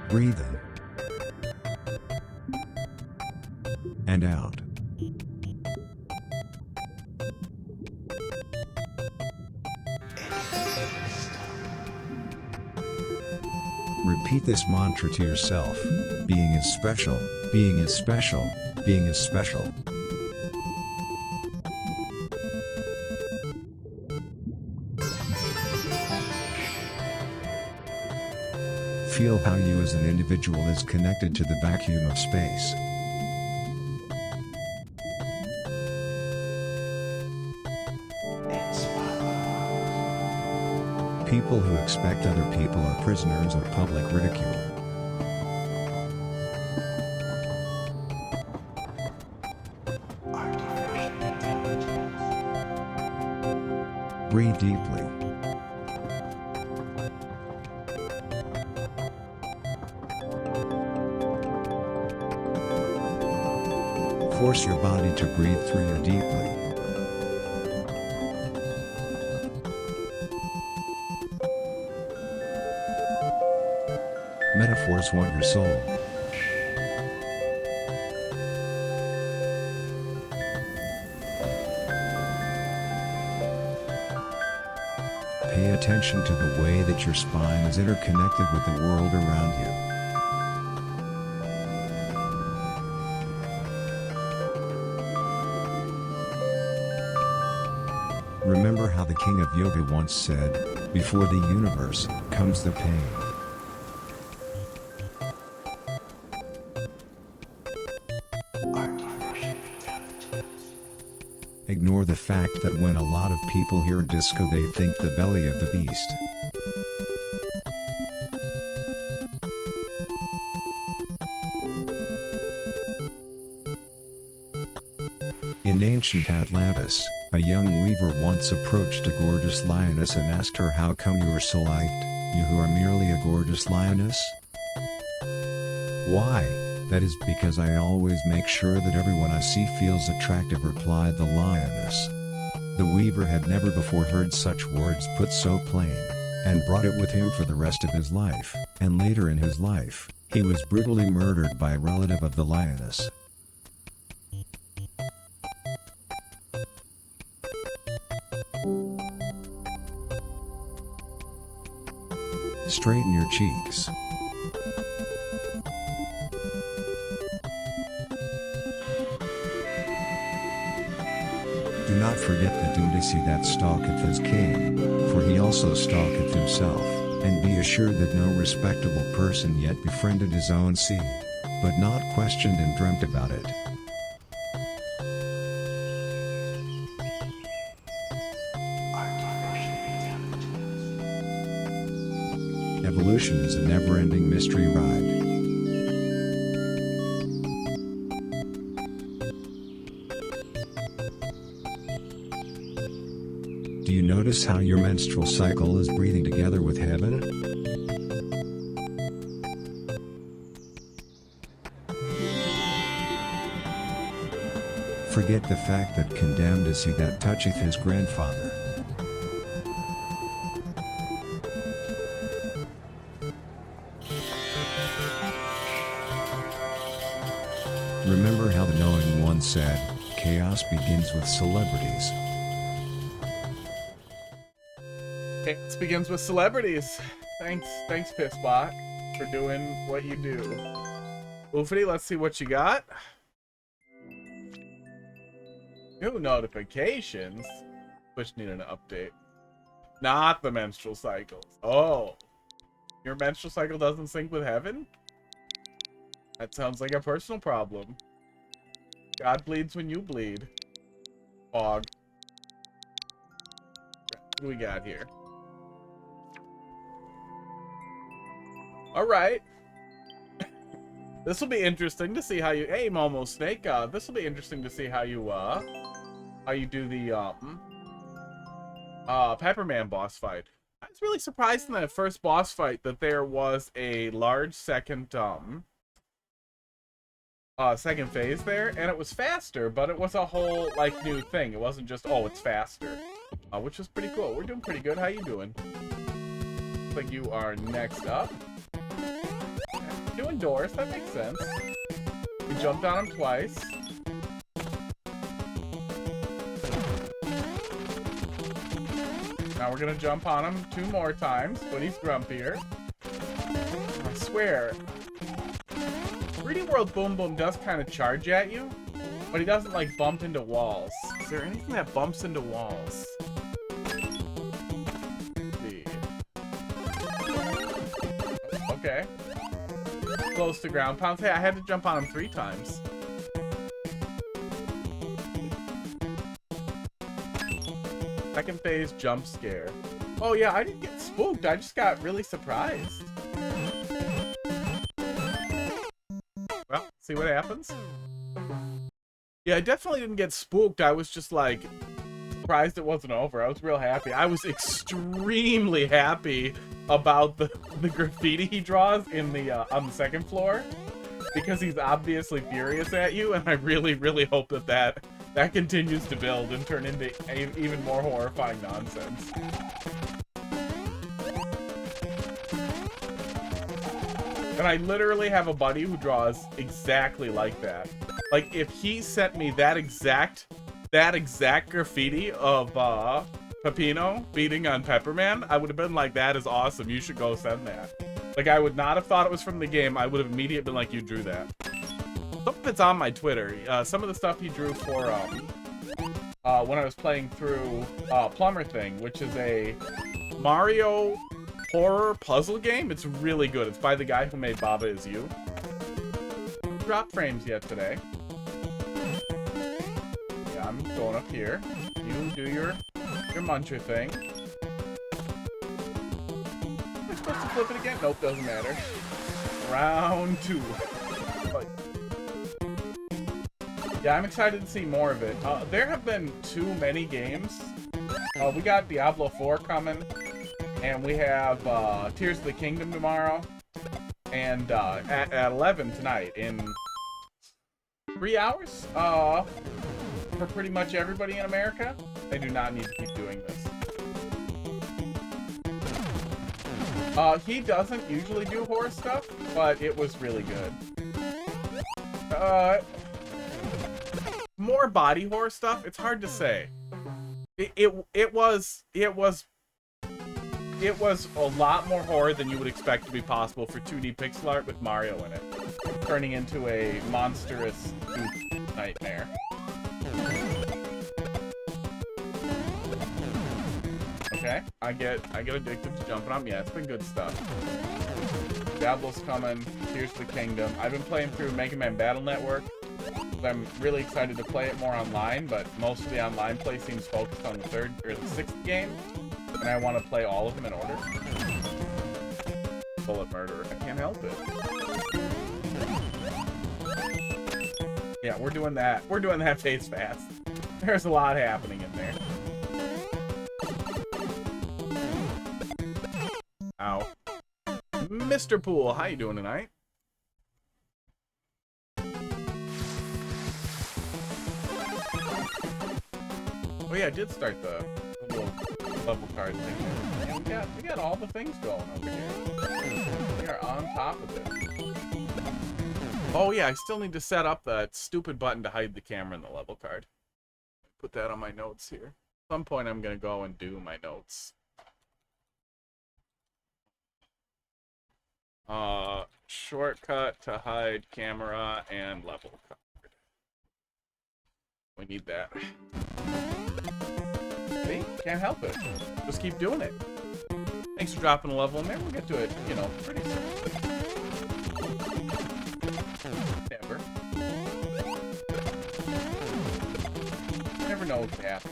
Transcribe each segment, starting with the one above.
Breathe in and out. Repeat this mantra to yourself. Being is special, being is special, being is special. Feel how you as an individual is connected to the vacuum of space. People who expect other people are prisoners of public ridicule. Breathe deeply. Force your body to breathe through you deeply. Metaphors want your soul. Pay attention to the way that your spine is interconnected with the world around you. Remember how the king of yoga once said, "Before the universe comes the pain." Ignore the fact that when a lot of people hear disco they think the belly of the beast. In ancient Atlantis, a young weaver once approached a gorgeous lioness and asked her, "How come you are so liked, you who are merely a gorgeous lioness?" "Why, that is because I always make sure that everyone I see feels attractive," replied the lioness. The weaver had never before heard such words put so plain, and brought it with him for the rest of his life, and later in his life, he was brutally murdered by a relative of the lioness. Straighten your cheeks. Do not forget the Dundisi that stalketh his king, for he also stalketh himself, and be assured that no respectable person yet befriended his own seed, but not questioned and dreamt about it. Evolution is a never-ending mystery ride. Do you notice how your menstrual cycle is breathing together with heaven? Forget the fact that condemned is he that toucheth his grandfather. Remember how the knowing one said, "Chaos begins with celebrities." Chaos begins with celebrities. Thanks Pissbot, for doing what you do. Oofity, let's see what you got. New notifications. Which need an update. Not the menstrual cycles. Oh. Your menstrual cycle doesn't sync with heaven? That sounds like a personal problem. God bleeds when you bleed. Fog. What do we got here? Alright. This will be interesting to see how you... Hey, Momo Snake. This will be interesting to see how you do the, Pepperman boss fight. I was really surprised in that first boss fight that there was a large second phase there, and it was faster, but it was a whole, like, new thing. It wasn't just, oh, it's faster. Which is pretty cool. We're doing pretty good. How you doing? Looks like you are next up. doing doors. That makes sense. We jumped on him twice. Now we're gonna jump on him 2 more times, but he's grumpier. I swear. 3D World Boom Boom does kind of charge at you, but he doesn't like bump into walls. Is there anything that bumps into walls? Let's see. Okay. Close to ground pounds. Hey, I had to jump on him 3 times. Second phase jump scare. Oh yeah, I didn't get spooked. I just got really surprised. Well, see what happens. Yeah, I definitely didn't get spooked. I was just like surprised it wasn't over. I was real happy. I was extremely happy about the graffiti he draws in the on the 2nd floor, because he's obviously furious at you, and I really, really hope that continues to build and turn into even more horrifying nonsense. And I literally have a buddy who draws exactly like that. Like, if he sent me that exact graffiti of Peppino beating on Pepperman, I would have been like, that is awesome. You should go send that. Like, I would not have thought it was from the game. I would have immediately been like, you drew that. Some of it's on my Twitter. Some of the stuff he drew for when I was playing through Plumber Thing, which is a Mario horror puzzle game. It's really good. It's by the guy who made Baba Is You. Drop frames yet today. Yeah, I'm going up here. You do your muncher thing. Am I supposed to flip it again? Nope, doesn't matter. Round 2. Yeah, I'm excited to see more of it. There have been too many games. We got Diablo 4 coming, and we have Tears of the Kingdom tomorrow, and at 11 tonight, in 3 hours, for pretty much everybody in America. They do not need to keep doing this. He doesn't usually do horror stuff, but it was really good. More body horror stuff, it's hard to say. It was a lot more horror than you would expect to be possible for 2D pixel art with Mario in it, turning into a monstrous nightmare. Okay, I get addicted to jumping on. Yeah, it's been good stuff. Diablo's coming. Tears of the Kingdom. I've been playing through Mega Man Battle Network. I'm really excited to play it more online, but most of the online play seems focused on the 3rd or the 6th game, and I want to play all of them in order. Bullet Murderer. I can't help it. Yeah, we're doing that. We're doing that phase fast. There's a lot happening in there. Ow. Mr. Pool, how you doing tonight? Oh yeah, I did start the little level card thing there. We got all the things going over here. We are on top of it. Oh yeah, I still need to set up that stupid button to hide the camera in the level card. Put that on my notes here. At some point I'm gonna go and do my notes. Shortcut to hide camera and level card. We need that. See? Can't help it. Just keep doing it. Thanks for dropping a level in there. We'll get to it, you know, pretty soon. Never. Never know what can happen.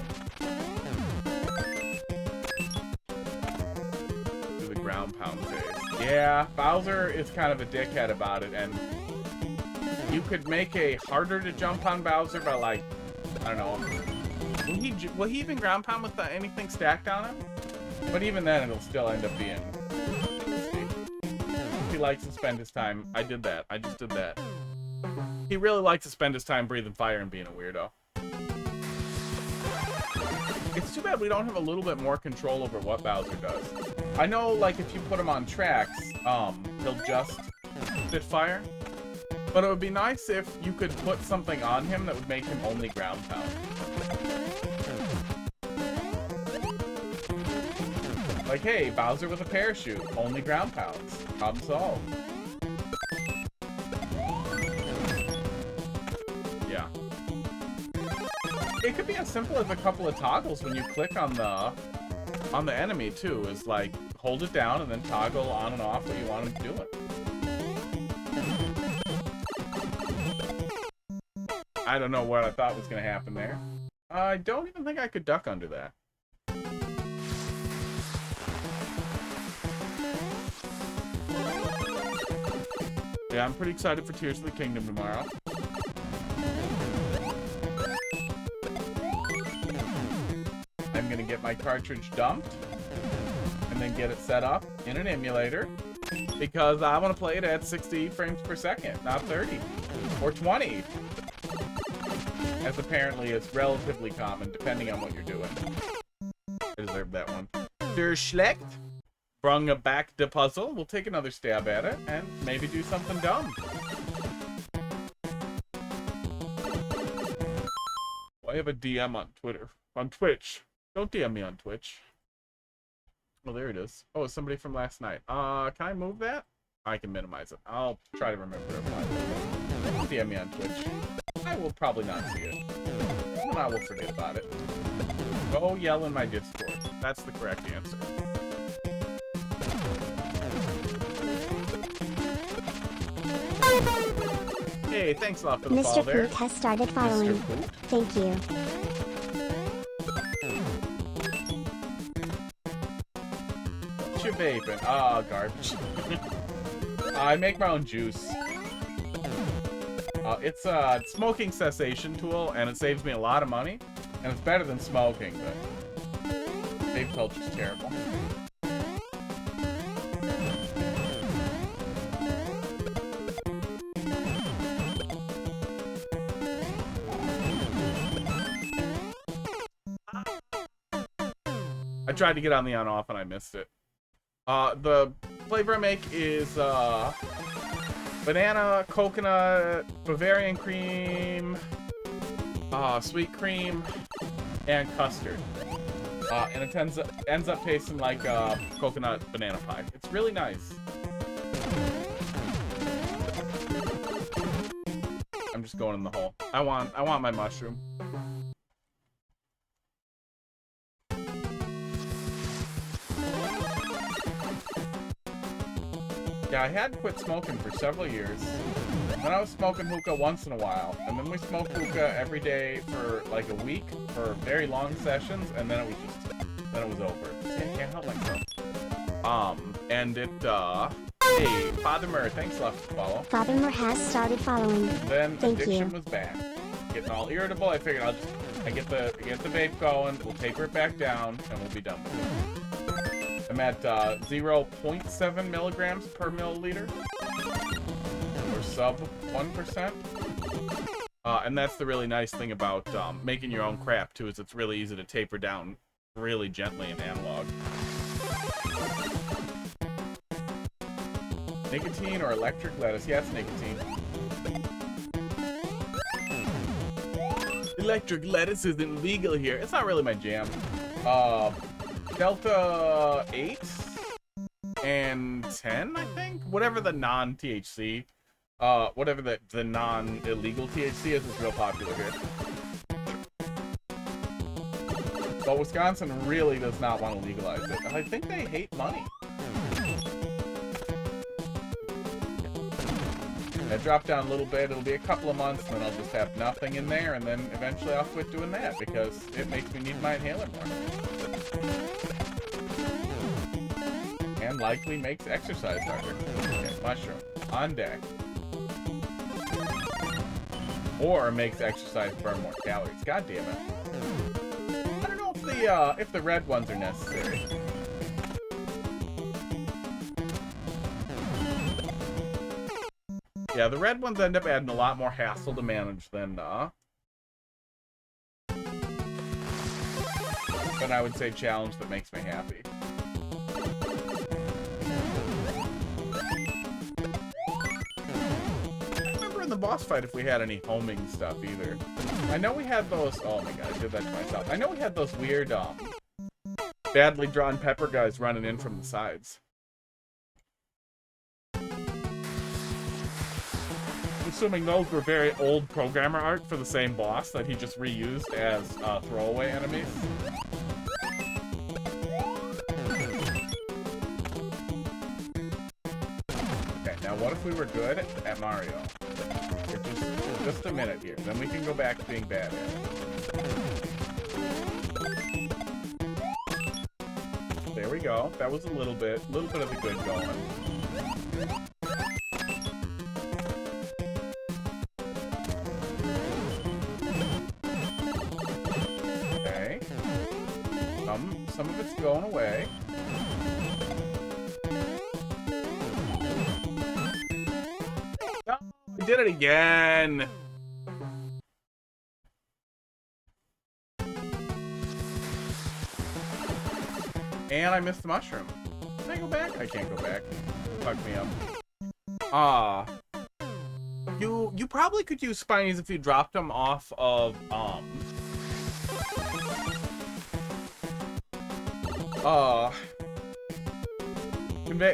Do the ground pound phase. Yeah, Bowser is kind of a dickhead about it, and you could make a harder to jump on Bowser by, like, I don't know. Will he even ground pound with anything stacked on him? But even then, it'll still end up being... He likes to spend his time... I did that. I just did that. He really likes to spend his time breathing fire and being a weirdo. It's too bad we don't have a little bit more control over what Bowser does. I know, like, if you put him on tracks, he'll just Spitfire. But it would be nice if you could put something on him that would make him only ground pound. Like, hey, Bowser with a parachute, only ground pounds. Problem solved. Yeah. It could be as simple as a couple of toggles when you click on the enemy too. Is like hold it down and then toggle on and off what you want him to do it. I don't know what I thought was gonna happen there. I don't even think I could duck under that. Yeah, I'm pretty excited for Tears of the Kingdom tomorrow. I'm gonna get my cartridge dumped and then get it set up in an emulator because I want to play it at 60 frames per second, not 30 or 20, as apparently it's relatively common depending on what you're doing. I deserve that one. Der Schlecht brung back the puzzle. We'll take another stab at it and maybe do something dumb. Well, I have a DM on Twitter. On Twitch. Don't DM me on Twitch. Oh, there it is. Oh, it's somebody from last night. Can I move that? I can minimize it. I'll try to remember to apply it. DM me on Twitch. I will probably not see it. And I will forget about it. Go yell in my Discord. That's the correct answer. Hey, thanks a lot for the follow there. Mr. Poot has started following. Mr. Poot. Thank you. What you vaping? Ah, garbage. I make my own juice. It's a smoking cessation tool, and it saves me a lot of money. And it's better than smoking, but vape culture's terrible. I tried to get on the on-off and I missed it. The flavor I make is banana, coconut, Bavarian cream, sweet cream, and custard. And it ends up tasting like coconut banana pie. It's really nice. I'm just going in the hole. I want my mushroom. Yeah, I had quit smoking for several years. Then I was smoking hookah once in a while, and then we smoked hookah every day for like a week for very long sessions, and then it was over. See, I can't help myself. And it, hey, Father Murr, thanks a lot for the follow. Father Murr has started following. Then Thank addiction you. was bad. Getting all irritable, I figured I get the vape going, we'll taper it back down, and we'll be done with it. I'm at 0.7 milligrams per milliliter, or sub 1%. And that's the really nice thing about making your own crap too, is it's really easy to taper down really gently in analog. Nicotine or electric lettuce? Yeah, it's nicotine. Electric lettuce isn't legal here. It's not really my jam. Delta 8 and 10, I think? Whatever the non-THC, whatever the non-illegal THC is real popular here. But Wisconsin really does not want to legalize it. I think they hate money. I drop down a little bit, it'll be a couple of months, and then I'll just have nothing in there, and then eventually I'll quit doing that, because it makes me need my inhaler more. And likely makes exercise harder. Okay, mushroom. On deck. Or makes exercise burn more calories. God damn it. I don't know if the red ones are necessary. Yeah, the red ones end up adding a lot more hassle to manage than I would say challenge that makes me happy. the boss fight if we had any homing stuff either. I know we had those. Oh my god, I did that to myself. I know we had those weird, badly drawn pepper guys running in from the sides. Assuming those were very old programmer art for the same boss that he just reused as throwaway enemies. Okay, now what if we were good at Mario? For just a minute here, then we can go back to being bad at it. There we go. That was a little bit of the good going. Some of it's going away. No, I did it again. And I missed the mushroom. Can I go back? I can't go back. Fuck me up. You probably could use spinies if you dropped them off of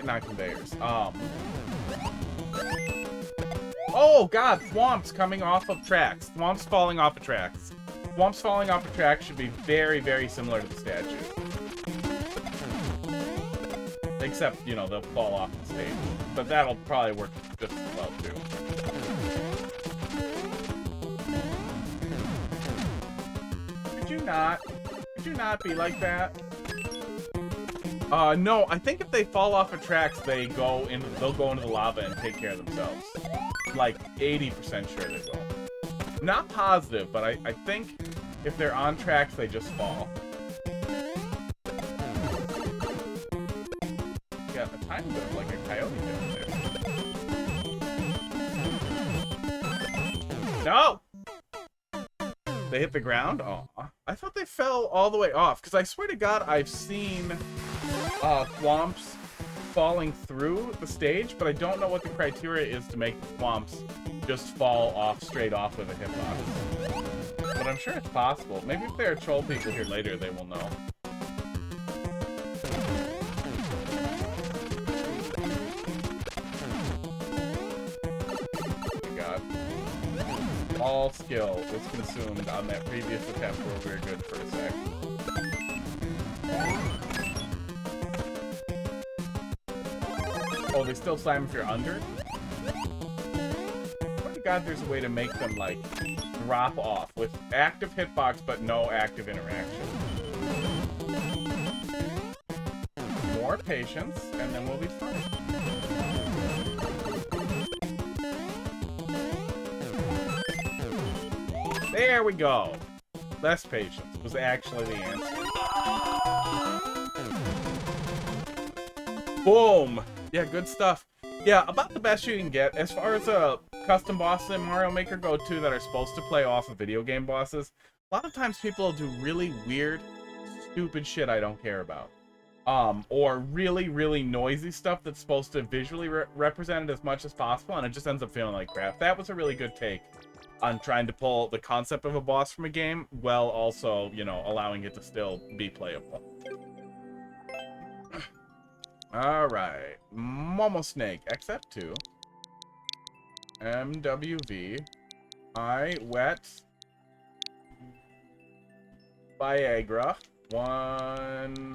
not conveyors. Oh god, thwomps coming off of tracks. Thwomps falling off of tracks. Thwomps falling off of tracks should be very, very similar to the statue. Except, you know, they'll fall off the stage. But that'll probably work just as well, too. Could you not be like that? No, I think if they fall off of tracks, they'll go into the lava and take care of themselves. Like, 80% sure they will. Not positive, but I think if they're on tracks, they just fall. Got a tiny bit of like a coyote down there. No! They hit the ground? Aw. I thought they fell all the way off, because I swear to God, I've seen thwomps falling through the stage, but I don't know what the criteria is to make the thwomps just fall off straight off of a hitbox. But I'm sure it's possible. Maybe if there are troll people here later, they will know. Oh my god. All skill was consumed on that previous attempt where we were good for a sec. Oh, they still slam if you're under? Oh my god, there's a way to make them, like, drop off with active hitbox but no active interaction. More patience, and then we'll be fine. There we go! Less patience was actually the answer. Boom! Yeah, good stuff. Yeah, about the best you can get. As far as custom bosses in Mario Maker go too that are supposed to play off of video game bosses, a lot of times people will do really weird, stupid shit I don't care about. Or really, really noisy stuff that's supposed to visually represent it as much as possible, and it just ends up feeling like crap. That was a really good take on trying to pull the concept of a boss from a game, while also, you know, allowing it to still be playable. Alright. Momo Snake, XF2. MWV. I wet. Viagra. 1.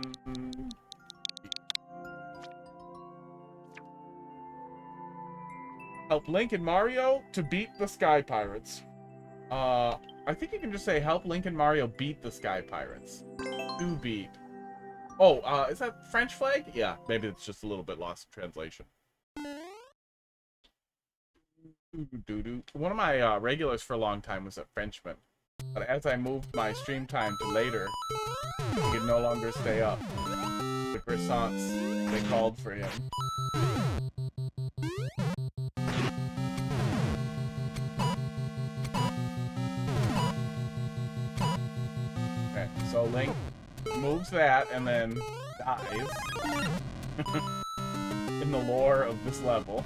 Help Link and Mario to beat the Sky Pirates. I think you can just say help Link and Mario beat the Sky Pirates. To beat. Oh, is that French flag? Yeah, maybe it's just a little bit lost in translation. One of my regulars for a long time was a Frenchman. But as I moved my stream time to later, he could no longer stay up. The croissants, they called for him. Okay, so Link moves that and then dies in the lore of this level.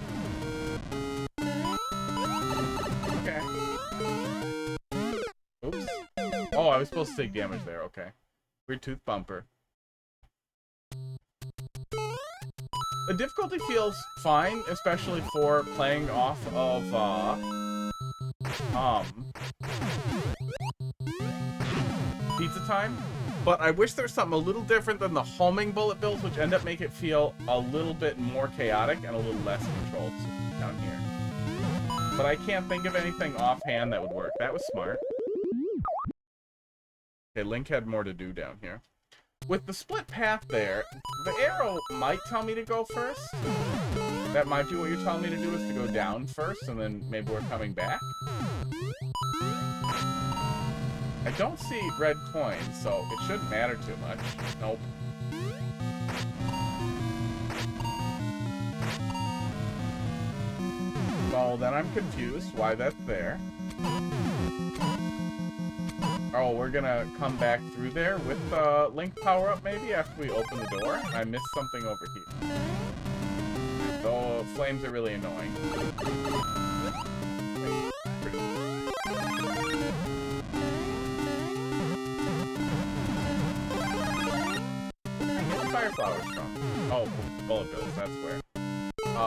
I was supposed to take damage there. Okay. Weird tooth bumper. The difficulty feels fine, especially for playing off of, Pizza Time. But I wish there was something a little different than the homing bullet bills, which end up make it feel a little bit more chaotic and a little less controlled down here. But I can't think of anything offhand that would work. That was smart. Okay, Link had more to do down here. With the split path there, the arrow might tell me to go first. That might be what you're telling me to do, is to go down first, and then maybe we're coming back. I don't see red coins, so it shouldn't matter too much. Nope. Well, then I'm confused why that's there. Oh, we're gonna come back through there with the Link power-up, maybe, after we open the door? I missed something over here. The flames are really annoying. Fire flowers from. Oh, bullet bills, that's where.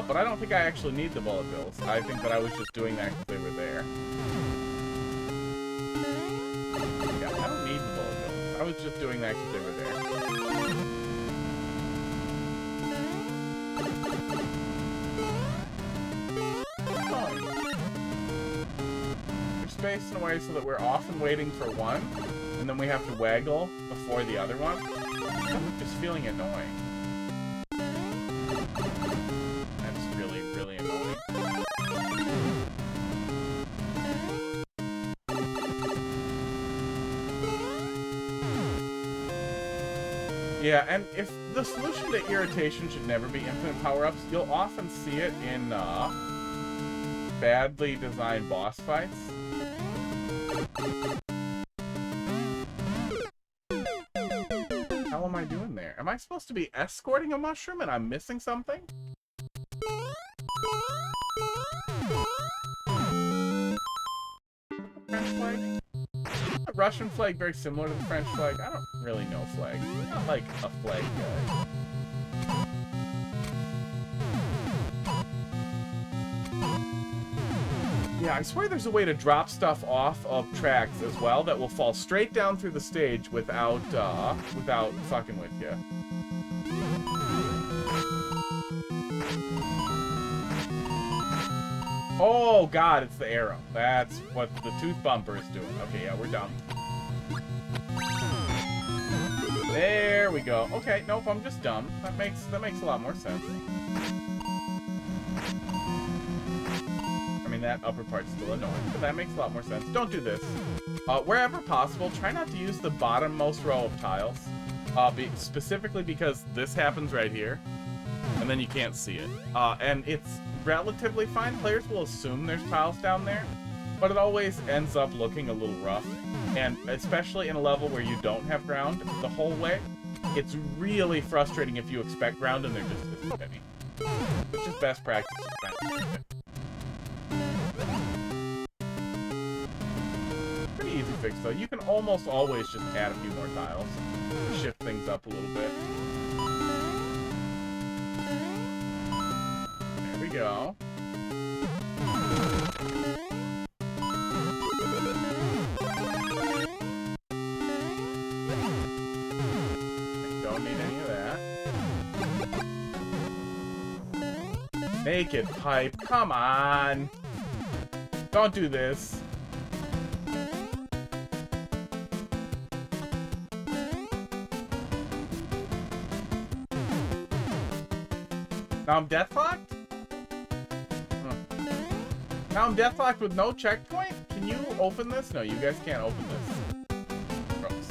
But I don't think I actually need the bullet bills. I think that I was just doing that because they were there. Yeah, I don't need the bullet bills. I was just doing that because they were there. We're spacing away so that we're often waiting for one, and then we have to waggle before the other one. I'm just feeling annoying. That's really, really annoying. Yeah, and if the solution to irritation should never be infinite power-ups, you'll often see it in badly designed boss fights. How am I doing there? Am I supposed to be escorting a mushroom and I'm missing something? French flag? A Russian flag very similar to the French flag? I don't really know flag. I'm not like a flag guy. Yeah, I swear there's a way to drop stuff off of tracks as well that will fall straight down through the stage without fucking with you. Oh god, it's the arrow. That's what the tooth bumper is doing. Okay, yeah, we're done. There we go. Okay, nope, I'm just dumb. That makes a lot more sense. I mean, that upper part's still annoying, but that makes a lot more sense. Don't do this. Wherever possible, try not to use the bottommost row of tiles. Specifically because this happens right here, and then you can't see it. And it's relatively fine. Players will assume there's tiles down there, but it always ends up looking a little rough. And especially in a level where you don't have ground the whole way, it's really frustrating if you expect ground and there just isn't any. Which is best practice. Pretty easy fix though. You can almost always just add a few more tiles. Shift things up a little bit. There we go. Don't need any of that. Naked pipe, come on! Don't do this. Now I'm deathlocked? Now I'm deathlocked with no checkpoint? Can you open this? No, you guys can't open this. Gross.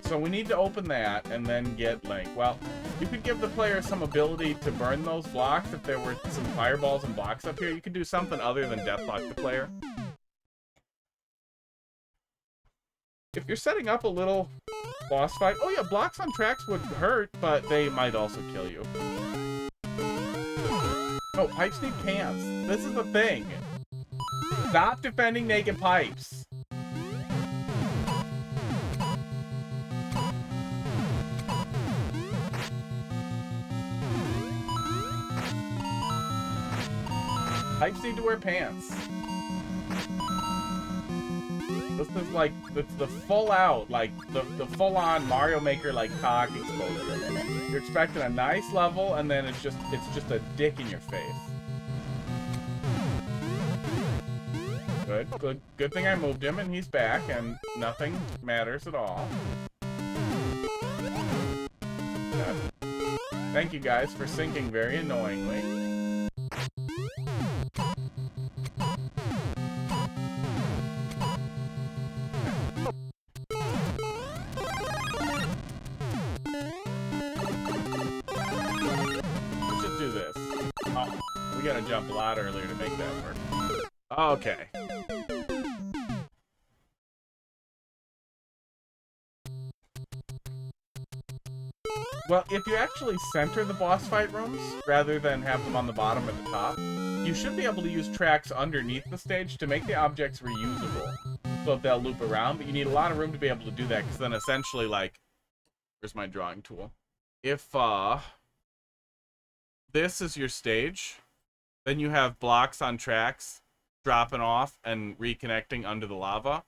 So we need to open that and then get Link. Well, you could give the player some ability to burn those blocks if there were some fireballs and blocks up here. You could do something other than deathlock the player. If you're setting up a little boss fight, oh yeah, blocks on tracks would hurt, but they might also kill you. No, pipes need cans. This is the thing. Stop defending naked pipes. Pipes need to wear pants. This is like the full out, like the full on Mario Maker like cock exposure. You're expecting a nice level, and then it's just a dick in your face. Good thing I moved him, and he's back, and nothing matters at all. Thank you guys for sinking very annoyingly. We gotta jump a lot earlier to make that work. Okay. Well, if you actually center the boss fight rooms, rather than have them on the bottom or the top, you should be able to use tracks underneath the stage to make the objects reusable. So that they'll loop around, but you need a lot of room to be able to do that, because then essentially, like... Where's my drawing tool? If, this is your stage, then you have blocks on tracks dropping off and reconnecting under the lava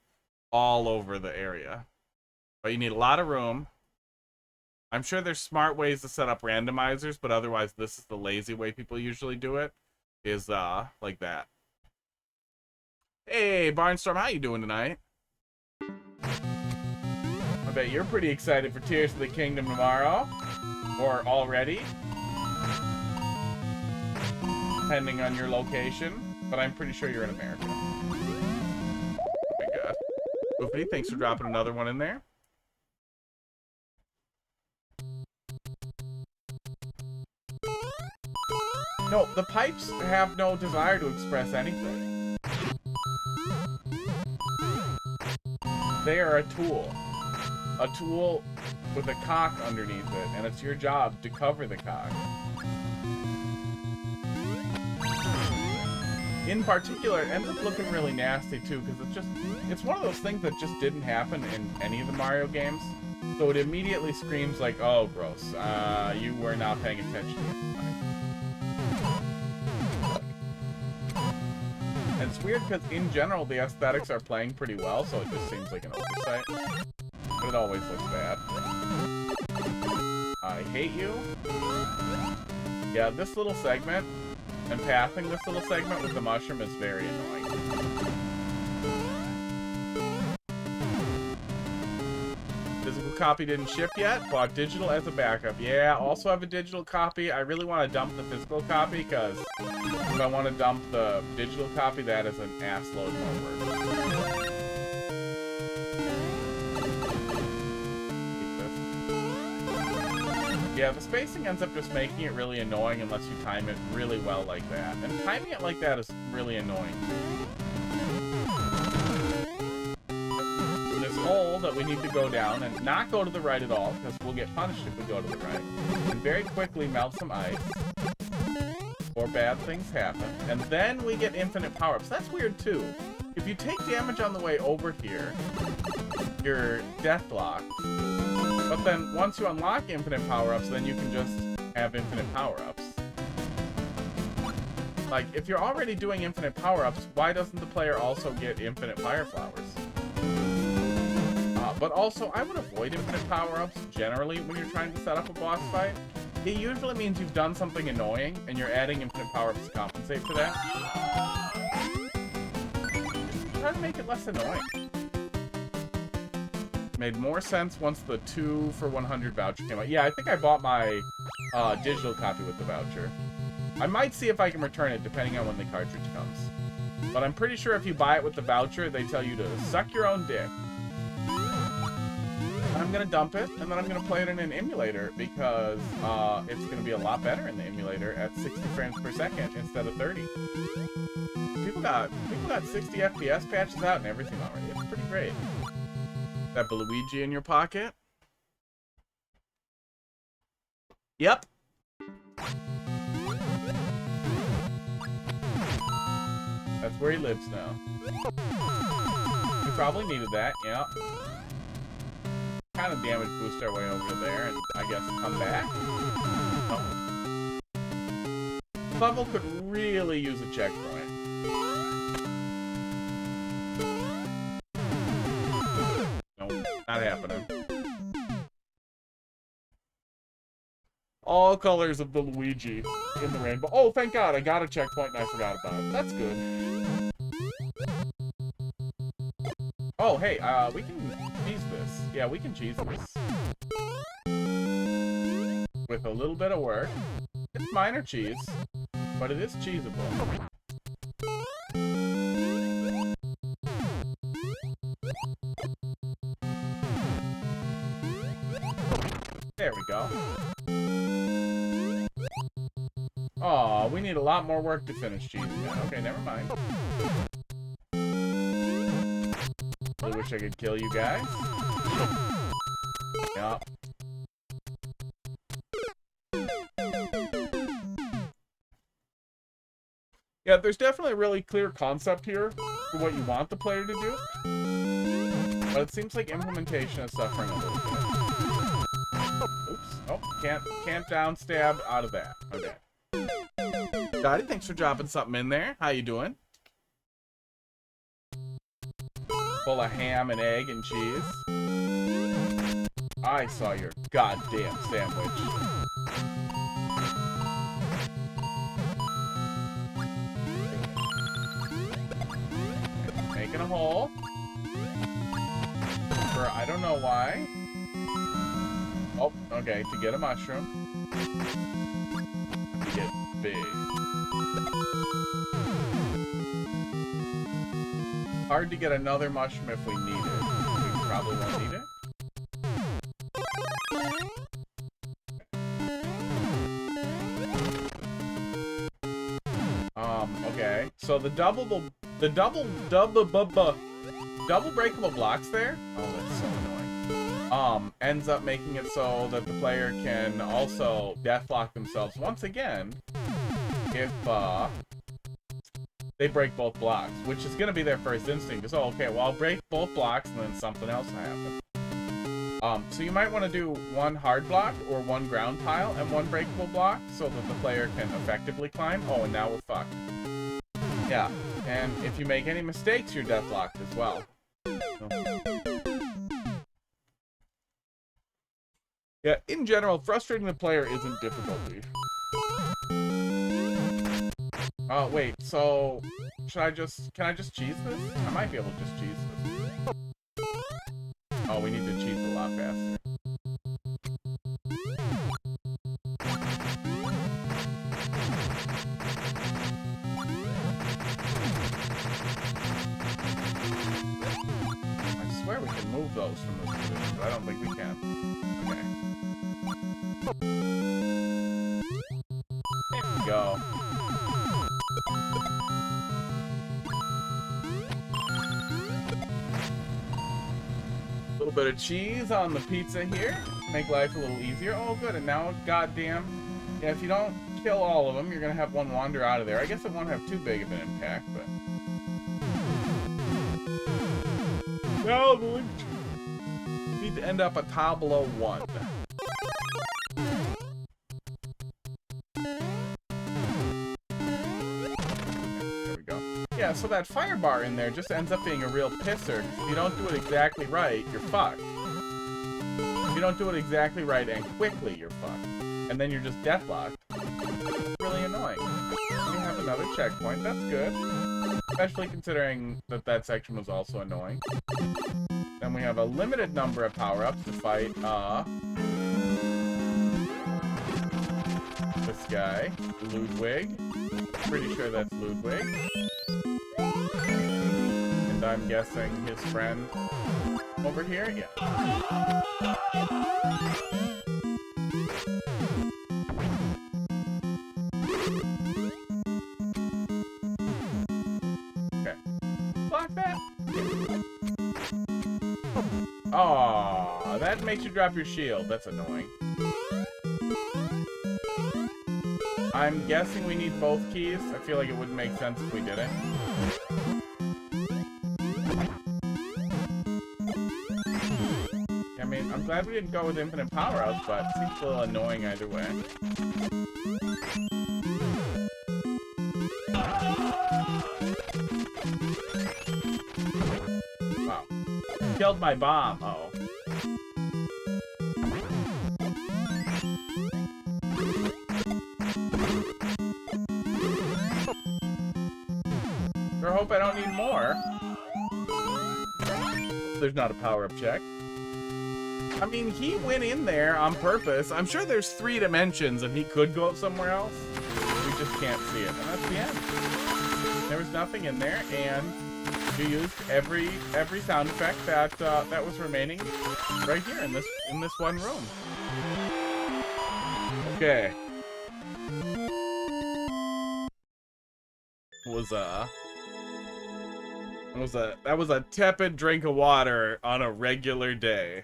all over the area. But you need a lot of room. I'm sure there's smart ways to set up randomizers, but otherwise this is the lazy way people usually do it, is like that. Hey, Barnstorm, how you doing tonight? I bet you're pretty excited for Tears of the Kingdom tomorrow. Or already. Depending on your location, but I'm pretty sure you're in America. Oh my god. Oofy, thanks for dropping another one in there. No, the pipes have no desire to express anything. They are a tool. A tool with a cock underneath it, and it's your job to cover the cock. In particular, it ends up looking really nasty too, because it's one of those things that just didn't happen in any of the Mario games. So it immediately screams like, oh, gross. You were not paying attention. And it's weird because in general, the aesthetics are playing pretty well, so it just seems like an oversight. But it always looks bad. I hate you. Yeah, this little segment, and pathing this little segment with the mushroom is very annoying. Physical copy didn't ship yet. Bought digital as a backup. Yeah, also have a digital copy. I really want to dump the physical copy, because if I want to dump the digital copy, that is an ass load more work. Yeah, the spacing ends up just making it really annoying unless you time it really well like that. And timing it like that is really annoying. This hole that we need to go down and not go to the right at all, because we'll get punished if we go to the right. And very quickly melt some ice. Or bad things happen. And then we get infinite power-ups. That's weird too. If you take damage on the way over here, you're deathlocked. But then, once you unlock infinite power-ups, then you can just have infinite power-ups. Like, if you're already doing infinite power-ups, why doesn't the player also get infinite fire flowers? But also, I would avoid infinite power-ups generally when you're trying to set up a boss fight. It usually means you've done something annoying, and you're adding infinite power-ups to compensate for that. Try to make it less annoying. Made more sense once the 2 for 100 voucher came out. Yeah, I think I bought my digital copy with the voucher. I might see if I can return it depending on when the cartridge comes. But I'm pretty sure if you buy it with the voucher, they tell you to suck your own dick. I'm going to dump it, and then I'm going to play it in an emulator, because it's going to be a lot better in the emulator at 60 frames per second instead of 30. People got 60 FPS patches out and everything already. It's pretty great. That Luigi in your pocket? Yep. That's where he lives now. We probably needed that, yeah. Kind of damage boost our way over there, and I guess come back. Oh. Level could really use a checkpoint. Nope, not happening. All colors of the Luigi in the rainbow. Oh, thank God, I got a checkpoint and I forgot about it. That's good. Oh, hey, we can cheese this. Yeah, we can cheese this. With a little bit of work. It's minor cheese, but it is cheesable. There we go. Aw, we need a lot more work to finish cheesing that. Okay, never mind. I wish I could kill you guys. Yup. Yeah, there's definitely a really clear concept here for what you want the player to do. But it seems like implementation is suffering a little bit. Oops. Oh, can't down stab out of that. Okay. Dottie, thanks for dropping something in there. How you doing? Full of ham and egg and cheese. I saw your goddamn sandwich. Making a hole. For I don't know why. Oh, okay, to get a mushroom. To get big. Hard to get another mushroom if we need it. We probably won't need it. Okay. So the double breakable blocks there. Oh, that's so annoying. Ends up making it so that the player can also deathlock themselves once again if they break both blocks, which is going to be their first instinct. Because, oh, okay, well, I'll break both blocks and then something else will happen. So you might want to do one hard block or one ground tile and one breakable block so that the player can effectively climb. Oh, and now we're fucked. Yeah, and if you make any mistakes, you're deathlocked as well. So. Yeah, in general, frustrating the player isn't difficulty. Oh, wait, so can I just cheese this? I might be able to just cheese this. Oh, we need to cheese a lot faster. I swear we can move those from this position, but I don't think we can. Okay. There we go. A little bit of cheese on the pizza here. Make life a little easier. Oh, good. And now, goddamn. Yeah, if you don't kill all of them, you're going to have one wander out of there. I guess it won't have too big of an impact, but... No, the link need to end up a tile below 1. There we go. Yeah, so that fire bar in there just ends up being a real pisser. If you don't do it exactly right, you're fucked. If you don't do it exactly right and quickly, you're fucked. And then you're just deathlocked. It's really annoying. We have another checkpoint. That's good. Especially considering that that section was also annoying. Then we have a limited number of power-ups to fight, this guy, Ludwig. Pretty sure that's Ludwig. And I'm guessing his friend over here? Yeah. Aww, that makes you drop your shield. That's annoying. I'm guessing we need both keys. I feel like it wouldn't make sense if we didn't. I mean, I'm glad we didn't go with infinite power-ups, but it seems a little annoying either way. Killed my bomb. Oh. Sure hope I don't need more. There's not a power-up check. I mean, he went in there on purpose. I'm sure there's 3 dimensions and he could go somewhere else. We just can't see it. And that's the end. There was nothing in there, and you used every sound effect that was remaining right here in this one room. Okay. That was a tepid drink of water on a regular day.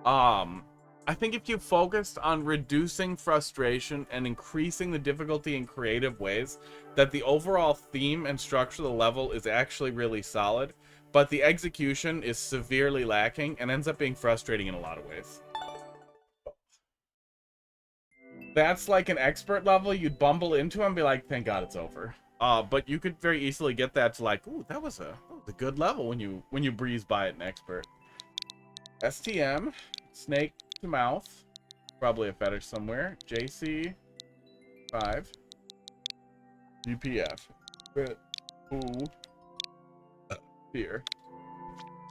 I think if you focused on reducing frustration and increasing the difficulty in creative ways, that the overall theme and structure of the level is actually really solid, but the execution is severely lacking and ends up being frustrating in a lot of ways. That's like an expert level. You'd bumble into and be like, thank God it's over. But you could very easily get that to like, ooh, that was a good level when you breeze by it in expert. STM, snake to mouth, probably a fetish somewhere. JC 5, UPF, ooh, here.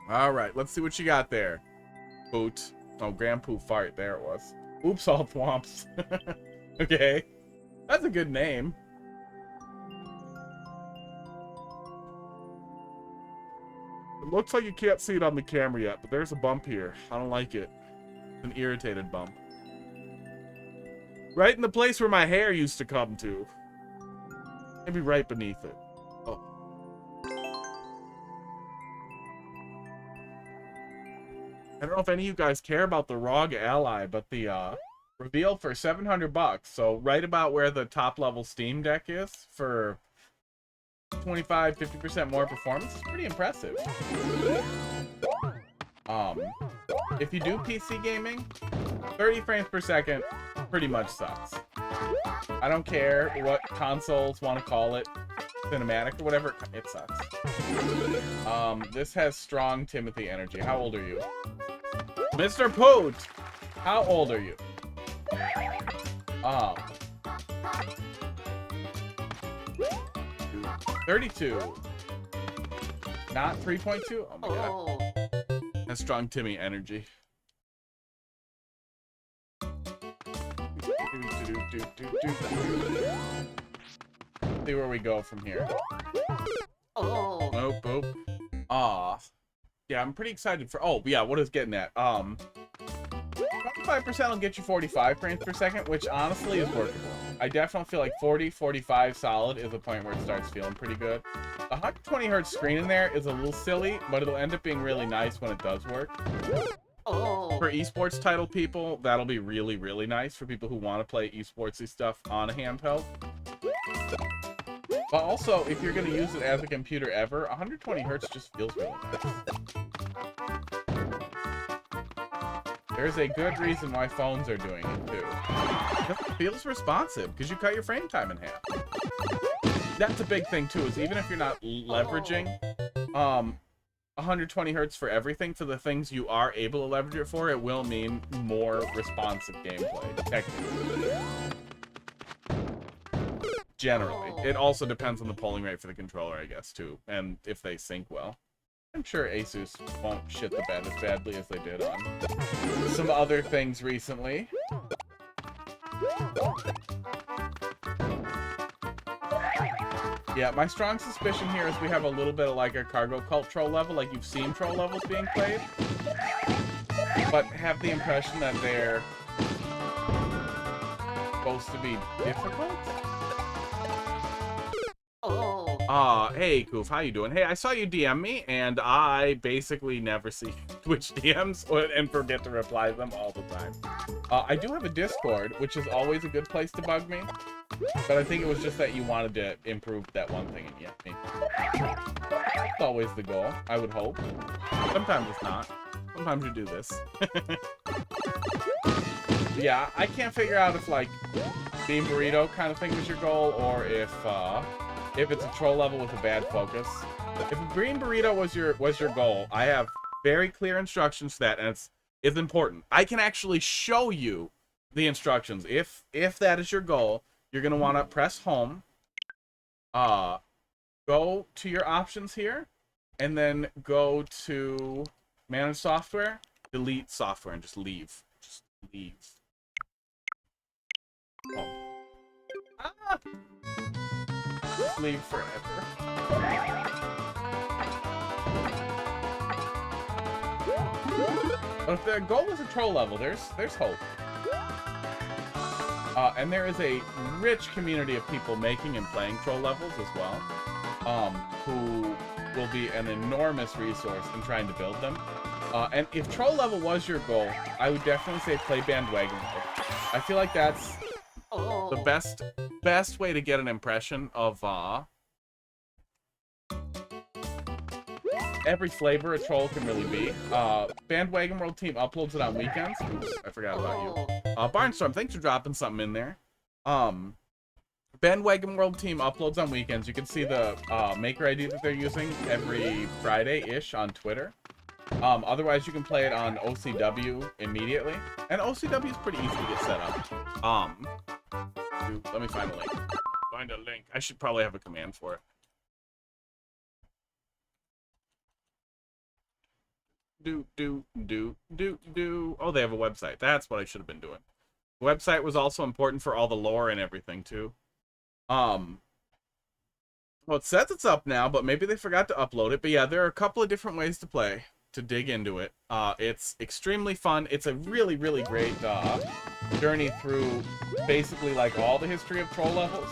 All right, let's see what you got there. Boot. Oh, Grandpoo fart. There it was. Oops, all thwomps. Okay, that's a good name. It looks like you can't see it on the camera yet, but there's a bump here. I don't like it. It's an irritated bump. Right in the place where my hair used to come to. Maybe right beneath it. Oh. I don't know if any of you guys care about the ROG Ally, but the reveal for $700, so right about where the top level Steam Deck is, for 25-50% more performance, is pretty impressive. If you do PC gaming, 30 frames per second pretty much sucks. I don't care what consoles want to call it, cinematic or whatever, it sucks. This has strong Timothy energy. How old are you? Mr. Poot! How old are you? 32. Not 3.2? Oh my god. That's strong Timmy energy. See where we go from here. Nope, nope. Yeah, I'm pretty excited for. Oh, yeah, what is getting at? 25% will get you 45 frames per second, which honestly is workable. I definitely feel like 40, 45 solid is the point where it starts feeling pretty good. The 120 hertz screen in there is a little silly, but it'll end up being really nice when it does work. For esports title people, that'll be really, really nice for people who want to play esportsy stuff on a handheld. But also, if you're going to use it as a computer ever, 120 hertz just feels really nice. There's a good reason why phones are doing it too. It feels responsive because you cut your frame time in half. That's a big thing too, is even if you're not leveraging 120 hertz for everything, for the things you are able to leverage it for, it will mean more responsive gameplay, technically. Generally. It also depends on the polling rate for the controller, I guess, too, and if they sync well. I'm sure Asus won't shit the bed as badly as they did on some other things recently. Yeah, my strong suspicion here is we have a little bit of like a cargo cult troll level, like you've seen troll levels being played, but have the impression that they're supposed to be difficult? Hey, Koof, how you doing? Hey, I saw you DM me, and I basically never see Twitch DMs and forget to reply to them all the time. I do have a Discord, which is always a good place to bug me, but I think it was just that you wanted to improve that one thing, and yeah, that's always the goal, I would hope. Sometimes it's not. Sometimes you do this. Yeah, I can't figure out if, like, Beam Burrito kind of thing was your goal, or if it's a troll level with a bad focus. If a green burrito was your goal, I have very clear instructions for that, and it's important. I can actually show you the instructions. If that is your goal, you're gonna want to press home. Go to your options here, and then go to manage software, delete software, and just leave. Just leave. Oh. Ah! Just leave forever. But if the goal is a troll level, there's hope. And there is a rich community of people making and playing troll levels as well, who will be an enormous resource in trying to build them. And if troll level was your goal, I would definitely say play bandwagon mode. I feel like that's the best way to get an impression of every flavor a troll can really be. Bandwagon World Team uploads it on weekends. Oops, I forgot about you. Barnstorm, thanks for dropping something in there. Bandwagon World Team uploads on weekends. You can see the maker ID that they're using every Friday-ish on Twitter. Otherwise, you can play it on OCW immediately. And OCW is pretty easy to get set up. Let me find a link. Find a link. I should probably have a command for it. Oh, they have a website. That's what I should have been doing. The website was also important for all the lore and everything, too. Well, it says it's up now, but maybe they forgot to upload it. But yeah, there are a couple of different ways to play, to dig into it. It's extremely fun. It's a really, really great journey through basically like all the history of troll levels.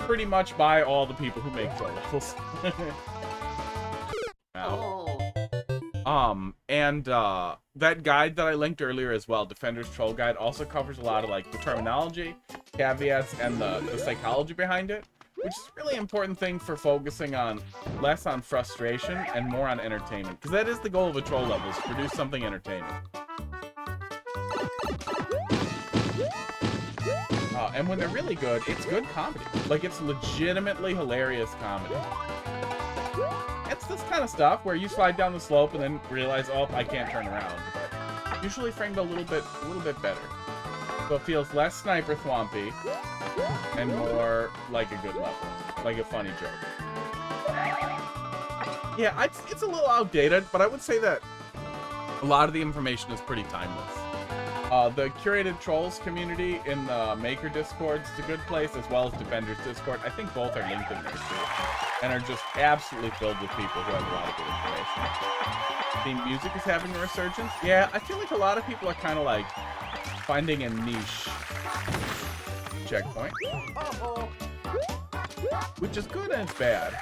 Pretty much by all the people who make troll levels. That guide that I linked earlier as well, Defender's Troll Guide, also covers a lot of like the terminology, caveats, and the psychology behind it, which is a really important thing for focusing on less on frustration and more on entertainment, because that is the goal of a troll level, is to produce something entertaining. And when they're really good, it's good comedy. Like, it's legitimately hilarious comedy. It's this kind of stuff where you slide down the slope and then realize, oh, I can't turn around. But usually framed a little bit better. So it feels less sniper thwompy and more like a good level, like a funny joke. Yeah, it's a little outdated, but I would say that a lot of the information is pretty timeless. The curated trolls community in the Maker Discord is a good place, as well as Defender's Discord. I think both are linked in there too, and are just absolutely filled with people who have a lot of good information. Theme music is having a resurgence. Yeah, I feel like a lot of people are kind of like finding a niche. Checkpoint, which is good and it's bad.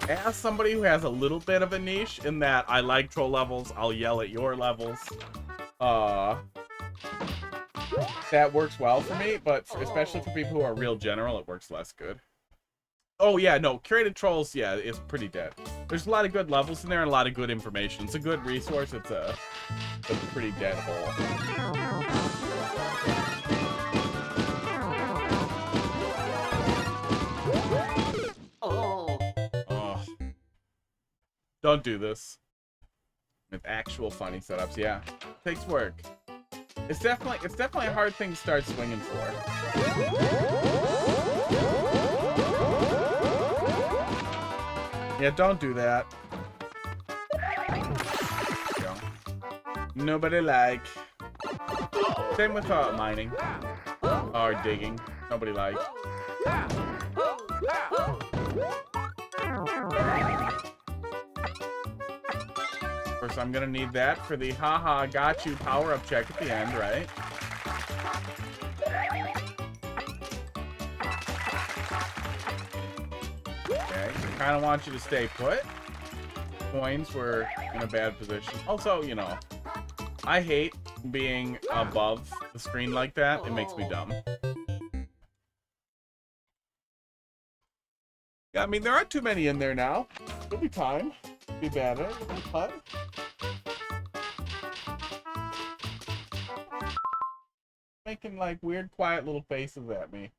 As somebody who has a little bit of a niche in that I like troll levels, I'll yell at your levels. That works well for me, but especially for people who are real general, it works less good. Oh yeah, no, curated trolls, yeah, it's pretty dead. There's a lot of good levels in there and a lot of good information. It's a good resource. It's a pretty dead hole. Don't do this. With actual funny setups, yeah. Takes work. It's definitely a hard thing to start swinging for. Yeah, don't do that. Go. Nobody like. Same with mining. Or digging. Nobody like. First, I'm gonna need that for the haha got you power-up check at the end, right? Okay, so I kind of want you to stay put. Coins were in a bad position. Also, you know, I hate being above the screen like that. It makes me dumb. Yeah, I mean, there aren't too many in there now. It'll be time. Be better. It'll be fun. Making like weird, quiet little faces at me.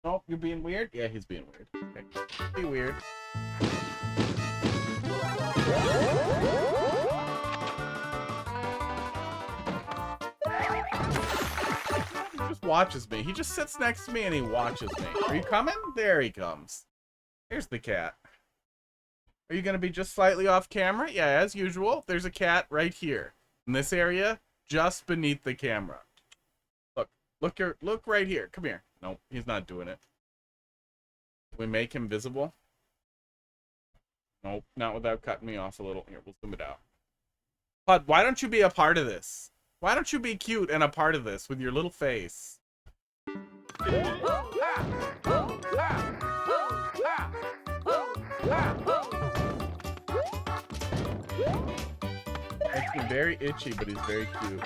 Nope, you're being weird? Yeah, he's being weird. Okay. Be weird. He just watches me. He just sits next to me and he watches me. Are you coming? There he comes. Here's the cat. Are you going to be just slightly off camera? Yeah, as usual. There's a cat right here. In this area, just beneath the camera. Look right here. Come here. Nope, he's not doing it. Can we make him visible? Nope, not without cutting me off a little. Here, we'll zoom it out. Bud, why don't you be a part of this? Why don't you be cute and a part of this with your little face? Makes me very itchy, but he's very cute.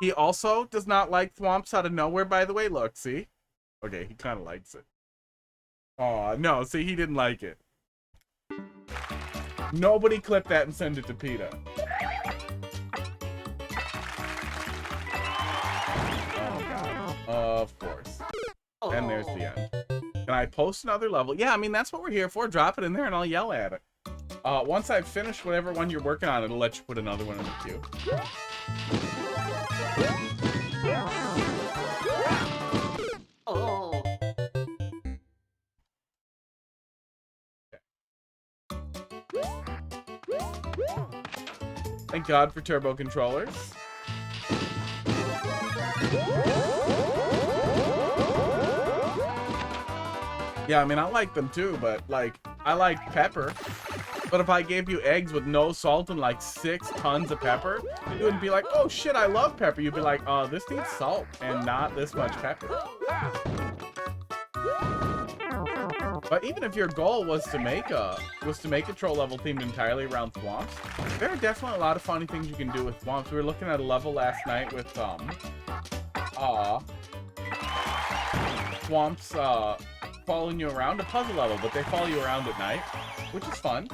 He also does not like thwomps out of nowhere, by the way. Look, see? Okay, he kind of likes it. Aw, no, see, he didn't like it. Nobody clip that and send it to PETA. Oh, God. Of course. And there's the end. Can I post another level? Yeah, I mean, that's what we're here for. Drop it in there and I'll yell at it. Once I've finished whatever one you're working on, it'll let you put another one in the queue. Oh. Thank God for turbo controllers. Yeah, I mean, I like them too, but like, I like pepper. But if I gave you eggs with no salt and like 6 tons of pepper, you wouldn't be like, oh shit, I love pepper. You'd be like, oh, this needs salt and not this much pepper. But even if your goal was to make a troll level themed entirely around thwomps, there are definitely a lot of funny things you can do with thwomps. We were looking at a level last night with thwomps following you around, a puzzle level, but they follow you around at night, which is fun.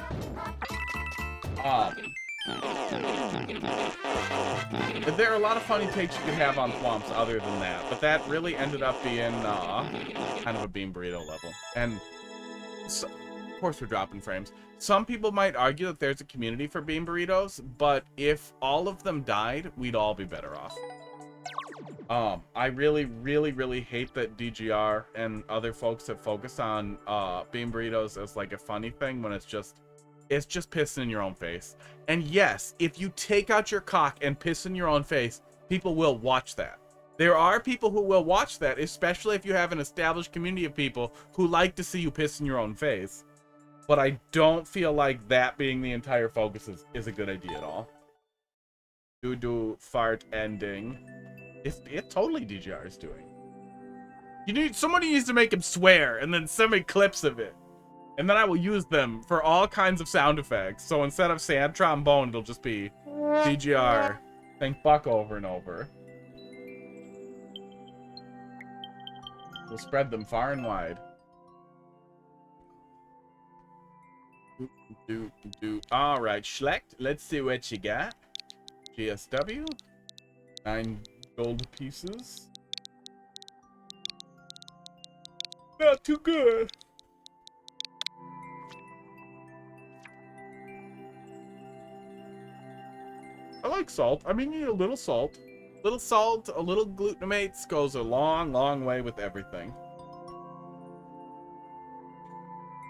But there are a lot of funny takes you could have on thwomps other than that, but that really ended up being kind of a bean burrito level. And so, of course we're dropping frames. Some people might argue that there's a community for bean burritos, but if all of them died, we'd all be better off. I really, really, really hate that DGR and other folks have focused on bean burritos as like a funny thing when it's just pissing in your own face. And yes, if you take out your cock and piss in your own face, people will watch that. There are people who will watch that, especially if you have an established community of people who like to see you piss in your own face. But I don't feel like that being the entire focus is a good idea at all. Doo-doo fart ending. It totally DGR is doing. Somebody needs to make him swear and then send me clips of it. And then I will use them for all kinds of sound effects. So instead of sad trombone, it'll just be DGR saying fuck over and over. We'll spread them far and wide. All right, Schlecht. Let's see what you got. GSW. 9 gold pieces. Not too good. I like salt. I mean, you need a little salt. Little salt, a little glutamates goes a long, long way with everything.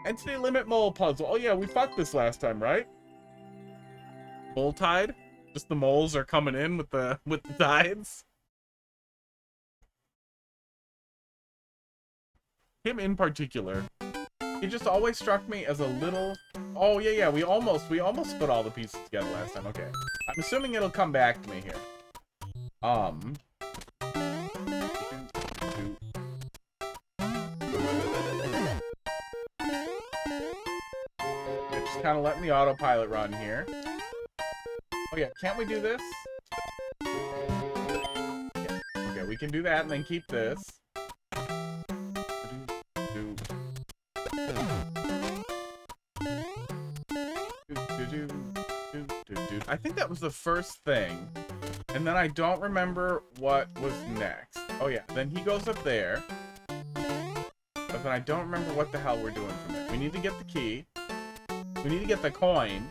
Entity limit mole puzzle. Oh yeah, we fucked this last time, right? Mole tide? Just the moles are coming in with the tides. Him in particular. He just always struck me as a little... Oh yeah, we almost put all the pieces together last time. Okay. I'm assuming it'll come back to me here. Just kind of letting the autopilot run here. Oh yeah, can't we do this? Yeah. Okay, we can do that and then keep this. I think that was the first thing. And then I don't remember what was next. Oh yeah, then he goes up there. But then I don't remember what the hell we're doing from it. We need to get the key. We need to get the coin.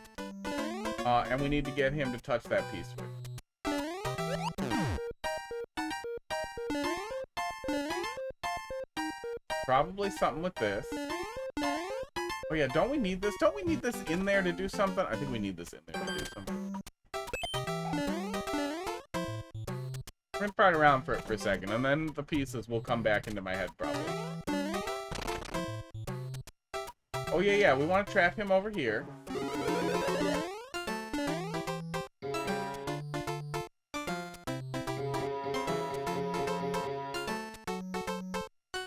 And we need to get him to touch that piece with. Probably something with this. Oh yeah, don't we need this? Don't we need this in there to do something? I think we need this in there to do something. We're gonna try it around for it for a second, and then the pieces will come back into my head probably. Oh yeah, we want to trap him over here.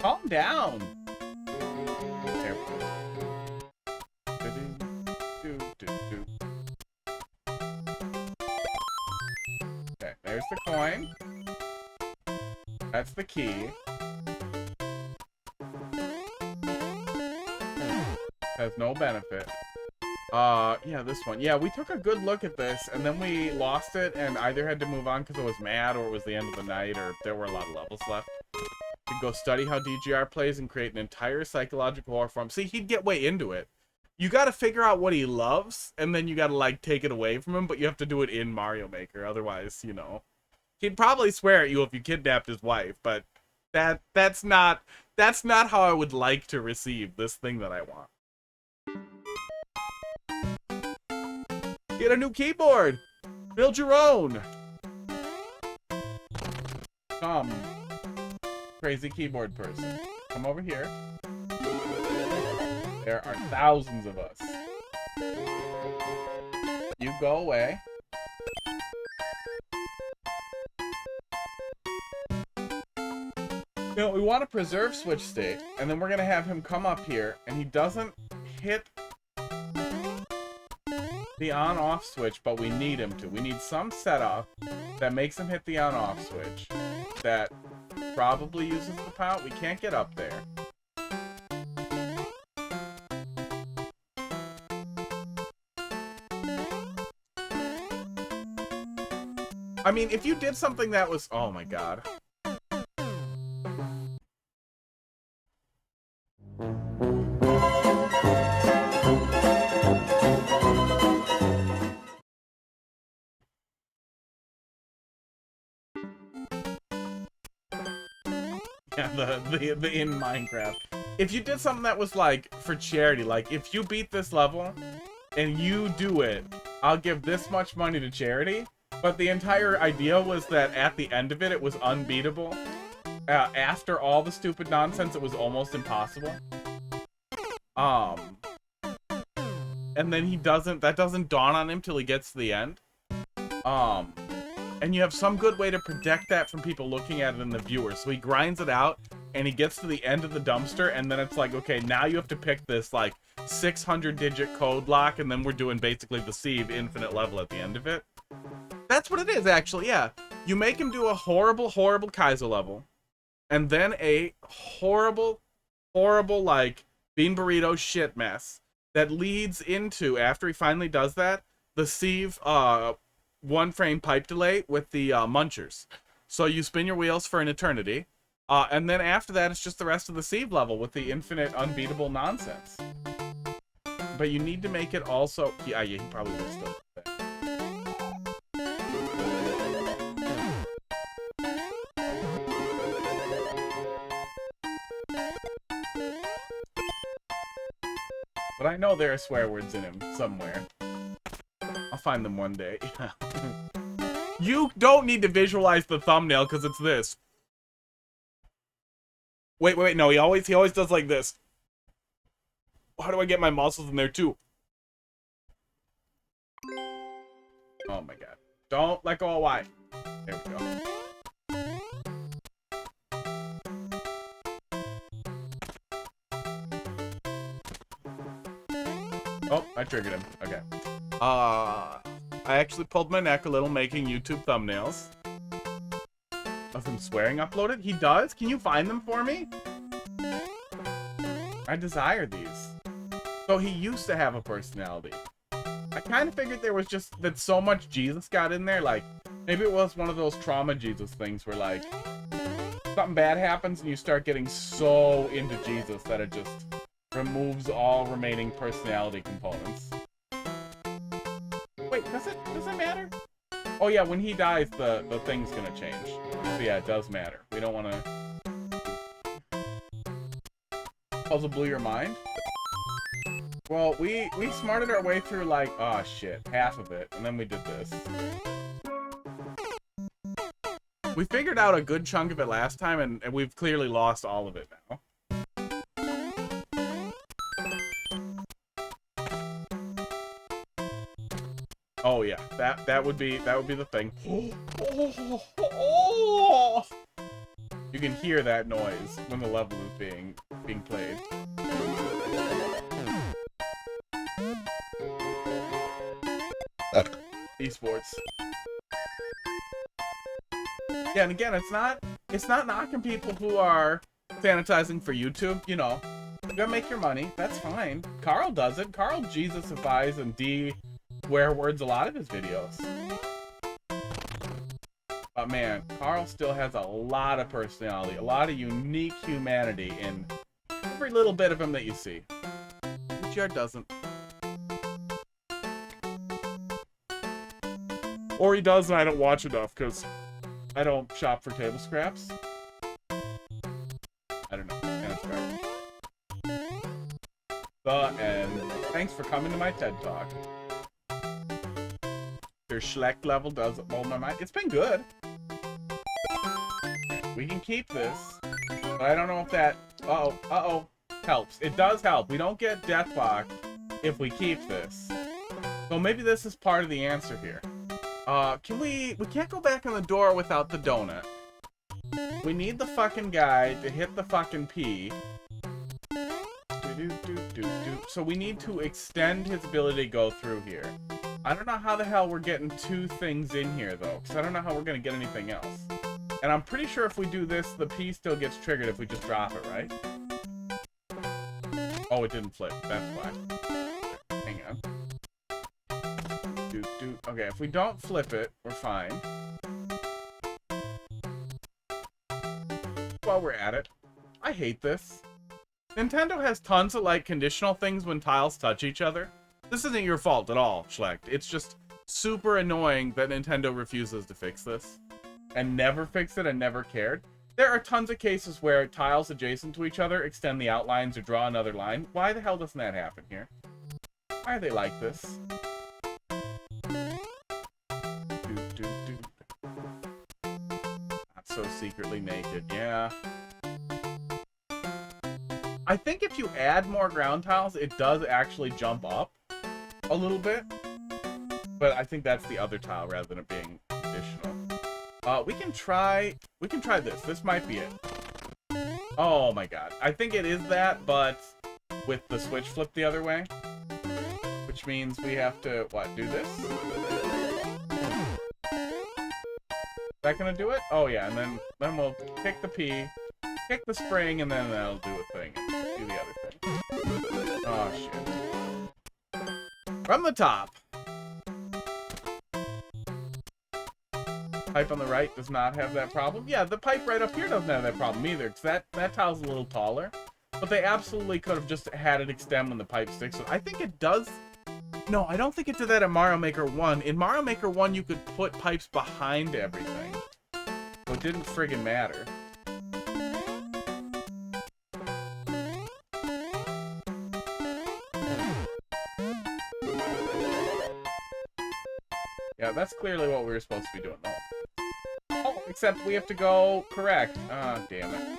Calm down. There we go. Okay, there's the coin. That's the key. Has no benefit. Yeah, this one. Yeah, we took a good look at this, and then we lost it, and either had to move on because it was mad, or it was the end of the night, or there were a lot of levels left. He'd go study how DGR plays and create an entire psychological horror form. See, he'd get way into it. You gotta figure out what he loves, and then you gotta, like, take it away from him, but you have to do it in Mario Maker, otherwise, you know. He'd probably swear at you if you kidnapped his wife, but that's not how I would like to receive this thing that I want. Get a new keyboard! Build your own! Come, crazy keyboard person. Come over here. There are thousands of us. You go away. You know, we want to preserve switch state, and then we're gonna have him come up here, and he doesn't hit the on-off switch, but we need him to. We need some setup that makes him hit the on-off switch that probably uses the pout. We can't get up there. I mean, if you did something that was... Oh my god. Yeah, the in Minecraft. If you did something that was like for charity, like if you beat this level and you do it, I'll give this much money to charity. But the entire idea was that at the end of it, it was unbeatable. After all the stupid nonsense, it was almost impossible. And then that doesn't dawn on him till he gets to the end. And you have some good way to protect that from people looking at it in the viewer. So he grinds it out, and he gets to the end of the dumpster, and then it's like, okay, now you have to pick this, like, 600-digit code lock, and then we're doing basically the Sieve infinite level at the end of it. That's what it is, actually, yeah. You make him do a horrible, horrible Kaizo level, and then a horrible, horrible, like, bean burrito shit mess that leads into, after he finally does that, the Sieve, one-frame pipe delay with the munchers. So you spin your wheels for an eternity, and then after that, it's just the rest of the Sieve level with the infinite, unbeatable nonsense. But you need to make it also... Yeah, he probably will still... But I know there are swear words in him somewhere. I'll find them one day. You don't need to visualize the thumbnail because it's this. Wait, no, he always does like this. How do I get my muscles in there too? Oh my god. Don't let go of Y. There we go. Oh, I triggered him. Okay. I actually pulled my neck a little making YouTube thumbnails of him swearing uploaded. He does? Can you find them for me? I desire these. So he used to have a personality. I kind of figured there was just that so much Jesus got in there. Like, maybe it was one of those trauma Jesus things where, like, something bad happens and you start getting so into Jesus that it just removes all remaining personality components. Wait, does it matter? Oh yeah, when he dies, the thing's gonna change. So yeah, it does matter. We don't want to... Puzzle blew your mind? Well, we smarted our way through, like, oh shit, half of it, and then we did this. We figured out a good chunk of it last time, and we've clearly lost all of it now. Oh yeah, that would be the thing. You can hear that noise when the level is being played. Esports. Yeah, and again, it's not knocking people who are sanitizing for YouTube. You know, you gotta make your money. That's fine. Carl does it. Carl Jesus-ifies and swear words a lot of his videos. But man, Carl still has a lot of personality, a lot of unique humanity in every little bit of him that you see. HR doesn't. Or he does and I don't watch enough because I don't shop for table scraps. I don't know. And it's garbage. And thanks for coming to my TED Talk. Your Schleck level does blow my mind. It's been good. We can keep this. But I don't know if that... Uh-oh. Helps. It does help. We don't get Deathlock if we keep this. So maybe this is part of the answer here. We can't go back in the door without the donut. We need the fucking guy to hit the fucking P. So we need to extend his ability to go through here. I don't know how the hell we're getting two things in here, though, because I don't know how we're going to get anything else. And I'm pretty sure if we do this, the P still gets triggered if we just drop it, right? Oh, it didn't flip. That's why. Hang on. Okay, if we don't flip it, we're fine. While we're at it, I hate this. Nintendo has tons of, like, conditional things when tiles touch each other. This isn't your fault at all, Schlecht. It's just super annoying that Nintendo refuses to fix this. And never fixed it and never cared. There are tons of cases where tiles adjacent to each other extend the outlines or draw another line. Why the hell doesn't that happen here? Why are they like this? Not so secretly naked, yeah. I think if you add more ground tiles, it does actually jump up a little bit. But I think that's the other tile rather than it being additional. We can try this. This might be it. Oh my god. I think it is that, but with the switch flipped the other way. Which means we have to, what, do this? Is that gonna do it? Oh yeah, and then we'll kick the P, kick the spring, and then that'll do a thing. And do the other thing. Oh shit. From the top. Pipe on the right does not have that problem. Yeah, the pipe right up here doesn't have that problem either, because that tile's a little taller. But they absolutely could have just had it extend when the pipe sticks. So I think it does. No, I don't think it did that in Mario Maker 1. In Mario Maker 1, you could put pipes behind everything. So it didn't friggin' matter. Yeah, that's clearly what we were supposed to be doing, though. Oh, except we have to go correct. Ah, damn it.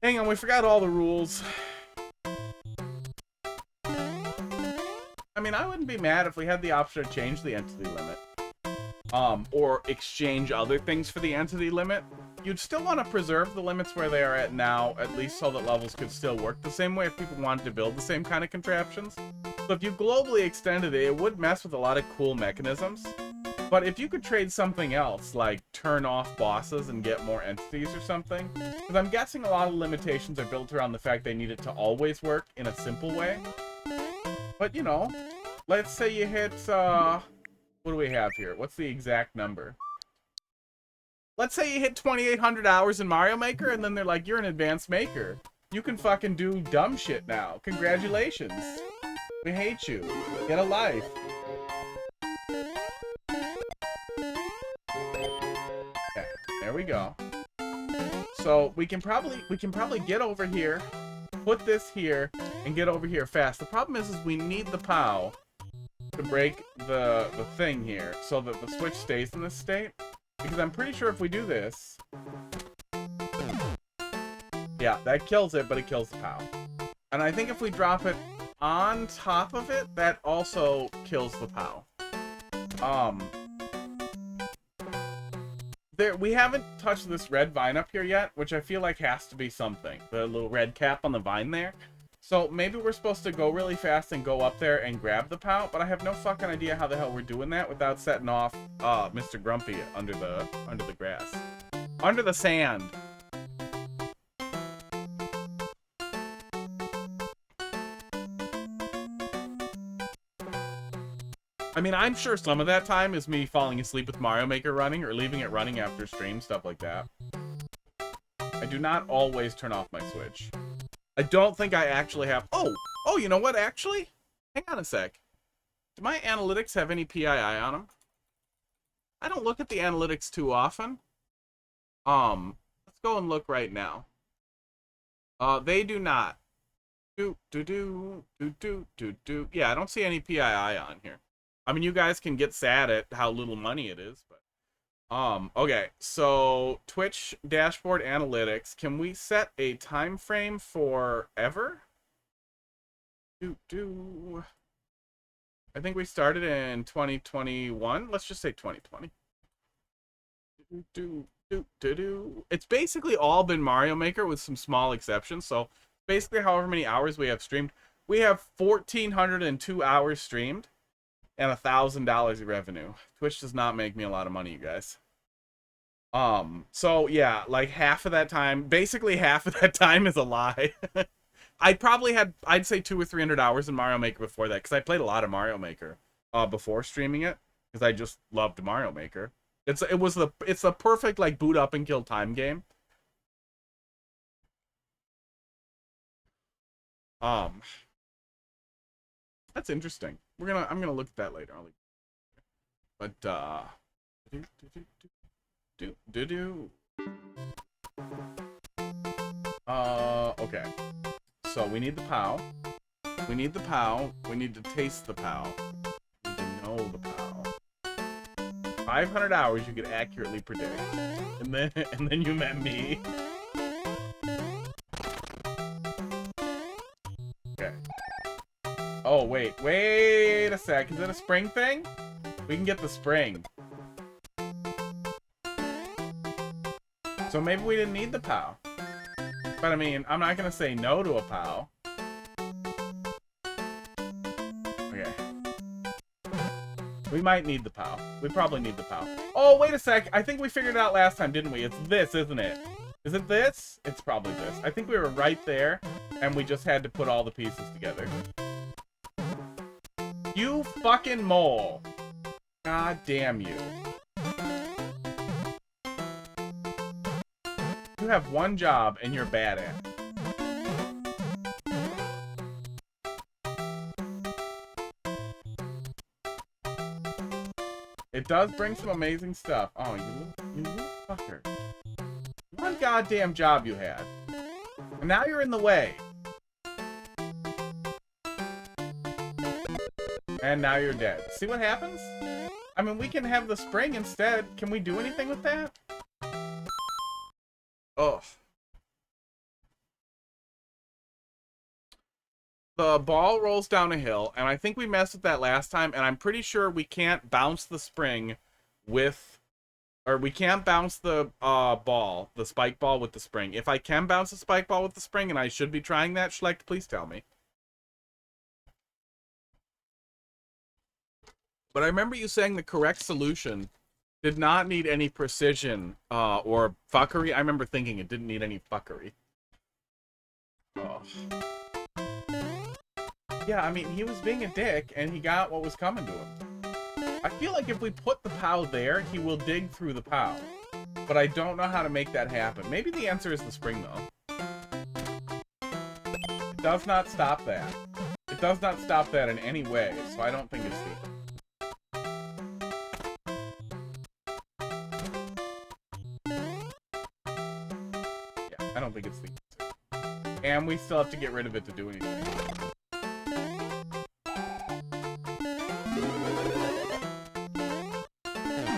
Hang on, we forgot all the rules. I mean, I wouldn't be mad if we had the option to change the entity limit. Or exchange other things for the entity limit. You'd still want to preserve the limits where they are at now, at least so that levels could still work the same way if people wanted to build the same kind of contraptions. So if you globally extended it, it would mess with a lot of cool mechanisms. But if you could trade something else, like turn off bosses and get more entities or something, because I'm guessing a lot of limitations are built around the fact they need it to always work in a simple way. But, you know, let's say you hit, what do we have here? What's the exact number? Let's say you hit 2,800 hours in Mario Maker, and then they're like, you're an advanced maker. You can fucking do dumb shit now. Congratulations. We hate you. Get a life. Okay, there we go. So we can probably get over here, put this here, and get over here fast. The problem is we need the POW to break the thing here so that the switch stays in this state. Because I'm pretty sure if we do this... Yeah, that kills it, but it kills the POW. And I think if we drop it on top of it, that also kills the POW. We haven't touched this red vine up here yet, which I feel like has to be something. The little red cap on the vine there. So maybe we're supposed to go really fast and go up there and grab the POW, but I have no fucking idea how the hell we're doing that without setting off Mr. Grumpy under the grass. Under the sand. I mean, I'm sure some of that time is me falling asleep with Mario Maker running or leaving it running after stream, stuff like that. I do not always turn off my Switch. I don't think I actually have... Oh, you know what, actually? Hang on a sec. Do my analytics have any PII on them? I don't look at the analytics too often. Let's go and look right now. They do not. Yeah, I don't see any PII on here. I mean, you guys can get sad at how little money it is, but... Okay, so Twitch dashboard analytics. Can we set a time frame for ever? I think we started in 2021. Let's just say 2020. It's basically all been Mario Maker with some small exceptions. So basically however many hours we have streamed. We have 1,402 hours streamed and $1,000 in revenue. Twitch does not make me a lot of money, you guys. So yeah, like half of that time, basically half of that time is a lie. I probably had, I'd say 200 or 300 hours in Mario Maker before that, because I played a lot of Mario Maker before streaming it, because I just loved Mario Maker. It's the perfect like boot up and kill time game. That's interesting. I'm gonna look at that later. But okay. So we need the POW. We need the POW. We need to taste the POW. We need to know the POW. 500 hours you could accurately predict. And then you met me. Okay. Oh, wait a sec. Is it a spring thing? We can get the spring. So maybe we didn't need the POW. But I mean, I'm not gonna say no to a POW. Okay. We might need the POW. We probably need the POW. Oh, wait a sec. I think we figured it out last time, didn't we? It's this, isn't it? Is it this? It's probably this. I think we were right there, and we just had to put all the pieces together. You fucking mole. God damn you. You have one job and you're bad at it. It does bring some amazing stuff. Oh, you little fucker. One goddamn job you had. And now you're in the way. And now you're dead. See what happens? I mean, we can have the spring instead. Can we do anything with that? Oh. The ball rolls down a hill, and I think we messed with that last time, and I'm pretty sure we can't bounce the spring with... Or we can't bounce the ball, the spike ball with the spring. If I can bounce the spike ball with the spring, and I should be trying that, Schlecht, please tell me. But I remember you saying the correct solution did not need any precision or fuckery. I remember thinking it didn't need any fuckery. Oh. Yeah, I mean, he was being a dick, and he got what was coming to him. I feel like if we put the POW there, he will dig through the POW. But I don't know how to make that happen. Maybe the answer is the spring, though. It does not stop that. It does not stop that in any way, so I don't think it's the... Yeah, I don't think it's the answer. And we still have to get rid of it to do anything.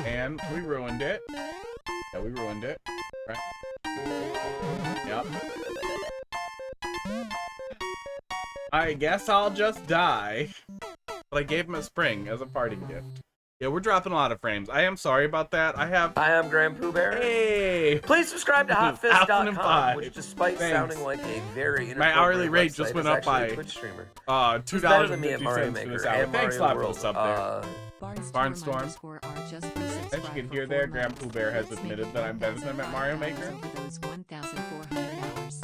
And we ruined it. Yeah, we ruined it. Right? Yep. I guess I'll just die. But I gave him a spring as a parting gift. Yeah, we're dropping a lot of frames. I am sorry about that. I am Graham Pooh Bear. Hey! Please subscribe to HotFist.com, which despite Thanks. sounding like a very my hourly rate website, just went is up by a Twitch streamer. $2.50 for this hour. Thanks a lot for the sub there. Barnstorm. As you can hear there, Graham Pooh Bear has admitted that I'm better than him at Mario Maker. Over those 1,400 hours.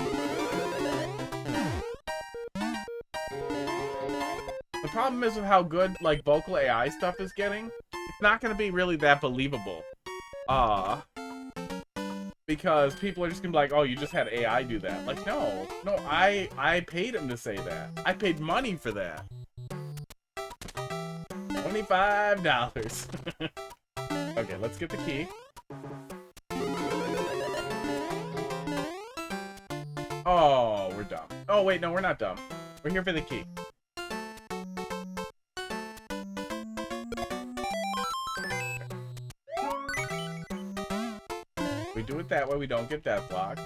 The problem is with how good, like, vocal AI stuff is getting, it's not going to be really that believable. Because people are just going to be like, oh, you just had AI do that. Like, no, I paid him to say that. I paid money for that. $25. Okay, let's get the key. Oh, we're dumb. Oh, wait, no, we're not dumb. We're here for the key. We do it that way, we don't get that blocked.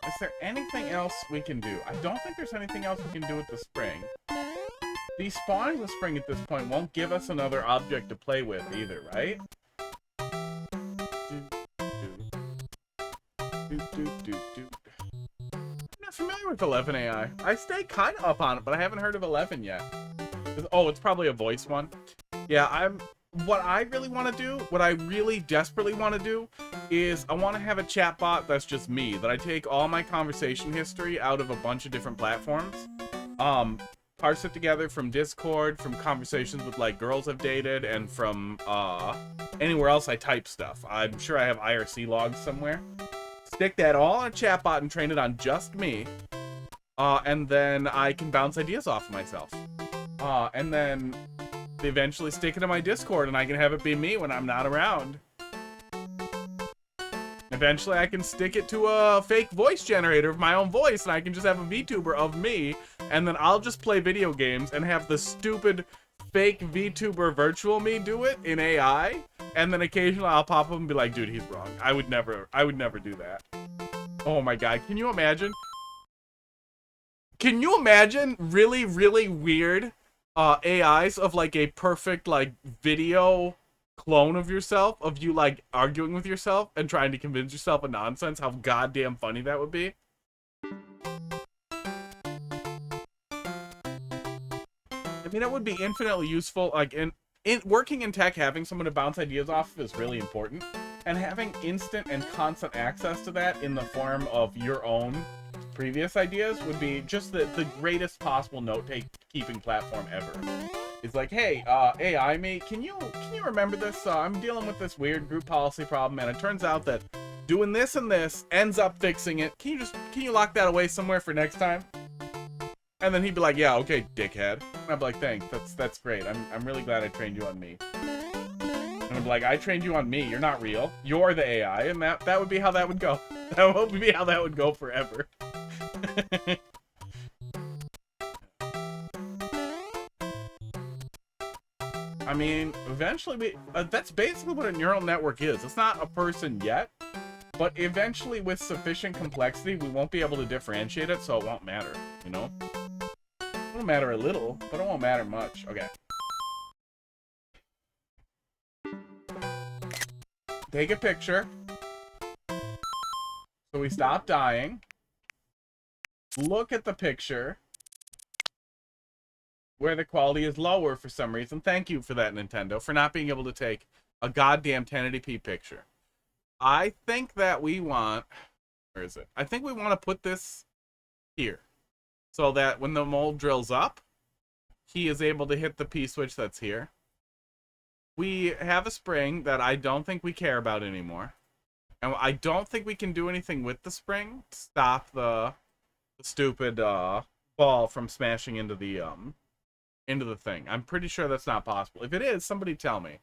Is there anything else we can do? I don't think there's anything else we can do with the spring. Despawning the spring at this point won't give us another object to play with either, right? I'm not familiar with 11 AI. I stay kind of up on it, but I haven't heard of 11 yet. Oh, it's probably a voice one. Yeah, what I really want to do, what I really desperately want to do, is I want to have a chatbot that's just me, that I take all my conversation history out of a bunch of different platforms, parse it together from Discord, from conversations with, like, girls I've dated, and from, anywhere else I type stuff. I'm sure I have IRC logs somewhere. Stick that all in a chatbot and train it on just me, and then I can bounce ideas off of myself. And then eventually stick it in my Discord, and I can have it be me when I'm not around. Eventually, I can stick it to a fake voice generator of my own voice, and I can just have a VTuber of me, and then I'll just play video games and have the stupid fake VTuber virtual me do it in AI, and then occasionally I'll pop up and be like, dude, he's wrong. I would never do that. Oh my god, can you imagine? Can you imagine really, really weird AIs of, like, a perfect, like, video clone of yourself, of you, like, arguing with yourself and trying to convince yourself of nonsense? How goddamn funny that would be. I mean, it would be infinitely useful. Like, in working in tech, having someone to bounce ideas off of is really important, and having instant and constant access to that in the form of your own previous ideas would be just the greatest possible note-keeping platform ever. It's like, hey, AI me, can you remember this? I'm dealing with this weird group policy problem, and it turns out that doing this and this ends up fixing it. Can you lock that away somewhere for next time? And then he'd be like, yeah, okay, dickhead. And I'd be like, thanks, that's great. I'm really glad I trained you on me. And I'd be like, I trained you on me. You're not real. You're the AI, and that would be how that would go. That would be how that would go forever. I mean, eventually that's basically what a neural network is. It's not a person yet, but eventually with sufficient complexity, we won't be able to differentiate it, so it won't matter, you know? It'll matter a little, but it won't matter much. Okay. Take a picture. So we stop dying. Look at the picture where the quality is lower for some reason. Thank you for that, Nintendo, for not being able to take a goddamn 1080p picture. I think that we want... Where is it? I think we want to put this here, so that when the mold drills up, he is able to hit the P switch that's here. We have a spring that I don't think we care about anymore. And I don't think we can do anything with the spring to stop the stupid ball from smashing into the thing. I'm pretty sure that's not possible. If it is, somebody tell me.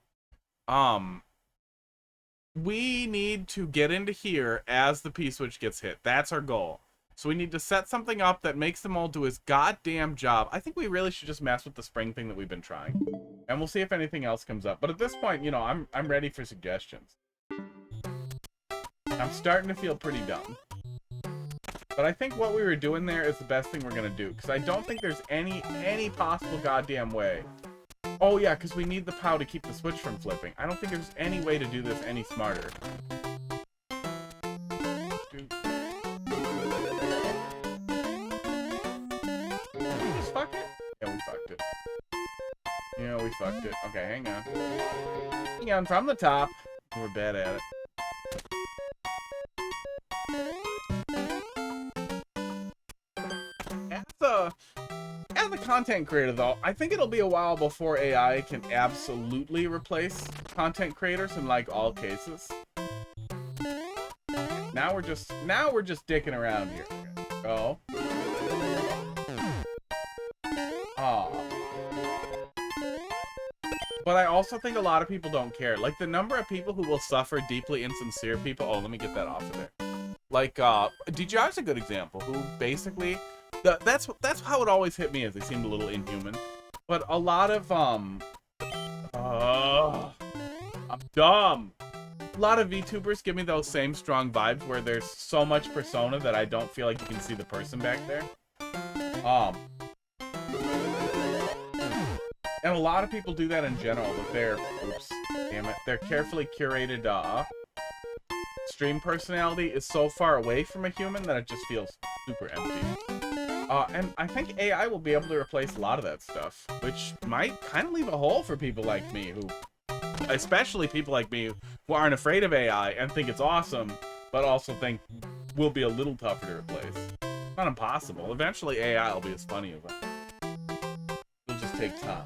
We need to get into here as the P switch gets hit. That's our goal. So we need to set something up that makes the mole do his goddamn job. I think we really should just mess with the spring thing that we've been trying. And we'll see if anything else comes up. But at this point, you know, I'm ready for suggestions. I'm starting to feel pretty dumb. But I think what we were doing there is the best thing we're going to do. Because I don't think there's any possible goddamn way. Oh yeah, because we need the POW to keep the switch from flipping. I don't think there's any way to do this any smarter. Just fuck it? Yeah, we fucked it. Yeah, we fucked it. Okay, hang on. Hang on, from the top. We're bad at it. As a content creator, though, I think it'll be a while before AI can absolutely replace content creators in like all cases. Now we're just dicking around here. Oh. But I also think a lot of people don't care. Like, the number of people who will suffer deeply insincere people... Oh, let me get that off of there. Like, DJI's a good example, who basically... That's how it always hit me, is they seemed a little inhuman. But a lot of, I'm dumb. A lot of VTubers give me those same strong vibes where there's so much persona that I don't feel like you can see the person back there. And a lot of people do that in general, but their carefully curated, stream personality is so far away from a human that it just feels super empty. And I think AI will be able to replace a lot of that stuff, which might kind of leave a hole for people like me, especially people like me, who aren't afraid of AI and think it's awesome, but also think will be a little tougher to replace. Not impossible. Eventually AI will be as funny as that. It'll just take time.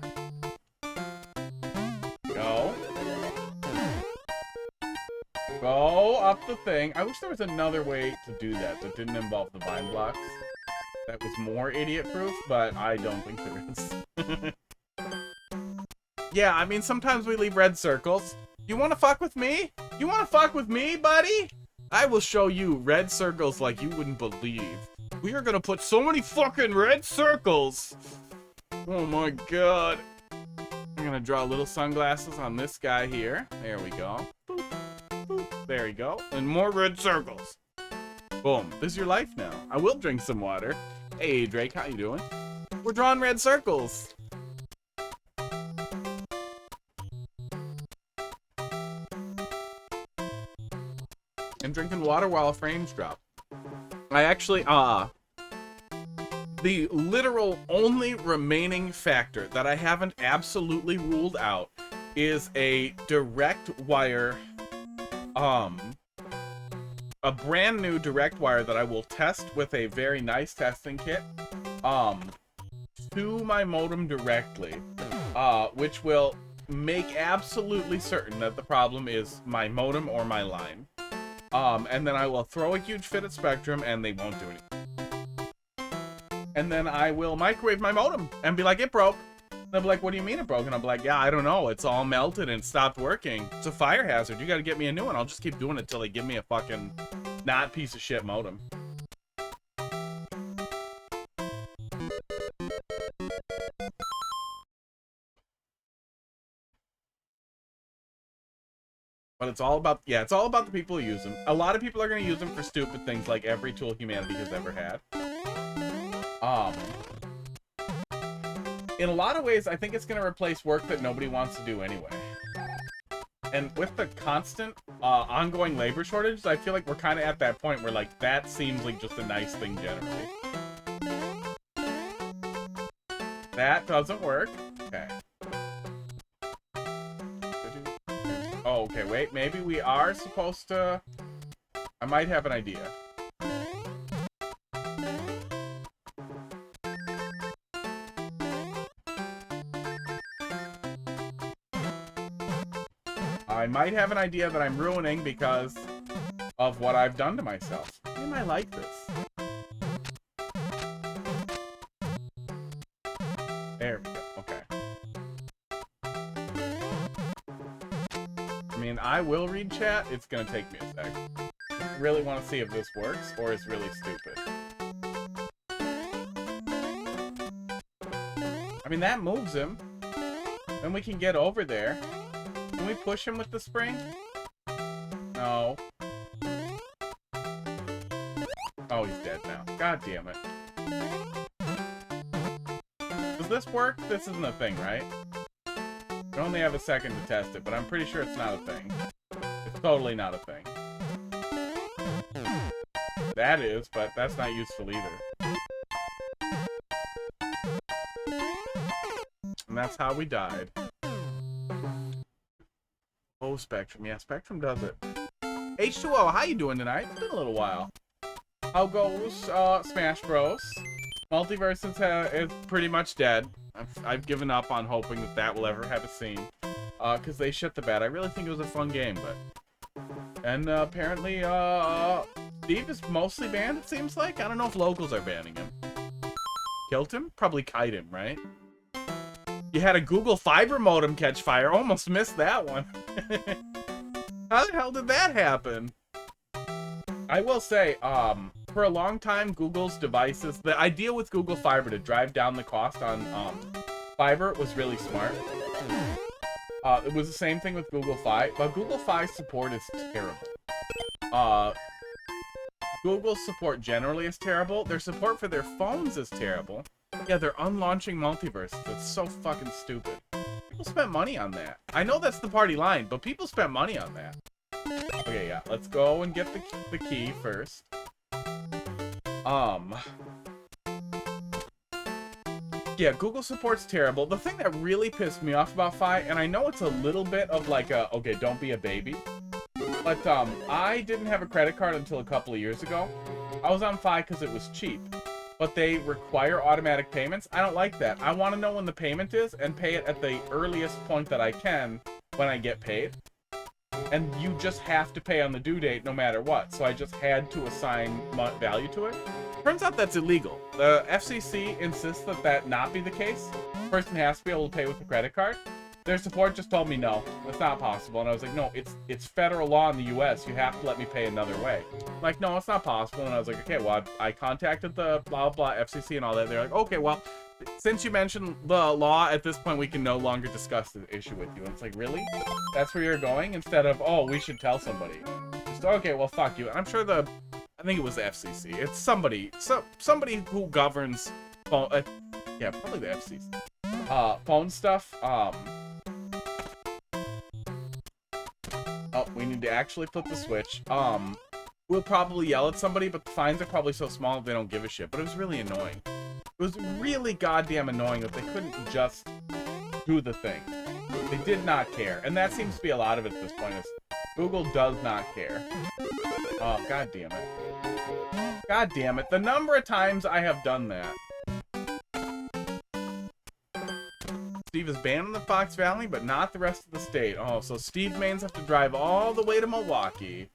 Go. Go up the thing. I wish there was another way to do that didn't involve the vine blocks. That was more idiot-proof, but I don't think there is. Yeah, I mean, sometimes we leave red circles. You wanna fuck with me? You wanna fuck with me, buddy? I will show you red circles like you wouldn't believe. We are gonna put so many fucking red circles! Oh my god. I'm gonna draw little sunglasses on this guy here. There we go. Boop, boop. There we go. And more red circles. Boom. This is your life now. I will drink some water. Hey, Drake, how you doing? We're drawing red circles. And drinking water while frames drop. I actually, the literal only remaining factor that I haven't absolutely ruled out is a direct wire, a brand new direct wire that I will test with a very nice testing kit, to my modem directly, which will make absolutely certain that the problem is my modem or my line. And then I will throw a huge fit at Spectrum and they won't do anything. And then I will microwave my modem and be like, it broke. They'll be like, what do you mean it broke? And I'll be like, yeah, I don't know. It's all melted and stopped working. It's a fire hazard. You gotta get me a new one. I'll just keep doing it till they give me a fucking not piece of shit modem. But it's all about, yeah, it's all about the people who use them. A lot of people are going to use them for stupid things like every tool humanity has ever had. In a lot of ways, I think it's going to replace work that nobody wants to do anyway. And with the constant, ongoing labor shortages, I feel like we're kind of at that point where, like, that seems like just a nice thing generally. That doesn't work. Okay. Oh, okay, wait, maybe we are supposed to... I might have an idea. might have an idea that I'm ruining because of what I've done to myself. Why am I like this? There we go. Okay. I mean, I will read chat. It's gonna take me a sec. I really want to see if this works or is really stupid. I mean, that moves him. Then we can get over there. Can we push him with the spring? No. Oh, he's dead now. God damn it. Does this work? This isn't a thing, right? I only have a second to test it, but I'm pretty sure it's not a thing. It's totally not a thing. That is, but that's not useful either. And that's how we died. Oh, Spectrum. Yeah, Spectrum does it. H2O, how you doing tonight? It's been a little while. How goes Smash Bros? Multiverse is pretty much dead. I've given up on hoping that will ever have a scene. Because they shit the bed. I really think it was a fun game, but... And apparently, Steve is mostly banned, it seems like. I don't know if locals are banning him. Killed him? Probably kite him, right? You had a Google Fiber modem catch fire. Almost missed that one. How the hell did that happen? I will say, for a long time, Google's devices, the idea with Google Fiber to drive down the cost on fiber was really smart. It was the same thing with Google Fi, but Google Fi support is terrible. Google's support generally is terrible. Their support for their phones is terrible. Yeah, they're unlaunching multiverse. That's so fucking stupid. People spent money on that. I know that's the party line, but people spent money on that. Okay, yeah, let's go and get the key first. Yeah, Google support's terrible. The thing that really pissed me off about Fi, and I know it's a little bit of like a, okay, don't be a baby, but I didn't have a credit card until a couple of years ago. I was on Fi because it was cheap, but they require automatic payments. I don't like that. I want to know when the payment is and pay it at the earliest point that I can when I get paid. And you just have to pay on the due date no matter what. So I just had to assign value to it. Turns out that's illegal. The FCC insists that that not be the case. The person has to be able to pay with a credit card. Their support just told me no, that's not possible. And I was like, no, it's federal law in the US. You have to let me pay another way. I'm like, no, it's not possible. And I was like, okay, well, I contacted the blah, blah, FCC and all that. They're like, okay, well, since you mentioned the law, at this point, we can no longer discuss the issue with you. And it's like, really? That's where you're going? Instead of, oh, we should tell somebody. Just, okay, well, fuck you. And I'm sure I think it was the FCC. It's somebody who governs phone, yeah, probably the FCC. Phone stuff. Oh, we need to actually flip the switch. We'll probably yell at somebody, but the fines are probably so small they don't give a shit. But it was really annoying. It was really goddamn annoying that they couldn't just do the thing. They did not care. And that seems to be a lot of it at this point, is Google does not care. Oh, god damn it. God damn it. The number of times I have done that. Steve is banned in the Fox Valley, but not the rest of the state. Oh, so Steve mains have to drive all the way to Milwaukee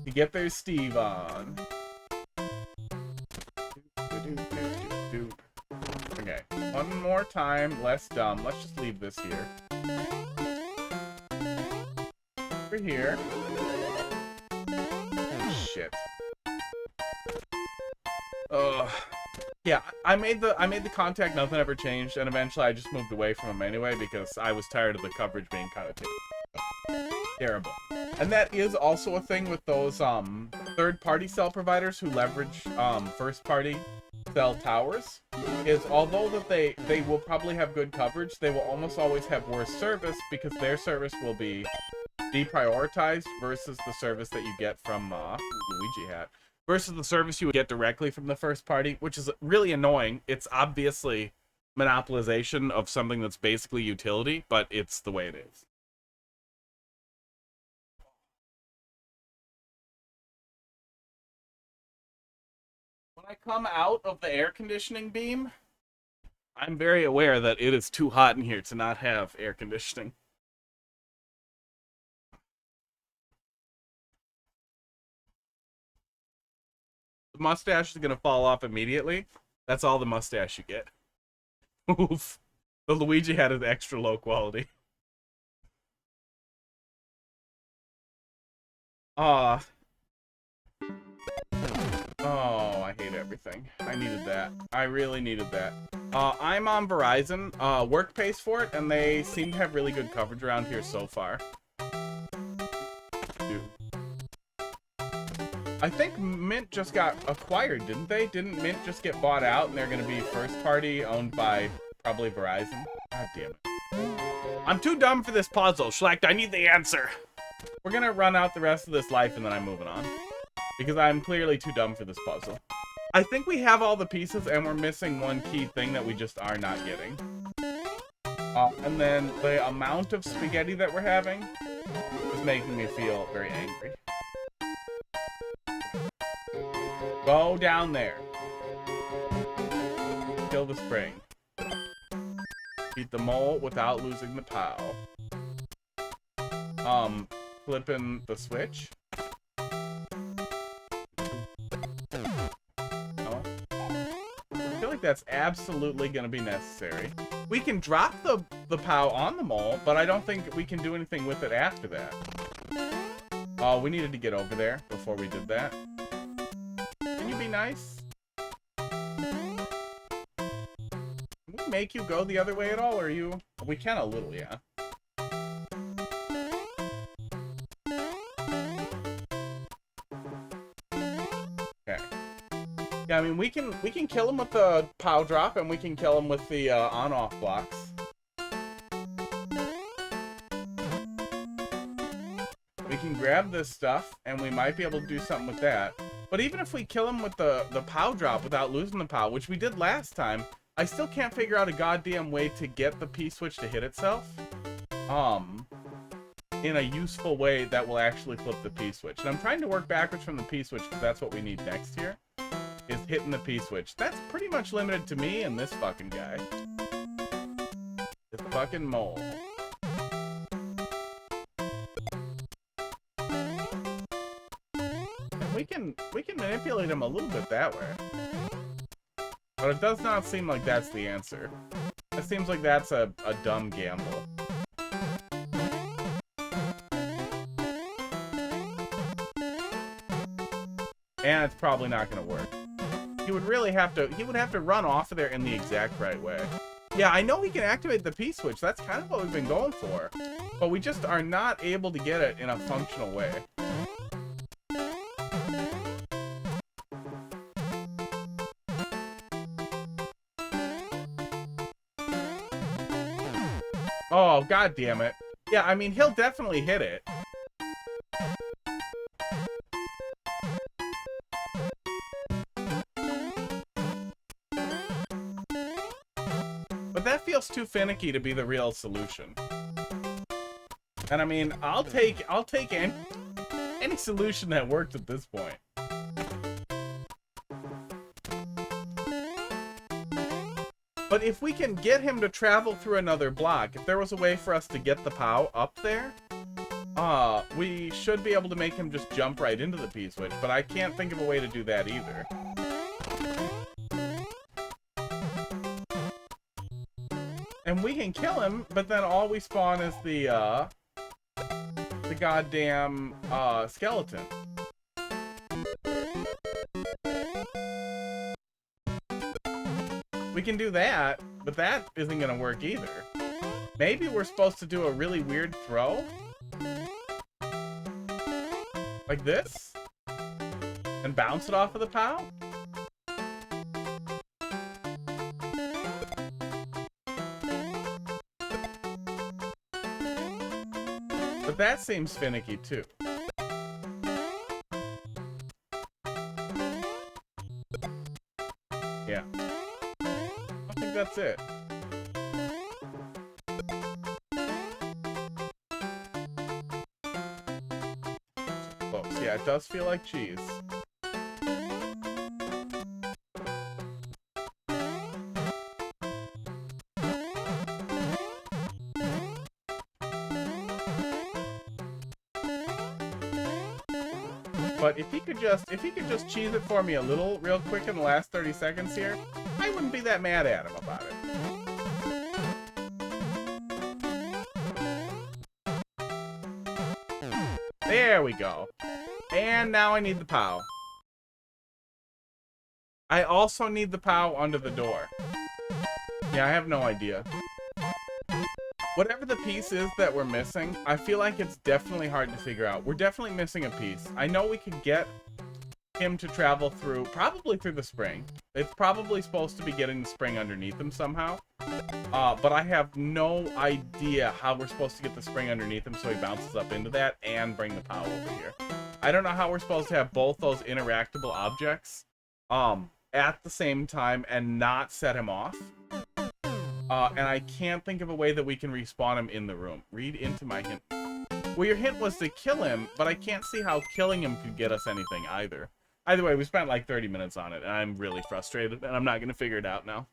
to get their Steve on. Okay, one more time, less dumb. Let's just leave this here. Over here. Oh, shit. Ugh. Yeah, I made the contact, nothing ever changed, and eventually I just moved away from him anyway because I was tired of the coverage being kind of terrible. And that is also a thing with those third-party cell providers who leverage first-party cell towers, is although that they will probably have good coverage, they will almost always have worse service because their service will be deprioritized versus the service that you get from Luigi hat. Versus the service you would get directly from the first party, which is really annoying. It's obviously monopolization of something that's basically utility, but it's the way it is. When I come out of the air conditioning beam, I'm very aware that it is too hot in here to not have air conditioning. the mustache is gonna fall off immediately. That's all the mustache you get. Oof. The Luigi hat is extra low quality. Oh, I hate everything. I needed that. I really needed that. I'm on Verizon. Work pays for it, and they seem to have really good coverage around here so far. Dude. I think Mint just got acquired, didn't they? Didn't Mint just get bought out, and they're going to be first party owned by probably Verizon? God damn it. I'm too dumb for this puzzle. Schlacht, I need the answer. We're going to run out the rest of this life, and then I'm moving on. Because I'm clearly too dumb for this puzzle. I think we have all the pieces, and we're missing one key thing that we just are not getting. And then the amount of spaghetti that we're having is making me feel very angry. Go down there. Kill the spring. Beat the mole without losing the pile. Flipping the switch. No. I feel like that's absolutely gonna be necessary. We can drop the POW on the mole, but I don't think we can do anything with it after that. Oh, we needed to get over there before we did that. Can you be nice? Can we make you go the other way at all, or are you... We can a little, yeah. Okay. Yeah, I mean, we can kill him with the POW drop, and we can kill him with the on-off blocks. We can grab this stuff, and we might be able to do something with that. But even if we kill him with the POW drop without losing the POW, which we did last time, I still can't figure out a goddamn way to get the P-switch to hit itself. In a useful way that will actually flip the P-switch. And I'm trying to work backwards from the P-switch because that's what we need next here. Is hitting the P-switch. That's pretty much limited to me and this fucking guy. This fucking mole. And we can manipulate him a little bit that way. But it does not seem like that's the answer. It seems like that's a dumb gamble. And it's probably not gonna work. He would really have to, he would have to run off of there in the exact right way. Yeah, I know we can activate the P-switch. That's kind of what we've been going for. But we just are not able to get it in a functional way. Oh, god damn it. Yeah, I mean, he'll definitely hit it. But that feels too finicky to be the real solution. And I mean, I'll take any solution that worked at this point. But if we can get him to travel through another block, if there was a way for us to get the POW up there, we should be able to make him just jump right into the P-switch, but I can't think of a way to do that either. And we can kill him, but then all we spawn is the goddamn, skeleton. We can do that, but that isn't gonna work either. Maybe we're supposed to do a really weird throw? Like this? And bounce it off of the POW? But that seems finicky too. Yeah. I think that's it. Close. Yeah, it does feel like cheese. But if he could could just cheese it for me a little real quick in the last 30 seconds here, I wouldn't be that mad at him about it. There we go. And now I need the POW. I also need the POW under the door. Yeah, I have no idea. Whatever the piece is that we're missing, I feel like it's definitely hard to figure out. We're definitely missing a piece. I know we could get him to travel through, probably through the spring. It's probably supposed to be getting the spring underneath him somehow. But I have no idea how we're supposed to get the spring underneath him so he bounces up into that and bring the POW over here. I don't know how we're supposed to have both those interactable objects at the same time and not set him off. And I can't think of a way that we can respawn him in the room. Read into my hint. Well, your hint was to kill him, but I can't see how killing him could get us anything either. Either way, we spent like 30 minutes on it, and I'm really frustrated, and I'm not going to figure it out now.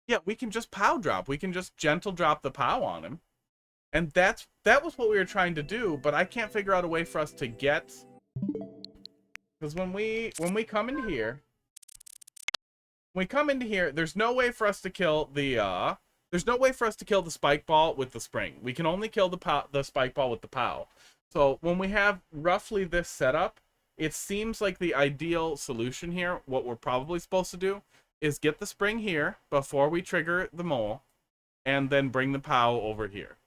Yeah, we can just POW drop. We can just gentle drop the POW on him. And that was what we were trying to do, but I can't figure out a way for us to get... Because when we come in here... When we come into here, there's no way for us to kill the, there's no way for us to kill the spike ball with the spring. We can only kill the spike ball with the POW. So when we have roughly this setup, it seems like the ideal solution here, what we're probably supposed to do, is get the spring here before we trigger the mole, and then bring the POW over here.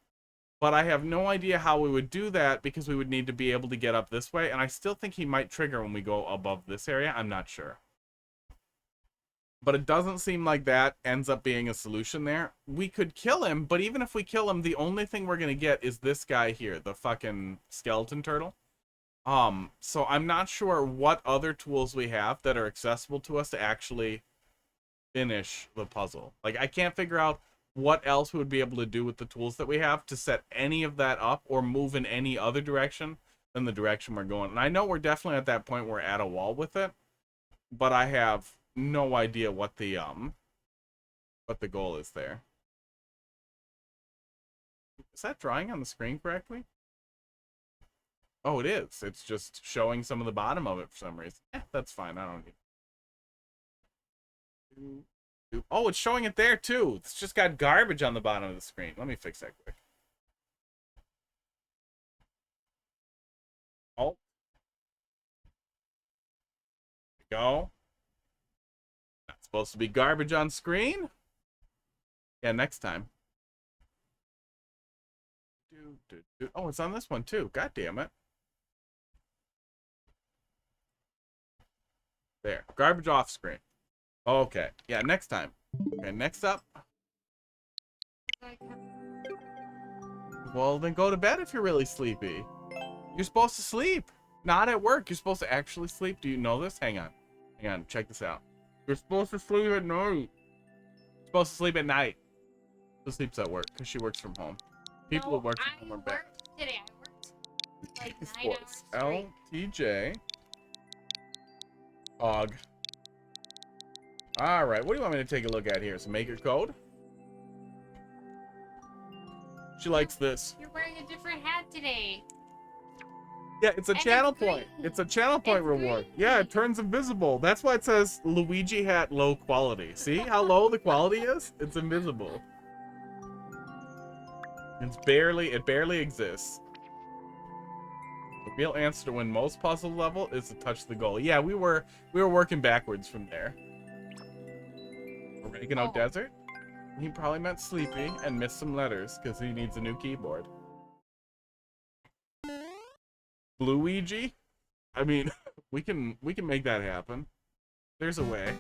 But I have no idea how we would do that because we would need to be able to get up this way, and I still think he might trigger when we go above this area. I'm not sure. But it doesn't seem like that ends up being a solution there. We could kill him, but even if we kill him, the only thing we're going to get is this guy here, the fucking skeleton turtle. So I'm not sure what other tools we have that are accessible to us to actually finish the puzzle. Like, I can't figure out what else we would be able to do with the tools that we have to set any of that up or move in any other direction than the direction we're going. And I know we're definitely at that point where we're at a wall with it, but I have no idea what the goal is there. Is that drawing on the screen correctly? Oh, it is. It's just showing some of the bottom of it for some reason. That's fine. I don't need. Oh, it's showing it there too. It's just got garbage on the bottom of the screen. Let me fix that quick. Oh. There we go. Supposed to be garbage on screen? Yeah, next time. Oh, it's on this one too. God damn it. There. Garbage off screen. Okay. Yeah, next time. Okay, next up. Well, then go to bed if you're really sleepy. You're supposed to sleep. Not at work. You're supposed to actually sleep. Do you know this? Hang on. Hang on. Check this out. You're supposed to sleep at night. You're supposed to sleep at night. She sleeps at work because she works from home. People who work from home are bad. Today I worked like 9 hours straight. LTJ. Og. Alright, what do you want me to take a look at here? Some maker code? She likes this. You're wearing a different hat today. Yeah, it's a And channel it's point. green. It's a channel point It's reward. green. Yeah, it turns invisible. That's why it says Luigi hat low quality. See how low the quality is? It's invisible. It barely exists. The real answer to win most puzzle level is to touch the goal. Yeah, we were working backwards from there. Oregano Desert? He probably meant sleepy and missed some letters because he needs a new keyboard. Luigi? I mean, we can make that happen. There's a way.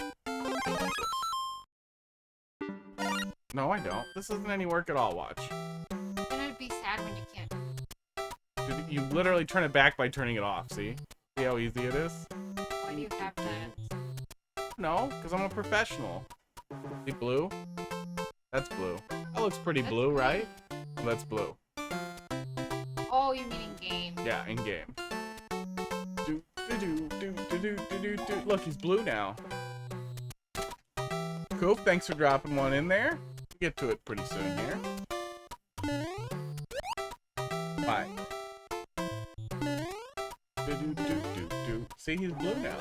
No, I don't. This isn't any work at all, watch. Then it'd be sad when you can't. Dude, you literally turn it back by turning it off, see? See how easy it is? Why do you have that? No, because I'm a professional. See blue? That's blue. That looks pretty blue, right? Oh, that's blue. Oh, you mean in game? Yeah, in game. Look, he's blue now. Coop, thanks for dropping one in there. We'll get to it pretty soon here. Bye. See, he's blue now.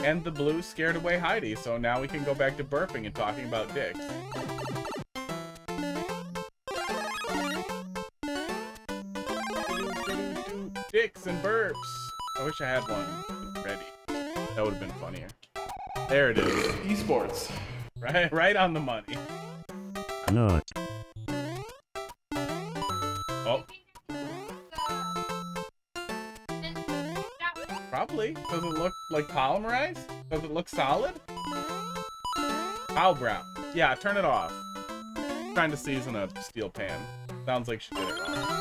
And the blue scared away Heidi, so now we can go back to burping and talking about dicks. Dicks and burps. I wish I had one ready. That would have been funnier. There it is. Esports. Right on the money. No. Oh. Probably. Does it look like polymerized? Does it look solid? Cow brown. Yeah, turn it off. Trying to season a steel pan. Sounds like she did it wrong.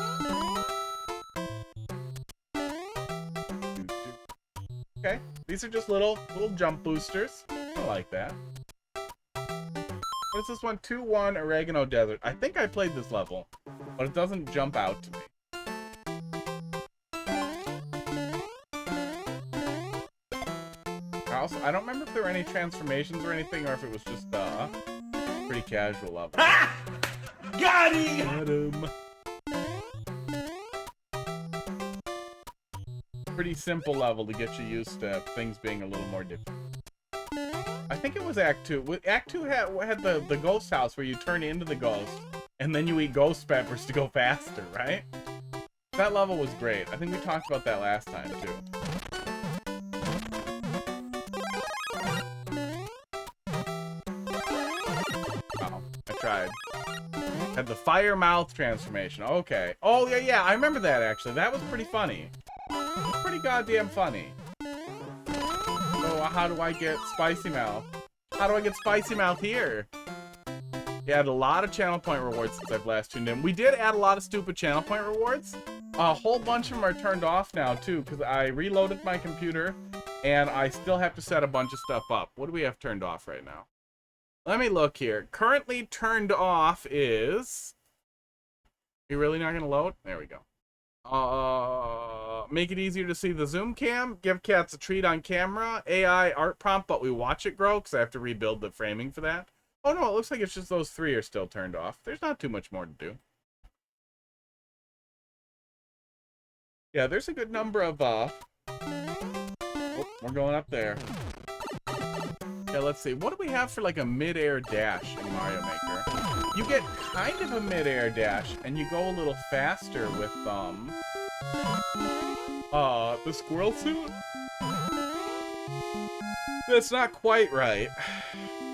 Okay, these are just little jump boosters. I like that. What is this one? 2-1 Oregano Desert. I think I played this level, but it doesn't jump out to me. I don't remember if there were any transformations or anything, or if it was just pretty casual level. Ha! Got him! Got him. Pretty simple level to get you used to things being a little more different. I think it was Act 2. Act 2 had the ghost house where you turn into the ghost, and then you eat ghost peppers to go faster, right? That level was great. I think we talked about that last time, too. Tried. Had the fire mouth transformation. Okay. Oh, yeah, I remember that, actually. That was pretty funny. Pretty goddamn funny. So, how do I get Spicy Mouth? How do I get Spicy Mouth here? Yeah, had a lot of channel point rewards since I've last tuned in. We did add a lot of stupid channel point rewards. A whole bunch of them are turned off now, too, because I reloaded my computer, and I still have to set a bunch of stuff up. What do we have turned off right now? Let me look here. Currently turned off is... Are you really not going to load? There we go. Make it easier to see the zoom cam. Give cats a treat on camera. AI art prompt, but we watch it grow, because I have to rebuild the framing for that. Oh no, it looks like it's just those 3 are still turned off. There's not too much more to do. Yeah, there's a good number of, Oh, we're going up there. Yeah, let's see. What do we have for like a mid-air dash in Mario Maker? You get kind of a mid-air dash, and you go a little faster with, the squirrel suit? That's not quite right.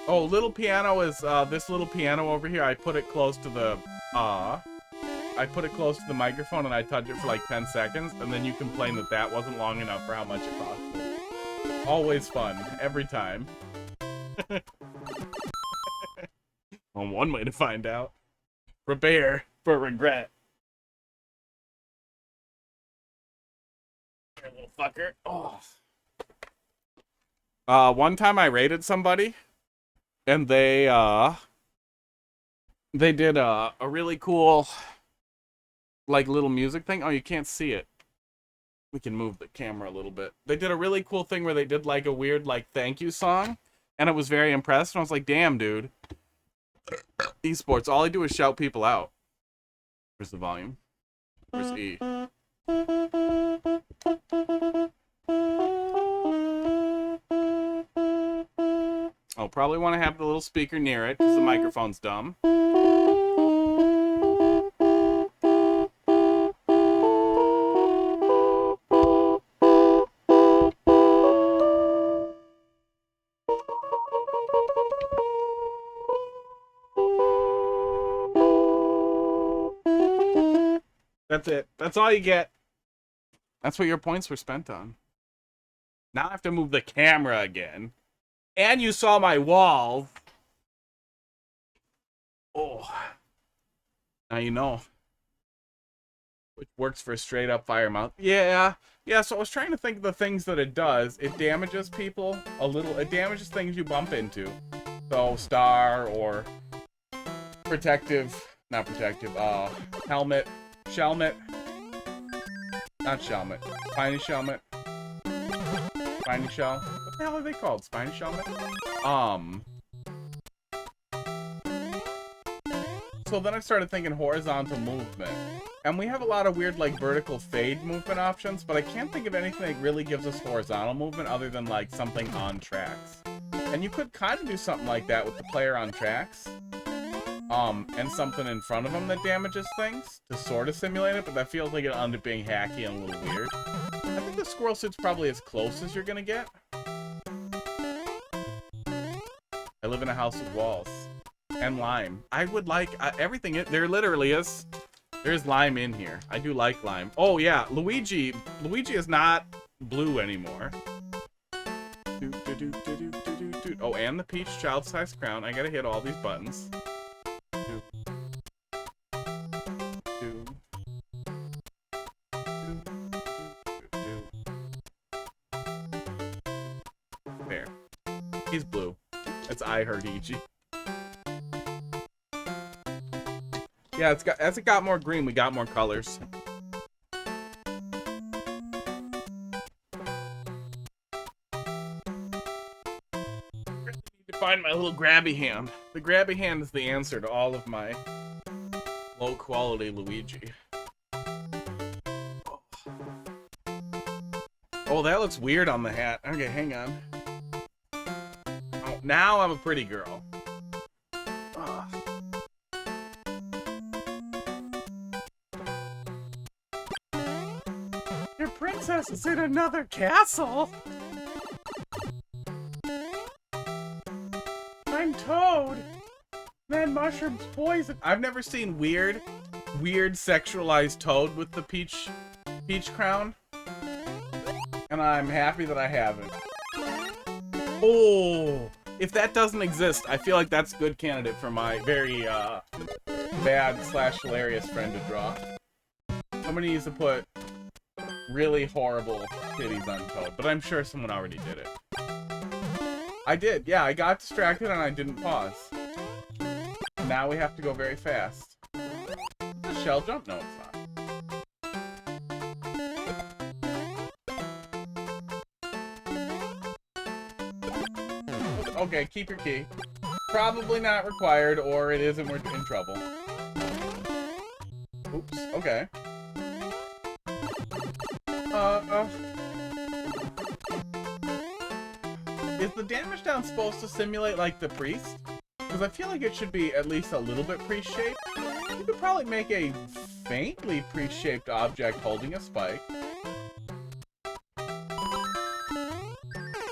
Oh, little piano is, this little piano over here. I put it close to the, microphone and I touch it for like 10 seconds, and then you complain that that wasn't long enough for how much it cost. Always fun, every time. Well, one way to find out. Prepare for regret. Here, little fucker. Oh. One time I raided somebody, and they did a really cool, like, little music thing. Oh, you can't see it. We can move the camera a little bit. They did a really cool thing where they did, like, a weird, like, thank you song. And I was very impressed, and I was like, damn, dude. Esports, all I do is shout people out. Where's the volume? Where's E? Oh, probably want to have the little speaker near it, because the microphone's dumb. That's it. That's all you get. That's what your points were spent on. Now I have to move the camera again. And you saw my wall. Oh. Now you know. Which works for a straight up fire mouth. Yeah. Yeah, so I was trying to think of the things that it does. It damages people a little. It damages things you bump into. So, star or protective. Not protective. Helmet. Shelmet. Not Shelmet. Spiny Shelmet. Spiny Shell. What the hell are they called? Spiny Shelmet? So then I started thinking horizontal movement. And we have a lot of weird, like, vertical fade movement options, but I can't think of anything that really gives us horizontal movement other than, like, something on tracks. And you could kind of do something like that with the player on tracks. And something in front of them that damages things to sort of simulate it, but that feels like it'll end up being hacky and a little weird. I think the squirrel suit's probably as close as you're gonna get. I live in a house with walls. And lime. I would like everything. There literally is. There's lime in here. I do like lime. Oh yeah, Luigi. Luigi is not blue anymore. Oh, and the peach child-sized crown. I gotta hit all these buttons. There. He's blue. That's I heard EG. Yeah, as it got more green, we got more colors. Need to find my little grabby hand. The grabby hand is the answer to all of my low quality Luigi. Oh, that looks weird on the hat. Okay, hang on. Oh, now I'm a pretty girl. Your princess is in another castle. I'm Toad. Man, mushrooms poison. I've never seen weird sexualized Toad with the peach crown. And I'm happy that I haven't. Oh, if that doesn't exist, I feel like that's a good candidate for my very bad/hilarious friend to draw. Somebody needs to put really horrible titties on Toad, but I'm sure someone already did it. I did, yeah, I got distracted and I didn't pause. Now we have to go very fast. The shell jump? No, it's not. Okay, keep your key. Probably not required, or it is and we're in trouble. Oops, okay. Is the damage down supposed to simulate, like, the priest? Because I feel like it should be at least a little bit priest-shaped. You could probably make a faintly priest-shaped object holding a spike.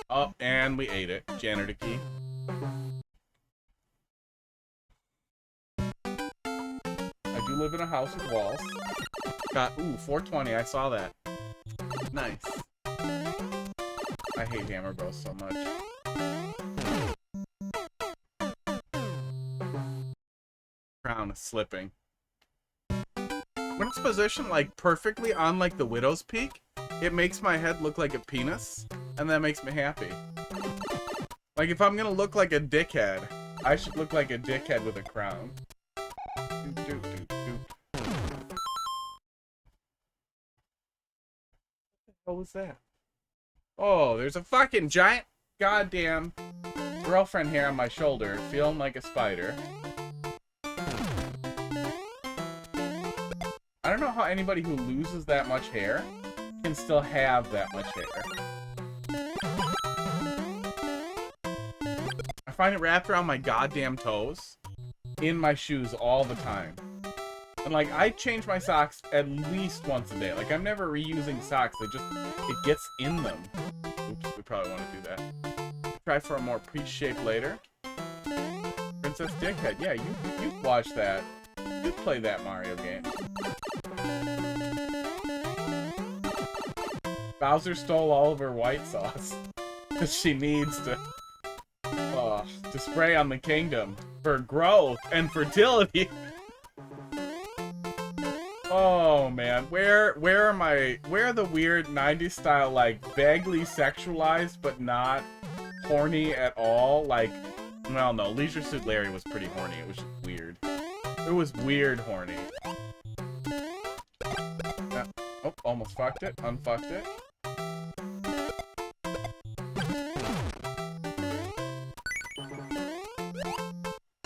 Oh, and we ate it. Janitor key. I do live in a house with walls. Got, ooh, 420, I saw that. Nice. I hate Hammer Bros so much. Crown is slipping. When it's positioned, like, perfectly on, like, the Widow's Peak, it makes my head look like a penis, and that makes me happy. Like, if I'm gonna look like a dickhead, I should look like a dickhead with a crown. What was that? Oh, there's a fucking giant goddamn girlfriend hair on my shoulder, feeling like a spider. I don't know how anybody who loses that much hair can still have that much hair. I find it wrapped around my goddamn toes, in my shoes all the time. And, like, I change my socks at least once a day. Like, I'm never reusing socks. It gets in them. Oops, we probably want to do that. Try for a more pre-shape later. Princess Dickhead. Yeah, you watch that. You play that Mario game. Bowser stole all of her white sauce. Because she needs to spray on the kingdom for growth and fertility. Oh man, where are the weird 90s style, like, vaguely sexualized but not horny at all? Like, well, no, Leisure Suit Larry was pretty horny. It was just weird. It was weird horny. Oh, almost fucked it. Unfucked it.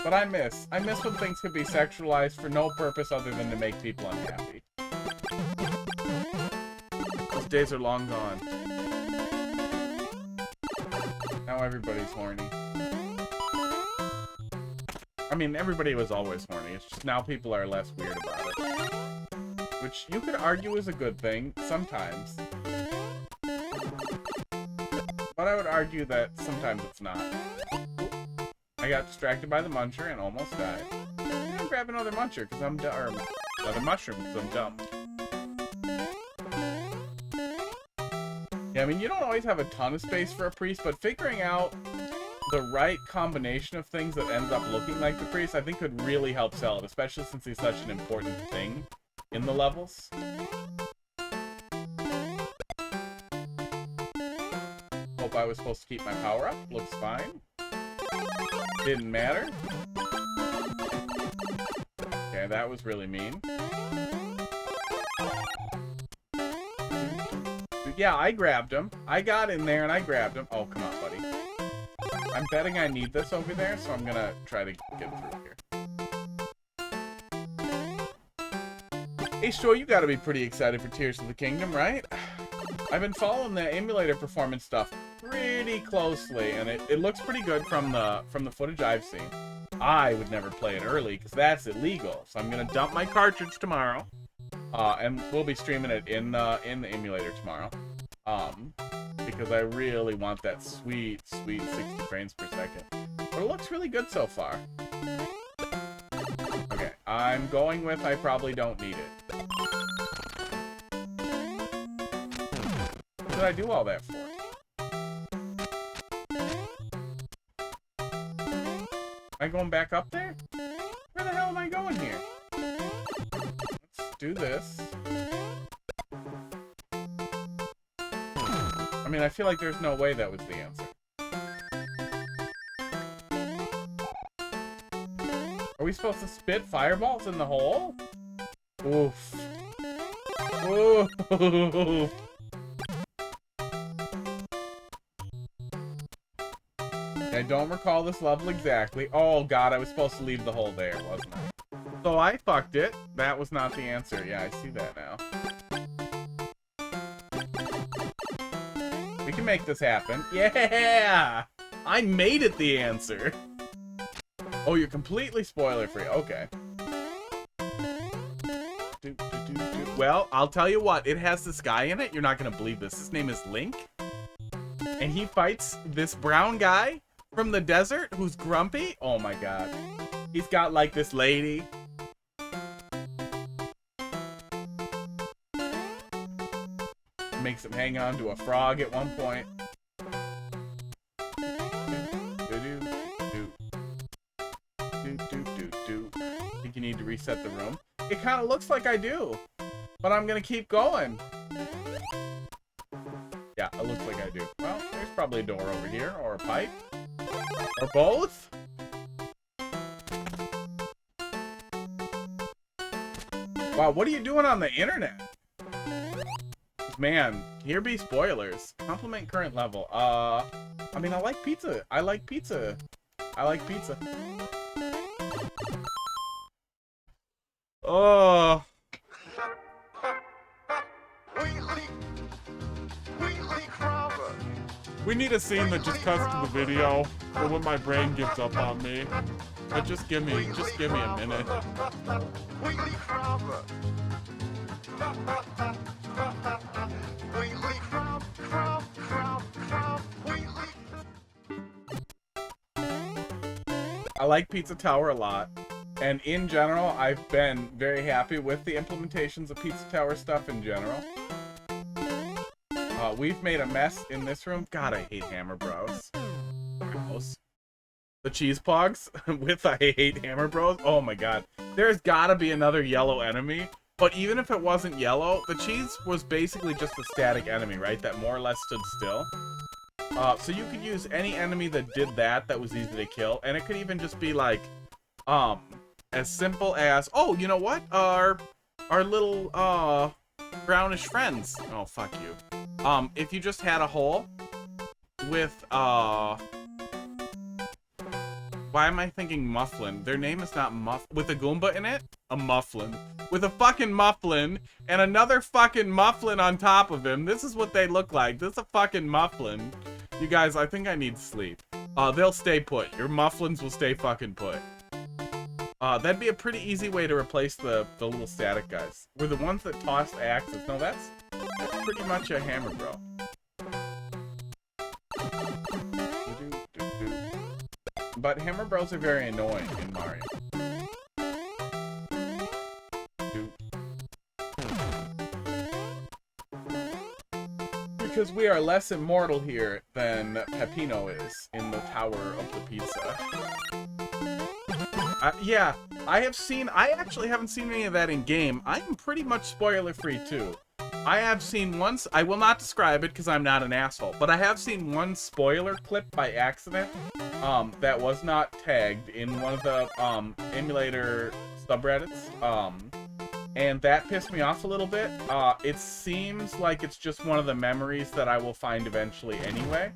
But I miss when things could be sexualized for no purpose other than to make people unhappy. Those days are long gone. Now everybody's horny. I mean, everybody was always horny. It's just now people are less weird about it. Which you could argue is a good thing, sometimes. But I would argue that sometimes it's not. I got distracted by the muncher and almost died. I'm gonna grab another muncher because I'm dumb. Or another mushroom because I'm dumb. Yeah, I mean, you don't always have a ton of space for a priest, but figuring out the right combination of things that ends up looking like the priest, I think could really help sell it, especially since he's such an important thing in the levels. Hope I was supposed to keep my power up. Looks fine. Didn't matter. Okay, that was really mean. Yeah, I grabbed him. I got in there and I grabbed him. Oh, come on, buddy. I'm betting I need this over there, so I'm gonna try to get through here. Hey, Stroy, you gotta be pretty excited for Tears of the Kingdom, right? I've been following the emulator performance stuff pretty closely, and it looks pretty good from the footage I've seen. I would never play it early, because that's illegal. So I'm gonna dump my cartridge tomorrow. And we'll be streaming it in the emulator tomorrow. Because I really want that sweet, sweet 60 frames per second. But it looks really good so far. Okay, I'm going with I probably don't need it. What did I do all that for? Am I going back up there? Where the hell am I going here? Let's do this. I mean, I feel like there's no way that was the answer. Are we supposed to spit fireballs in the hole? Oof. Oof. I don't recall this level exactly. Oh god, I was supposed to leave the hole there, wasn't I? So I fucked it. That was not the answer. Yeah, I see that now. We can make this happen. Yeah! I made it the answer. Oh, you're completely spoiler free. Okay. Well, I'll tell you what. It has this guy in it. You're not going to believe this. His name is Link. And he fights this brown guy from the desert who's grumpy. Oh my god. He's got like this lady. Makes him hang on to a frog at one point. I think you need to reset the room. It kind of looks like I do, but I'm gonna keep going. Yeah, it looks like I do. Well, there's probably a door over here, or a pipe, or both. Wow, what are you doing on the internet? Man, here be spoilers. Compliment current level. I mean, I like pizza. I like pizza. I like pizza. Oh. We need a scene that just cuts to the video for when my brain gives up on me. But just give me a minute. I like Pizza Tower a lot, and in general, I've been very happy with the implementations of Pizza Tower stuff in general. We've made a mess in this room. God, I hate Hammer Bros. Gross. The cheese pogs with I hate Hammer Bros. Oh my god. There's gotta be another yellow enemy. But even if it wasn't yellow, the cheese was basically just a static enemy, right? That more or less stood still. So you could use any enemy that did that was easy to kill. And it could even just be like, as simple as, oh, you know what? Our little, brownish friends. Oh, fuck you. If you just had a hole with, Why am I thinking Mufflin? Their name is not with a Goomba in it? A Mufflin. With a fucking Mufflin and another fucking Mufflin on top of him. This is what they look like. This is a fucking Mufflin. You guys, I think I need sleep. They'll stay put. Your Mufflins will stay fucking put. That'd be a pretty easy way to replace the little static guys. We're the ones that tossed axes. No, that's pretty much a Hammer Bro. But Hammer Bros are very annoying in Mario. Because we are less immortal here than Peppino is in the Tower of the Pizza. Yeah, I actually haven't seen any of that in game. I am pretty much spoiler free too. I have seen once, I will not describe it because I'm not an asshole, but I have seen one spoiler clip by accident that was not tagged in one of the emulator subreddits. And that pissed me off a little bit. It seems like it's just one of the memories that I will find eventually anyway.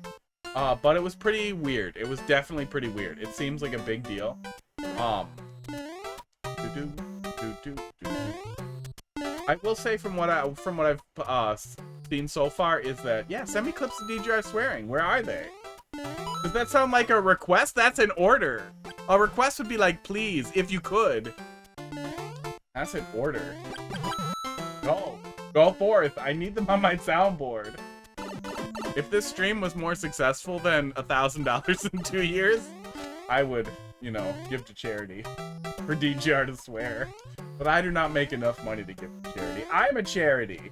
But it was pretty weird. It was definitely pretty weird. It seems like a big deal. I will say from what I've seen so far is that, yeah, send me clips of DJR swearing. Where are they? Does that sound like a request? That's an order. A request would be like, please, if you could. That's an order. Go forth. I need them on my soundboard. If this stream was more successful than $1,000 in 2 years, I would, you know, give to charity for DGR to swear. But I do not make enough money to give to charity. I'm a charity.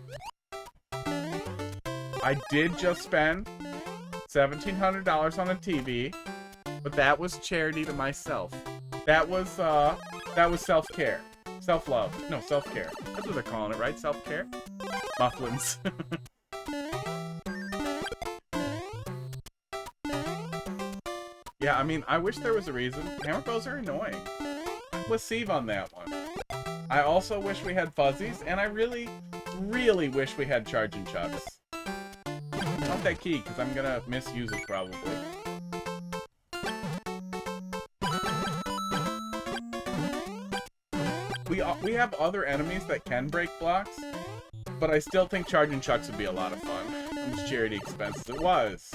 I did just spend $1,700 on a TV, but that was charity to myself. That was self-care. Self-love. No, self-care. That's what they're calling it, right? Self-care? Mufflins. Yeah, I mean, I wish there was a reason. Hammer Bros are annoying. I'm with Steve on that one. I also wish we had fuzzies, and I really, really wish we had charging chucks. I want that key, because I'm gonna misuse it probably. We have other enemies that can break blocks, but I still think charging chucks would be a lot of fun. How much charity expenses it was.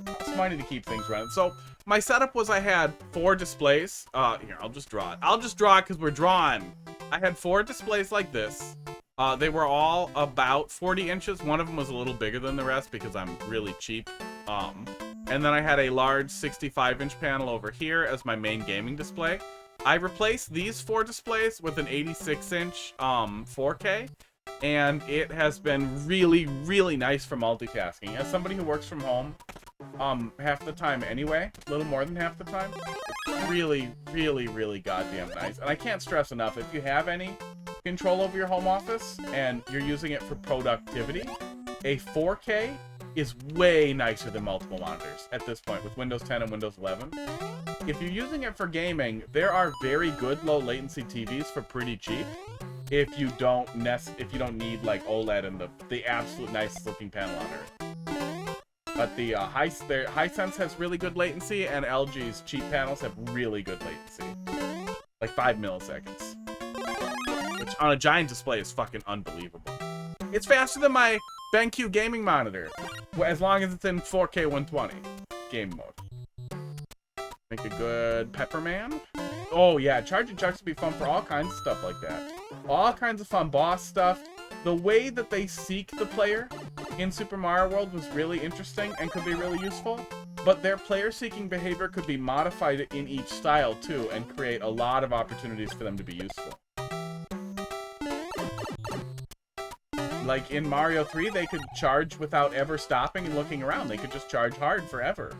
It's money to keep things running. So my setup was I had 4 displays. Here, I'll just draw it. I'll just draw it because we're drawing. I had 4 displays like this. They were all about 40 inches. One of them was a little bigger than the rest because I'm really cheap. And then I had a large 65-inch panel over here as my main gaming display. I replaced these 4 displays with an 86-inch 4K, and it has been really, really nice for multitasking. As somebody who works from home half the time anyway, a little more than half the time, it's really, really, really goddamn nice. And I can't stress enough, if you have any control over your home office and you're using it for productivity, a 4K is way nicer than multiple monitors at this point with Windows 10 and Windows 11. If you're using it for gaming, there are very good low latency TVs for pretty cheap. If you don't need like OLED and the absolute nicest looking panel on Earth. But the Hisense has really good latency, and LG's cheap panels have really good latency, like 5 milliseconds, which on a giant display is fucking unbelievable. It's faster than my BenQ gaming monitor, as long as it's in 4K 120 game mode. Make a good Pepperman. Oh yeah, charging chucks would be fun for all kinds of stuff like that. All kinds of fun boss stuff. The way that they seek the player in Super Mario World was really interesting and could be really useful. But their player-seeking behavior could be modified in each style too, and create a lot of opportunities for them to be useful. Like in Mario 3, they could charge without ever stopping and looking around. They could just charge hard forever.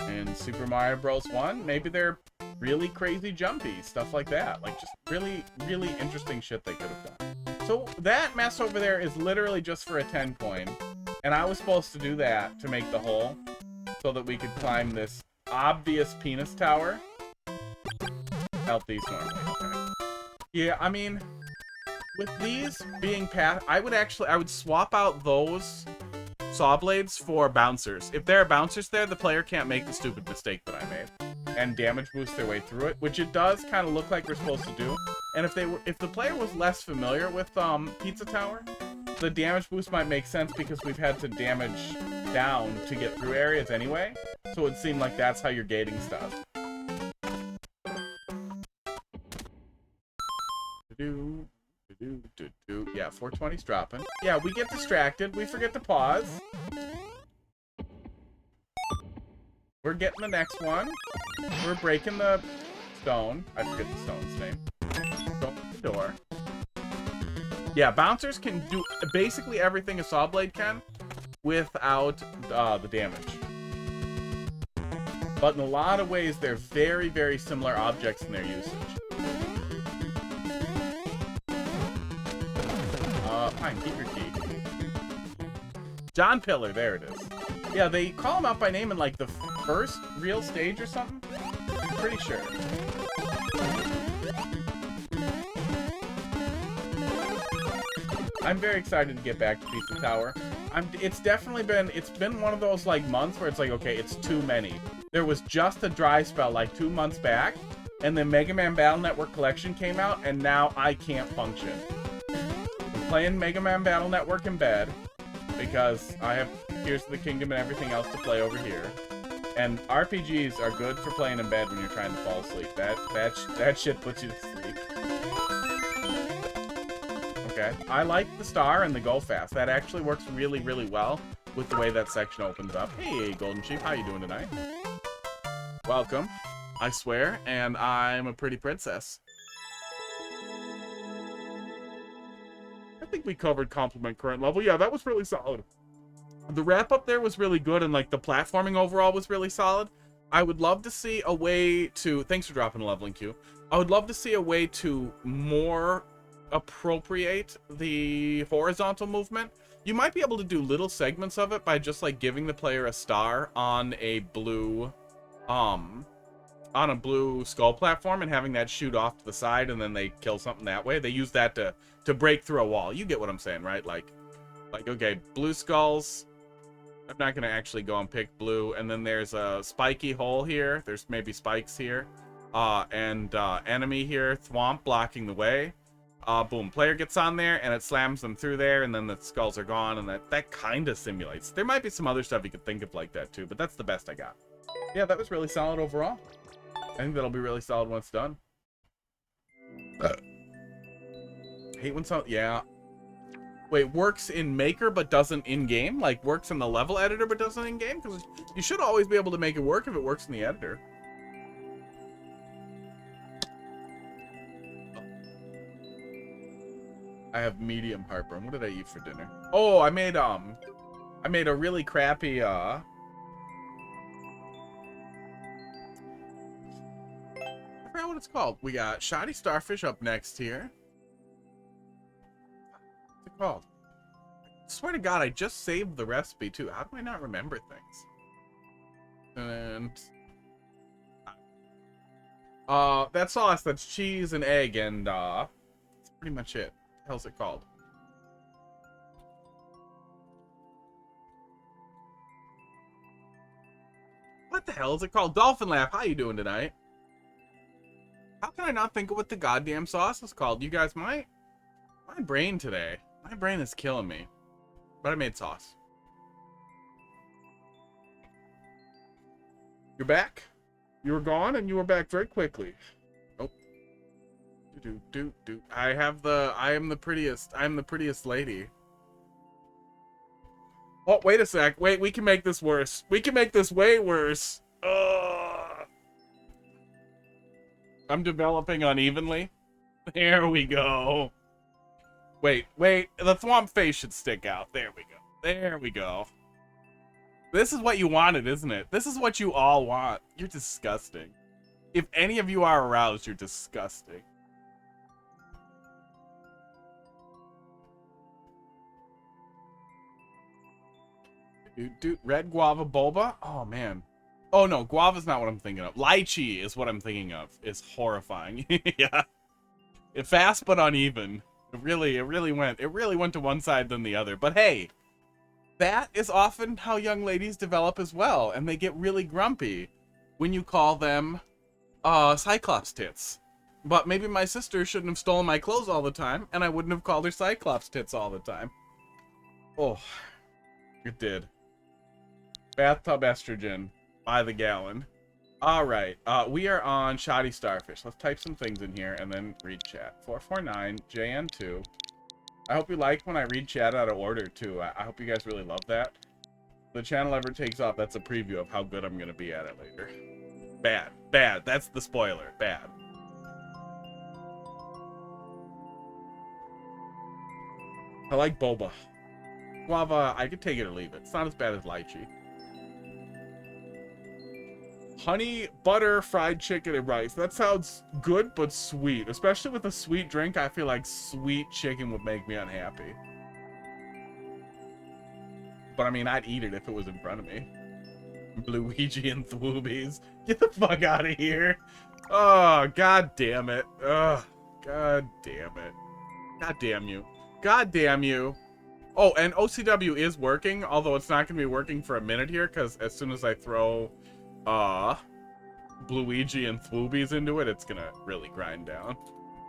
In Super Mario Bros. 1, maybe they're really crazy jumpy, stuff like that. Like, just really, really interesting shit they could have done. So, that mess over there is literally just for a 10 coin. And I was supposed to do that to make the hole, so that we could climb this obvious penis tower. Out these normally, okay. Yeah, I mean, with these being I would swap out those saw blades for bouncers. If there are bouncers there, the player can't make the stupid mistake that I made. and damage boost their way through it, which it does kind of look like we're supposed to do. And if the player was less familiar with Pizza Tower, the damage boost might make sense because we've had to damage down to get through areas anyway. So it seemed like that's how you're gating stuff. Yeah, 420's dropping. Yeah, we get distracted. We forget to pause. We're getting the next one. We're breaking the stone. I forget the stone's name. Don't open the door. Yeah, bouncers can do basically everything a saw blade can without the damage. But in a lot of ways, they're very, very similar objects in their usage. Fine, keep your key. John Pillar, there it is. Yeah, they call him out by name in like the first real stage or something. I'm pretty sure. I'm very excited to get back to Pizza Tower. It's been one of those like months where it's like, okay, it's too many. There was just a dry spell like 2 months back, and the Mega Man Battle Network collection came out, and now I can't function. I'm playing Mega Man Battle Network in bed because I have Tears of the Kingdom and everything else to play over here. And RPGs are good for playing in bed when you're trying to fall asleep. That shit puts you to sleep. Okay, I like the star and the go fast. That actually works really, really well with the way that section opens up. Hey, Golden Sheep, how you doing tonight? Welcome, I swear, and I'm a pretty princess. I think we covered compliment current level. Yeah, that was really solid. The wrap up there was really good, and like the platforming overall was really solid. I would love to see a way to, thanks for dropping a leveling queue. I would love to see a way to more appropriate the horizontal movement. You might be able to do little segments of it by just like giving the player a star on a blue skull platform and having that shoot off to the side, and then they kill something that way. They use that to break through a wall. You get what I'm saying, right? Like okay, blue skulls. I'm not gonna actually go and pick blue, and then there's a spiky hole here. There's maybe spikes here, and enemy here, thwomp blocking the way. Boom, player gets on there and it slams them through there, and then the skulls are gone, and that kind of simulates. There might be some other stuff you could think of like that too, but that's the best I got. Yeah, that was really solid overall. I think that'll be really solid when it's done. Hate when yeah. Wait, works in Maker but doesn't in-game? Like works in the level editor but doesn't in-game? Because you should always be able to make it work if it works in the editor. I have medium heartburn. What did I eat for dinner? Oh, I made a really crappy I forgot what it's called. We got Shoddy Starfish up next here. What's it called? I swear to God, I just saved the recipe too. How do I not remember things? And that sauce, that's cheese and egg, and that's pretty much it. What the hell's it called? What the hell is it called? Dolphin Laugh, how you doing tonight? How can I not think of what the goddamn sauce is called? You guys, my brain today. My brain is killing me. But I made sauce. You're back? You were gone and you were back very quickly. Oh. I am the prettiest. I'm the prettiest lady. Oh, wait a sec. Wait, we can make this worse. We can make this way worse. I'm developing unevenly. There we go. Wait. The thwomp face should stick out. There we go. There we go. This is what you wanted, isn't it? This is what you all want. You're disgusting. If any of you are aroused, you're disgusting. Red guava boba? Oh, man. Oh, no. Guava's not what I'm thinking of. Lychee is what I'm thinking of. It's horrifying. Yeah. It fast but uneven. It really went to one side than the other. But hey, that is often how young ladies develop as well, and they get really grumpy. when you call them Cyclops tits. But maybe my sister shouldn't have stolen my clothes all the time, and I wouldn't have called her Cyclops tits all the time. Oh, it did. Bathtub estrogen by the gallon. All right, we are on Shoddy Starfish. Let's type some things in here and then read chat. 449 JN2. I hope you like when I read chat out of order too. I hope you guys really love that. If the channel ever takes off, that's a preview of how good I'm gonna be at it later. Bad, bad. That's the spoiler. Bad. I like boba. Guava, I could take it or leave it. It's not as bad as lychee. Honey, butter, fried chicken, and rice. That sounds good, but sweet. Especially with a sweet drink, I feel like sweet chicken would make me unhappy. But I mean, I'd eat it if it was in front of me. Luigi and Thwoobies. Get the fuck out of here. Oh, god damn it. Ugh. God damn it. God damn you. God damn you. Oh, and OCW is working, although it's not going to be working for a minute here, because as soon as I throw Luigi and Thwoobies into it, it's going to really grind down.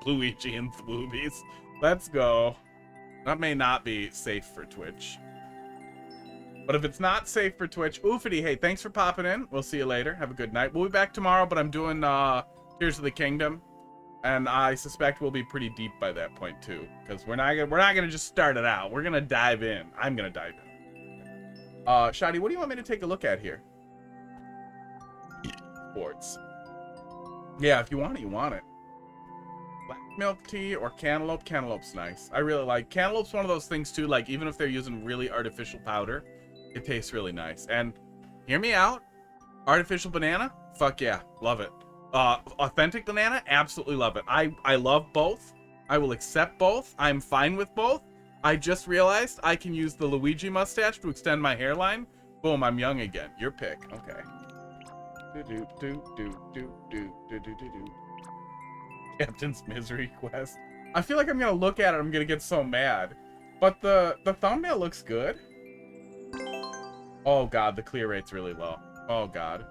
Luigi and Thwoobies. Let's go. That may not be safe for Twitch. But if it's not safe for Twitch, oofity, hey, thanks for popping in. We'll see you later. Have a good night. We'll be back tomorrow, but I'm doing Tears of the Kingdom. And I suspect we'll be pretty deep by that point too, because we're not gonna just start it out. We're gonna dive in. I'm gonna dive in. Shoddy, what do you want me to take a look at here? Sports. Yeah, if you want it, you want it. Black milk tea or cantaloupe. Cantaloupe's nice. I really like cantaloupe's one of those things too. Like even if they're using really artificial powder, it tastes really nice. And hear me out. Artificial banana, fuck yeah, love it. Authentic banana, absolutely love it. I love both. I will accept both. I'm fine with both. I just realized I can use the Luigi mustache to extend my hairline. Boom, I'm young again. Your pick. Okay. Captain's Misery Quest. I feel like I'm gonna look at it, I'm gonna get so mad. But the thumbnail looks good. Oh god, the clear rate's really low. Oh god.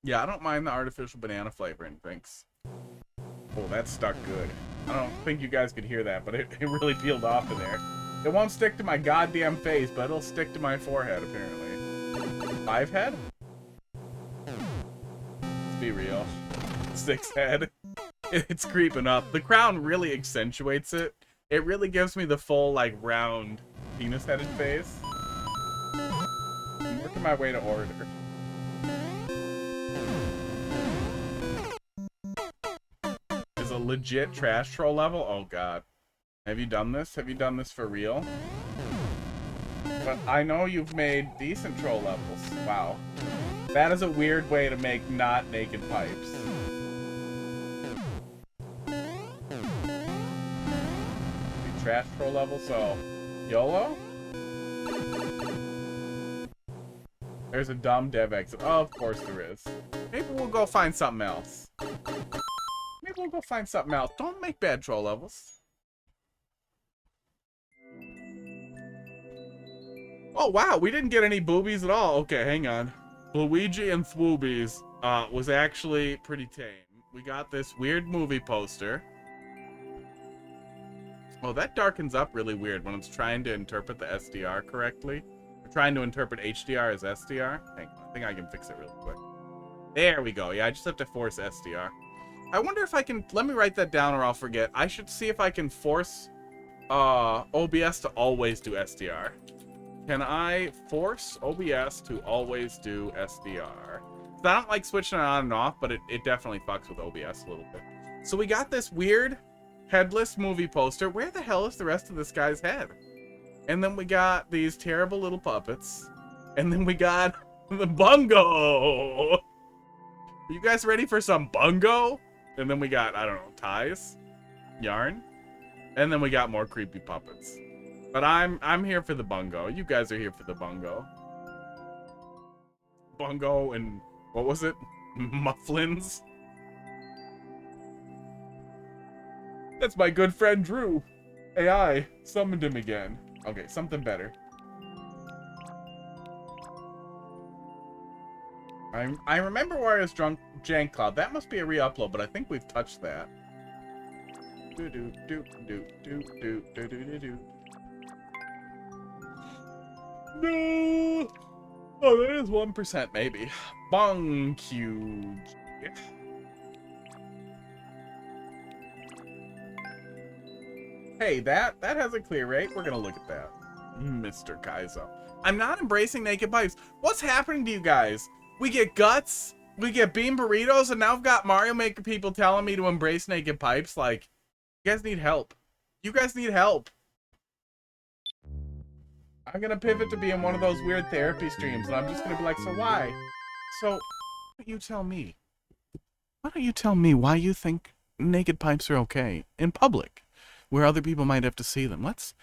Yeah, I don't mind the artificial banana flavoring, thanks. Oh, that stuck good. I don't think you guys could hear that, but it really peeled off of there. It won't stick to my goddamn face, but it'll stick to my forehead, apparently. 5 head? Let's be real. 6 head. It's creeping up. The crown really accentuates it. It really gives me the full, like, round, penis-headed face. I'm working my way to order. Is a legit trash troll level? Oh god. Have you done this? Have you done this for real? But I know you've made decent troll levels. Wow. That is a weird way to make not naked pipes. The trash troll level, so YOLO? There's a dumb dev exit. Oh, of course there is. Maybe we'll go find something else. Maybe we'll go find something else. Don't make bad troll levels. Oh, wow. We didn't get any boobies at all. Okay, hang on. Luigi and Thwoobies was actually pretty tame. We got this weird movie poster. Oh, that darkens up really weird when it's trying to interpret the SDR correctly. We're trying to interpret HDR as SDR. Hang on. I think I can fix it really quick. There we go. Yeah, I just have to force SDR. I wonder if I can... Let me write that down or I'll forget. I should see if I can force OBS to always do SDR. Can I force OBS to always do SDR? I don't like switching it on and off, but it definitely fucks with OBS a little bit. So we got this weird headless movie poster. Where the hell is the rest of this guy's head? And then we got these terrible little puppets. And then we got the bungo. Are you guys ready for some bungo? And then we got, I don't know, ties, yarn. And then we got more creepy puppets. But I'm here for the bungo. You guys are here for the bungo. Bungo and what was it? Mufflins. That's my good friend Drew. AI summoned him again. Okay, something better. I remember Wario's drunk Jank Cloud. That must be a re-upload, but I think we've touched that. Do do do do do do do do do. No. Oh, that is 1% maybe. Bonk. Hey, that has a clear rate. We're gonna look at that, Mr. Kaizo. I'm not embracing naked pipes. What's happening to you guys? We get guts, we get bean burritos, and now I've got Mario Maker people telling me to embrace naked pipes. Like, you guys need help. You guys need help. I'm gonna pivot to being one of those weird therapy streams, and I'm just gonna be like, so why? So, why don't you tell me? Why don't you tell me why you think naked pipes are okay in public, where other people might have to see them? Let's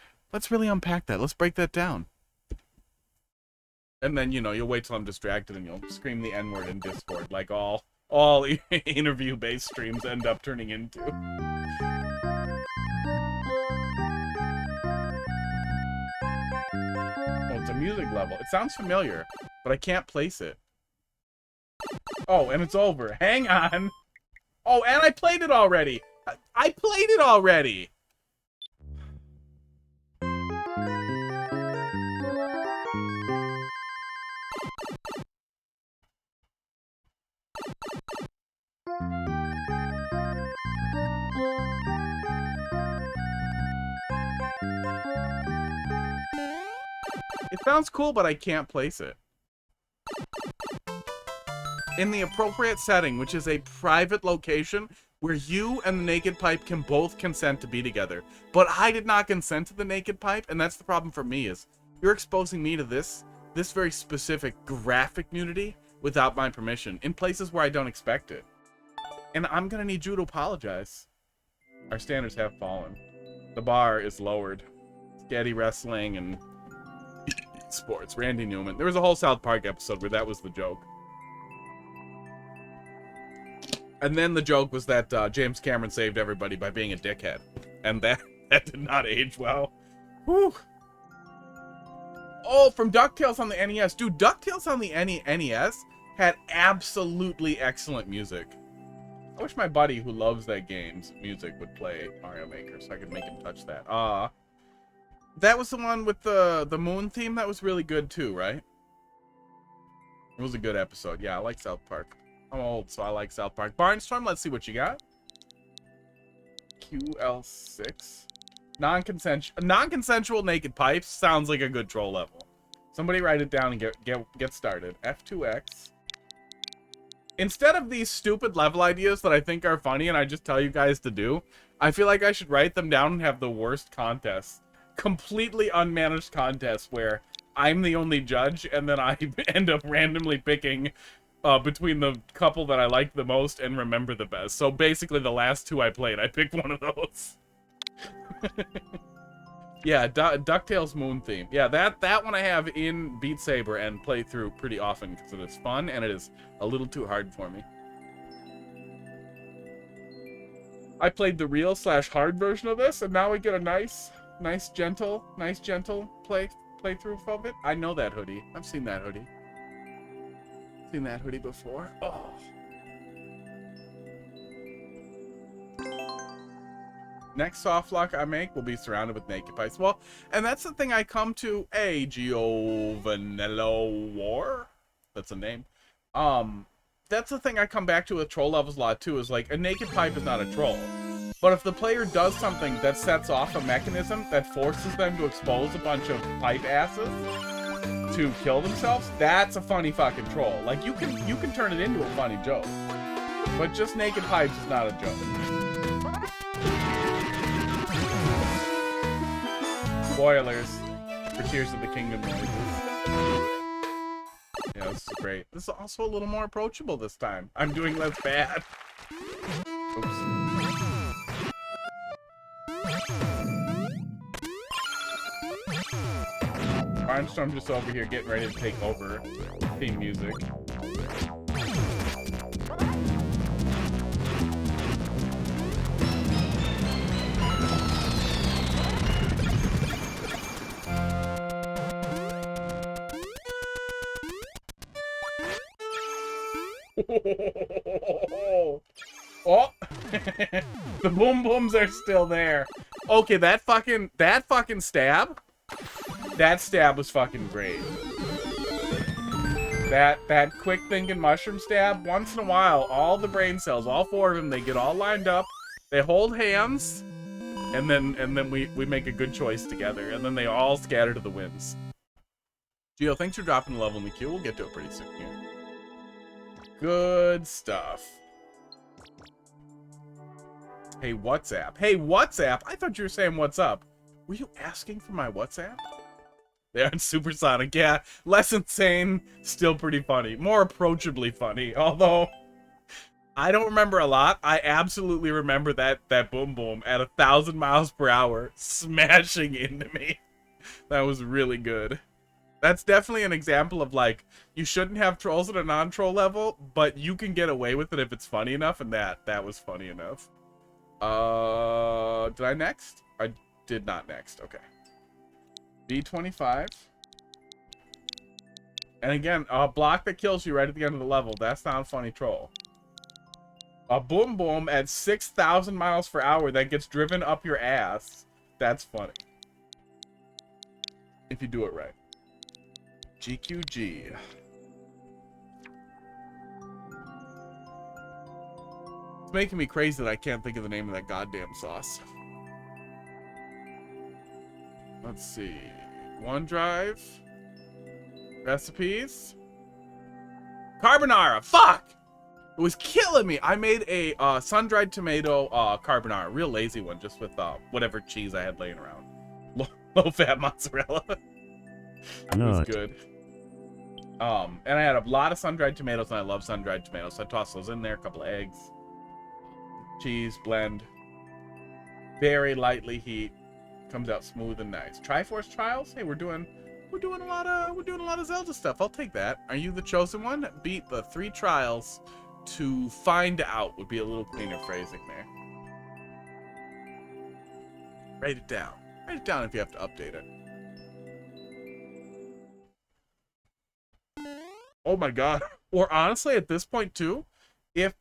really unpack that. Let's break that down. And then, you know, you'll wait till I'm distracted and you'll scream the N-word in Discord, like all interview-based streams end up turning into. Oh, it's a music level. It sounds familiar, but I can't place it. Oh, and it's over. Hang on. Oh, and I played it already. I played it already. It sounds cool, but I can't place it. In the appropriate setting, which is a private location where you and the naked pipe can both consent to be together. But I did not consent to the naked pipe, and that's the problem for me, is you're exposing me to this very specific graphic nudity without my permission in places where I don't expect it. And I'm gonna need you to apologize. Our standards have fallen. The bar is lowered. Scatty wrestling and sports. Randy Newman. There was a whole South Park episode where that was the joke. And then the joke was that James Cameron saved everybody by being a dickhead. And that did not age well. Whew. Oh, from DuckTales on the NES. Dude, DuckTales on the NES had absolutely excellent music. I wish my buddy who loves that game's music would play Mario Maker so I could make him touch that. That was the one with the moon theme that was really good too, right? It was a good episode. Yeah, I like South Park. I'm old, so I like South Park. Barnstorm, let's see what you got. QL6. Non-consensual naked pipes sounds like a good troll level. Somebody write it down and get started. F2X. Instead of these stupid level ideas that I think are funny and I just tell you guys to do, I feel like I should write them down and have the worst contests. Completely unmanaged contests where I'm the only judge and then I end up randomly picking between the couple that I like the most and remember the best. So basically the last two I played, I picked one of those. Yeah, DuckTales Moon Theme. Yeah, that one I have in Beat Saber and play through pretty often because it is fun and it is a little too hard for me. I played the real/hard version of this and now we get a nice gentle playthrough of it. I know that hoodie. I've seen that hoodie. Seen that hoodie before. Oh. Next soft lock I make will be surrounded with naked pipes. Well, and that's the thing I come to. Giovanello War. That's a name. That's the thing I come back to with troll levels a lot too, is like a naked pipe is not a troll. But if the player does something that sets off a mechanism that forces them to expose a bunch of pipe asses to kill themselves, that's a funny fucking troll. Like you can turn it into a funny joke. But just naked pipes is not a joke. Spoilers for Tears of the Kingdom noises. Yeah, this is great. This is also a little more approachable this time. I'm doing less bad. Oops. Barnstorm just over here getting ready to take over theme music. Oh, the boom booms are still there. Okay, that fucking stab. That stab was fucking great. That quick thinking mushroom stab. Once in a while, all the brain cells, all 4 of them, they get all lined up. They hold hands, and then we make a good choice together, and then they all scatter to the winds. Gio, thanks for dropping a level in the queue. We'll get to it pretty soon here. Good stuff. Hey, WhatsApp. Hey, WhatsApp. I thought you were saying what's up. Were you asking for my WhatsApp? They aren't supersonic. Yeah, less insane, still pretty funny. More approachably funny. Although, I don't remember a lot. I absolutely remember that boom boom at 1,000 miles per hour smashing into me. That was really good. That's definitely an example of, like, you shouldn't have trolls at a non-troll level, but you can get away with it if it's funny enough, and that was funny enough. Did I next? I did not next. Okay. B25. And again, a block that kills you right at the end of the level. That's not a funny troll. A boom boom at 6,000 miles per hour that gets driven up your ass. That's funny. If you do it right. GQG. It's making me crazy that I can't think of the name of that goddamn sauce. Let's see. OneDrive. Recipes. Carbonara. Fuck! It was killing me. I made a sun-dried tomato carbonara. Real lazy one, just with whatever cheese I had laying around. Low-fat mozzarella. It was good. And I had a lot of sun-dried tomatoes, and I love sun-dried tomatoes. So I tossed those in there, a couple of eggs. Cheese, blend. Very lightly heat. Comes out smooth and nice. Triforce Trials? Hey, we're doing a lot of Zelda stuff. I'll take that. Are you the chosen one? Beat the 3 trials to find out would be a little cleaner phrasing there. Write it down. Write it down if you have to update it. Oh my god. Or honestly, at this point too, if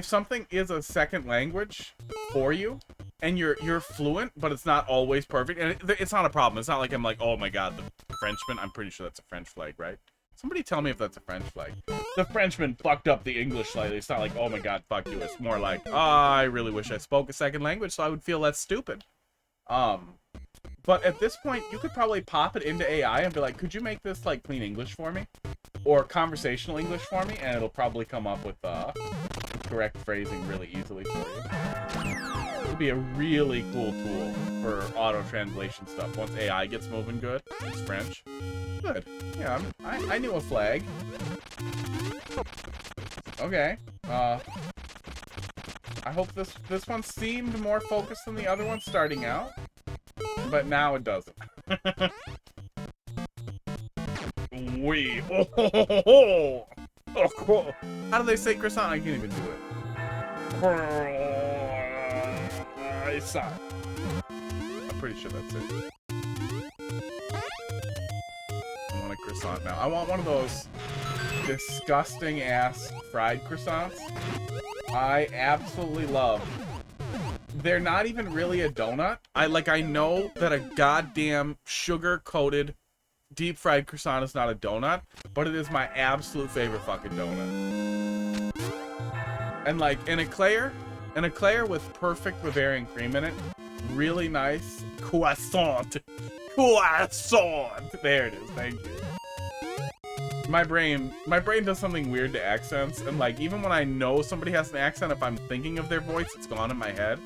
something is a second language for you and you're fluent, but it's not always perfect, and it's not a problem. It's not like I'm like, oh my god, the Frenchman. I'm pretty sure that's a French flag, right? Somebody tell me if that's a French flag. The Frenchman fucked up the English slightly. It's not like, oh my god, fuck you. It's more like, oh, I really wish I spoke a second language so I would feel less stupid. But at this point, you could probably pop it into AI and be like, could you make this like clean English for me? Or conversational English for me? And it'll probably come up with correct phrasing really easily for you. It would be a really cool tool for auto-translation stuff once AI gets moving good. It's French. Good. Yeah, I knew a flag. Okay. I hope this one seemed more focused than the other one starting out. But now it doesn't. Oh, cool. How do they say croissant? I can't even do it. Croissant. I'm pretty sure that's it. I want a croissant now. I want one of those disgusting ass fried croissants. I absolutely love. They're not even really a donut. I know that a goddamn sugar-coated deep fried croissant is not a donut, but it is my absolute favorite fucking donut. And like an eclair with perfect Bavarian cream in it, really nice croissant. There it is. Thank you. My brain does something weird to accents, and like even when I know somebody has an accent, if I'm thinking of their voice, it's gone in my head.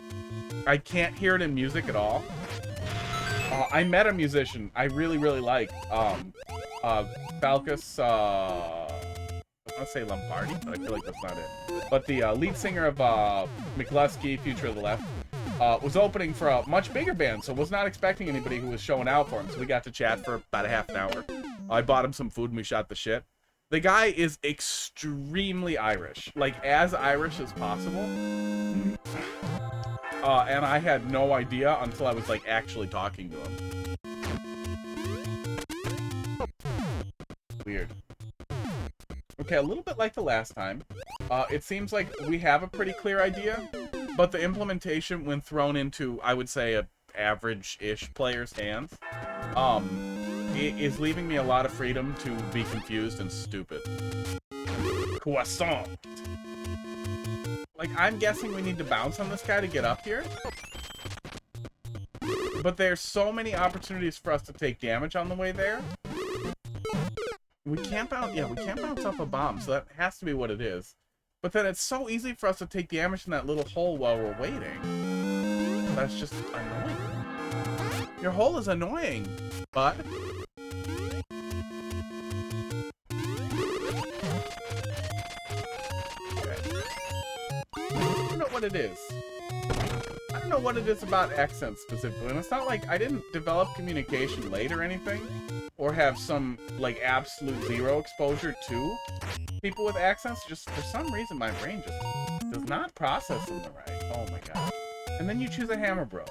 I can't hear it in music at all. I met a musician I really like. Falcus. I want to say Lombardi, but I feel like that's not it. But the lead singer of McLusky, Future of the Left, was opening for a much bigger band, so was not expecting anybody who was showing out for him. So we got to chat for about a half an hour. I bought him some food and we shot the shit. The guy is extremely Irish, like as Irish as possible. And I had no idea until I was like actually talking to him. Weird. Okay, a little bit like the last time. It seems like we have a pretty clear idea, but the implementation, when thrown into, I would say, a average-ish player's hands, it is leaving me a lot of freedom to be confused and stupid. Croissant. Like, I'm guessing we need to bounce on this guy to get up here. But there's so many opportunities for us to take damage on the way there. We can't bounce, yeah, we can't bounce off a bomb, so that has to be what it is. But then it's so easy for us to take damage in that little hole while we're waiting. That's just annoying. Your hole is annoying, bud. Okay. I don't know what it is. I don't know what it is about accents specifically, and it's not like I didn't develop communication late or anything, or have some, like, absolute zero exposure to people with accents. Just for some reason my brain just does not process them the right. Oh my god. And then you choose a hammer, bro.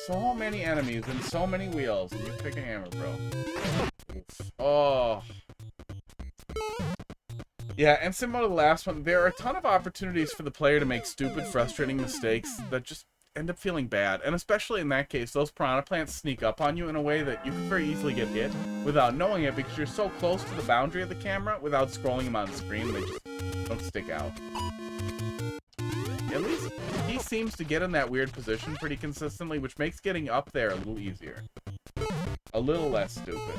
So many enemies and so many wheels, and you pick a hammer, bro. Oh. Yeah, and similar to the last one, there are a ton of opportunities for the player to make stupid, frustrating mistakes that just end up feeling bad. And especially in that case, those piranha plants sneak up on you in a way that you can very easily get hit without knowing it, because you're so close to the boundary of the camera without scrolling them on the screen, they just don't stick out. At least he seems to get in that weird position pretty consistently, which makes getting up there a little easier. A little less stupid.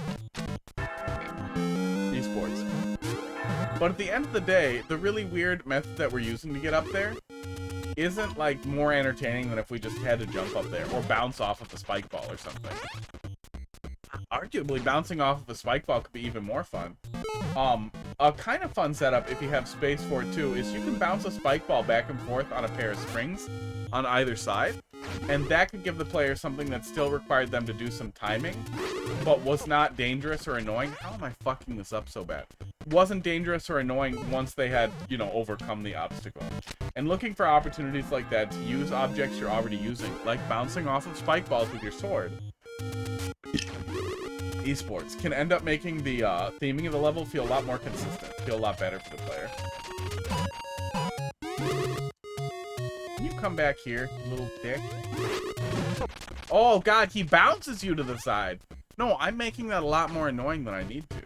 Esports. But at the end of the day, the really weird method that we're using to get up there isn't, like, more entertaining than if we just had to jump up there or bounce off of the spike ball or something. Arguably, bouncing off of a spike ball could be even more fun. A kind of fun setup, if you have space for it too, is you can bounce a spike ball back and forth on a pair of springs on either side, and that could give the player something that still required them to do some timing, but was not dangerous or annoying. How am I fucking this up so bad? Wasn't dangerous or annoying once they had, you know, overcome the obstacle. And looking for opportunities like that to use objects you're already using, like bouncing off of spike balls with your sword. Esports can end up making the theming of the level feel a lot more consistent, feel a lot better for the player. Can you come back here, little dick? Oh god, he bounces you to the side. No, I'm making that a lot more annoying than I need to.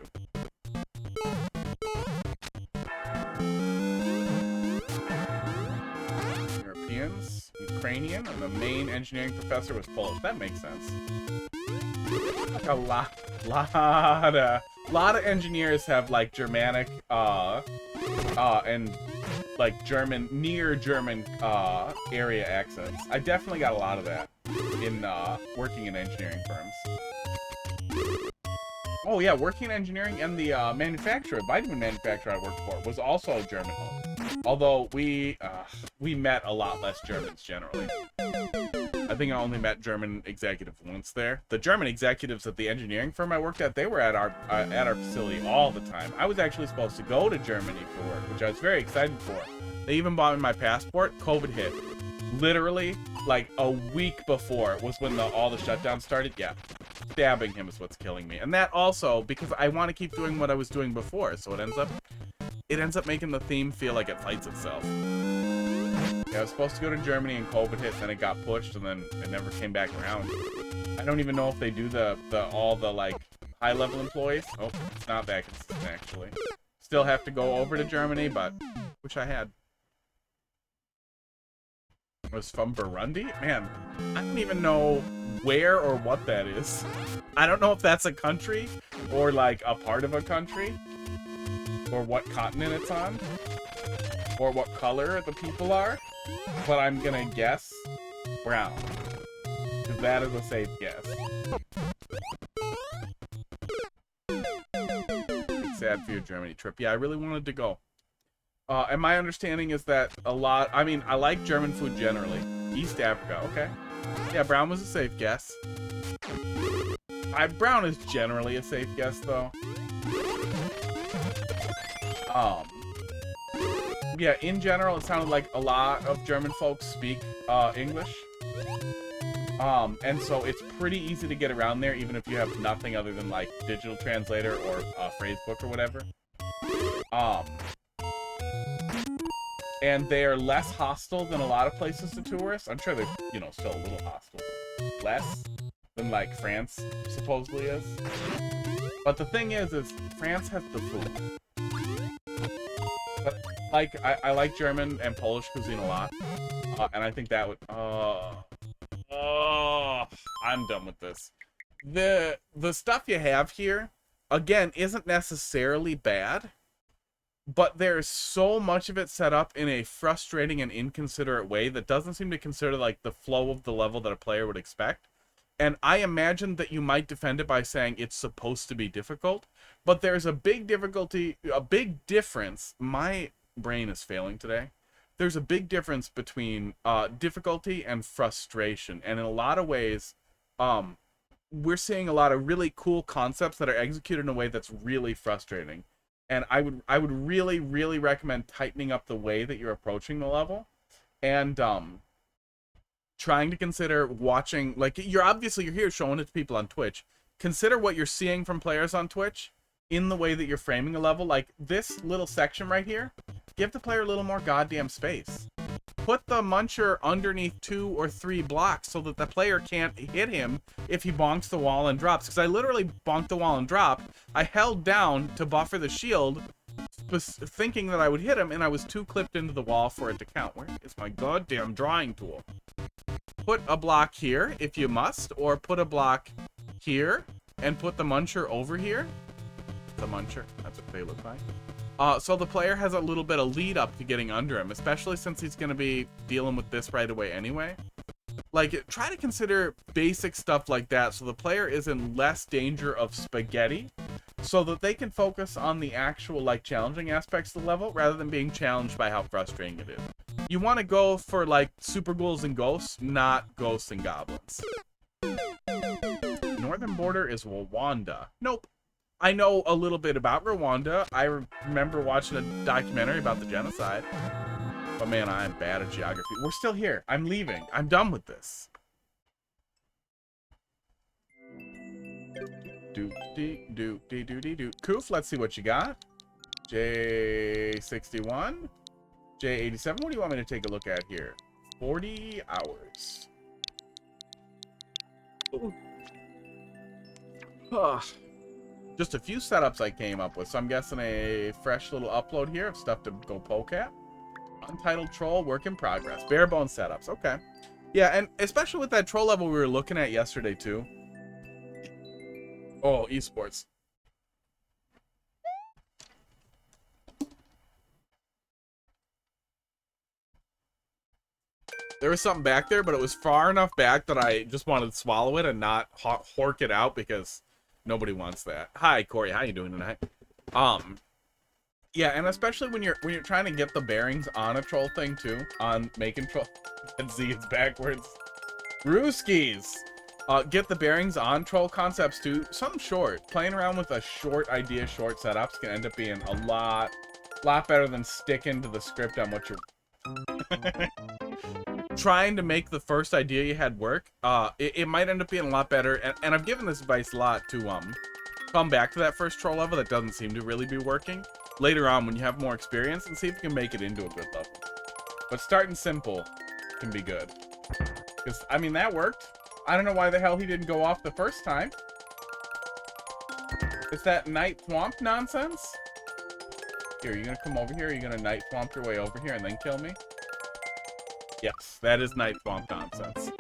Europeans, Ukrainian, and the main engineering professor was Polish. That makes sense. Like a lot of engineers have, like, Germanic, and, like, near German, area accents. I definitely got a lot of that in, working in engineering firms. Oh yeah, working in engineering, and the, vitamin manufacturer I worked for was also German home. Although we met a lot less Germans generally. I think I only met German executives once there. The German executives at the engineering firm I worked at, they were at our facility all the time. I was actually supposed to go to Germany for work, which I was very excited for. They even bought me my passport. COVID hit. Literally, like, a week before was when all the shutdown started. Yeah, stabbing him is what's killing me. And that also, because I want to keep doing what I was doing before, so it ends up making the theme feel like it fights itself. Yeah, I was supposed to go to Germany and COVID hit, then it got pushed, and then it never came back around. I don't even know if they do all the like high-level employees. Oh, it's not that consistent actually. Still have to go over to Germany, but wish I had. It was from Burundi? Man, I don't even know where or what that is. I don't know if that's a country or like a part of a country, or what continent it's on, or what color the people are, but I'm gonna guess brown, because that is a safe guess. It's sad for your Germany trip. Yeah, I really wanted to go. And my understanding is that I mean, I like German food generally. East Africa, okay. Yeah, brown was a safe guess. Brown is generally a safe guess, though. Yeah, in general, it sounded like a lot of German folks speak English. And so it's pretty easy to get around there, even if you have nothing other than, like, digital translator or phrasebook or whatever. And they are less hostile than a lot of places to tourists. I'm sure they're, you know, still a little hostile. Less than, like, France supposedly is. But the thing is France has the food. But, like, I like German and Polish cuisine a lot. And I think that would... I'm done with this. The stuff you have here, again, isn't necessarily bad. But there's so much of it set up in a frustrating and inconsiderate way that doesn't seem to consider, like, the flow of the level that a player would expect. And I imagine that you might defend it by saying it's supposed to be difficult. But there's a big difference. My brain is failing today. There's a big difference between difficulty and frustration. And in a lot of ways, we're seeing a lot of really cool concepts that are executed in a way that's really frustrating. And I would really, really recommend tightening up the way that you're approaching the level, and trying to consider watching, like, you're here showing it to people on Twitch. Consider what you're seeing from players on Twitch in the way that you're framing a level. Like, this little section right here, give the player a little more goddamn space. Put the muncher underneath 2 or 3 blocks so that the player can't hit him if he bonks the wall and drops. Because I literally bonked the wall and dropped. I held down to buffer the shield, thinking that I would hit him, and I was too clipped into the wall for it to count. Where is my goddamn drawing tool? Put a block here, if you must, or put a block here, and put the muncher over here. The muncher, that's what they look like. So the player has a little bit of lead up to getting under him, especially since he's going to be dealing with this right away anyway. Like, try to consider basic stuff like that so the player is in less danger of spaghetti, so that they can focus on the actual, like, challenging aspects of the level rather than being challenged by how frustrating it is. You want to go for, like, super ghouls and ghosts, not ghosts and goblins. Northern border is Rwanda. Nope. I know a little bit about Rwanda. I remember watching a documentary about the genocide. But man, I'm bad at geography. We're still here. I'm leaving. I'm done with this. Koof, let's see what you got. J61. J87. What do you want me to take a look at here? 40 hours. Just a few setups I came up with, so I'm guessing a fresh little upload here of stuff to go poke at. Untitled troll, work in progress. Bare bone setups, okay. Yeah, and especially with that troll level we were looking at yesterday too. Oh, esports. There was something back there, but it was far enough back that I just wanted to swallow it and not hork it out because nobody wants that. Hi, Corey. How you doing tonight? Yeah, and especially when you're trying to get the bearings on a troll thing too, on making troll. And Z is backwards. Brewskis. Get the bearings on troll concepts too. Something short. Playing around with a short idea, short setups can end up being a lot better than sticking to the script on what you're trying to make the first idea you had work. It might end up being a lot better, and I've given this advice a lot to come back to that first troll level that doesn't seem to really be working later on when you have more experience, and see if you can make it into a good level. But starting simple can be good, because I mean that worked. I don't know why the hell he didn't go off the first time. It's that night thwomp nonsense. Here, you gonna come over here? Are you gonna night thwomp your way over here and then kill me? Yes, that is night thwomp nonsense.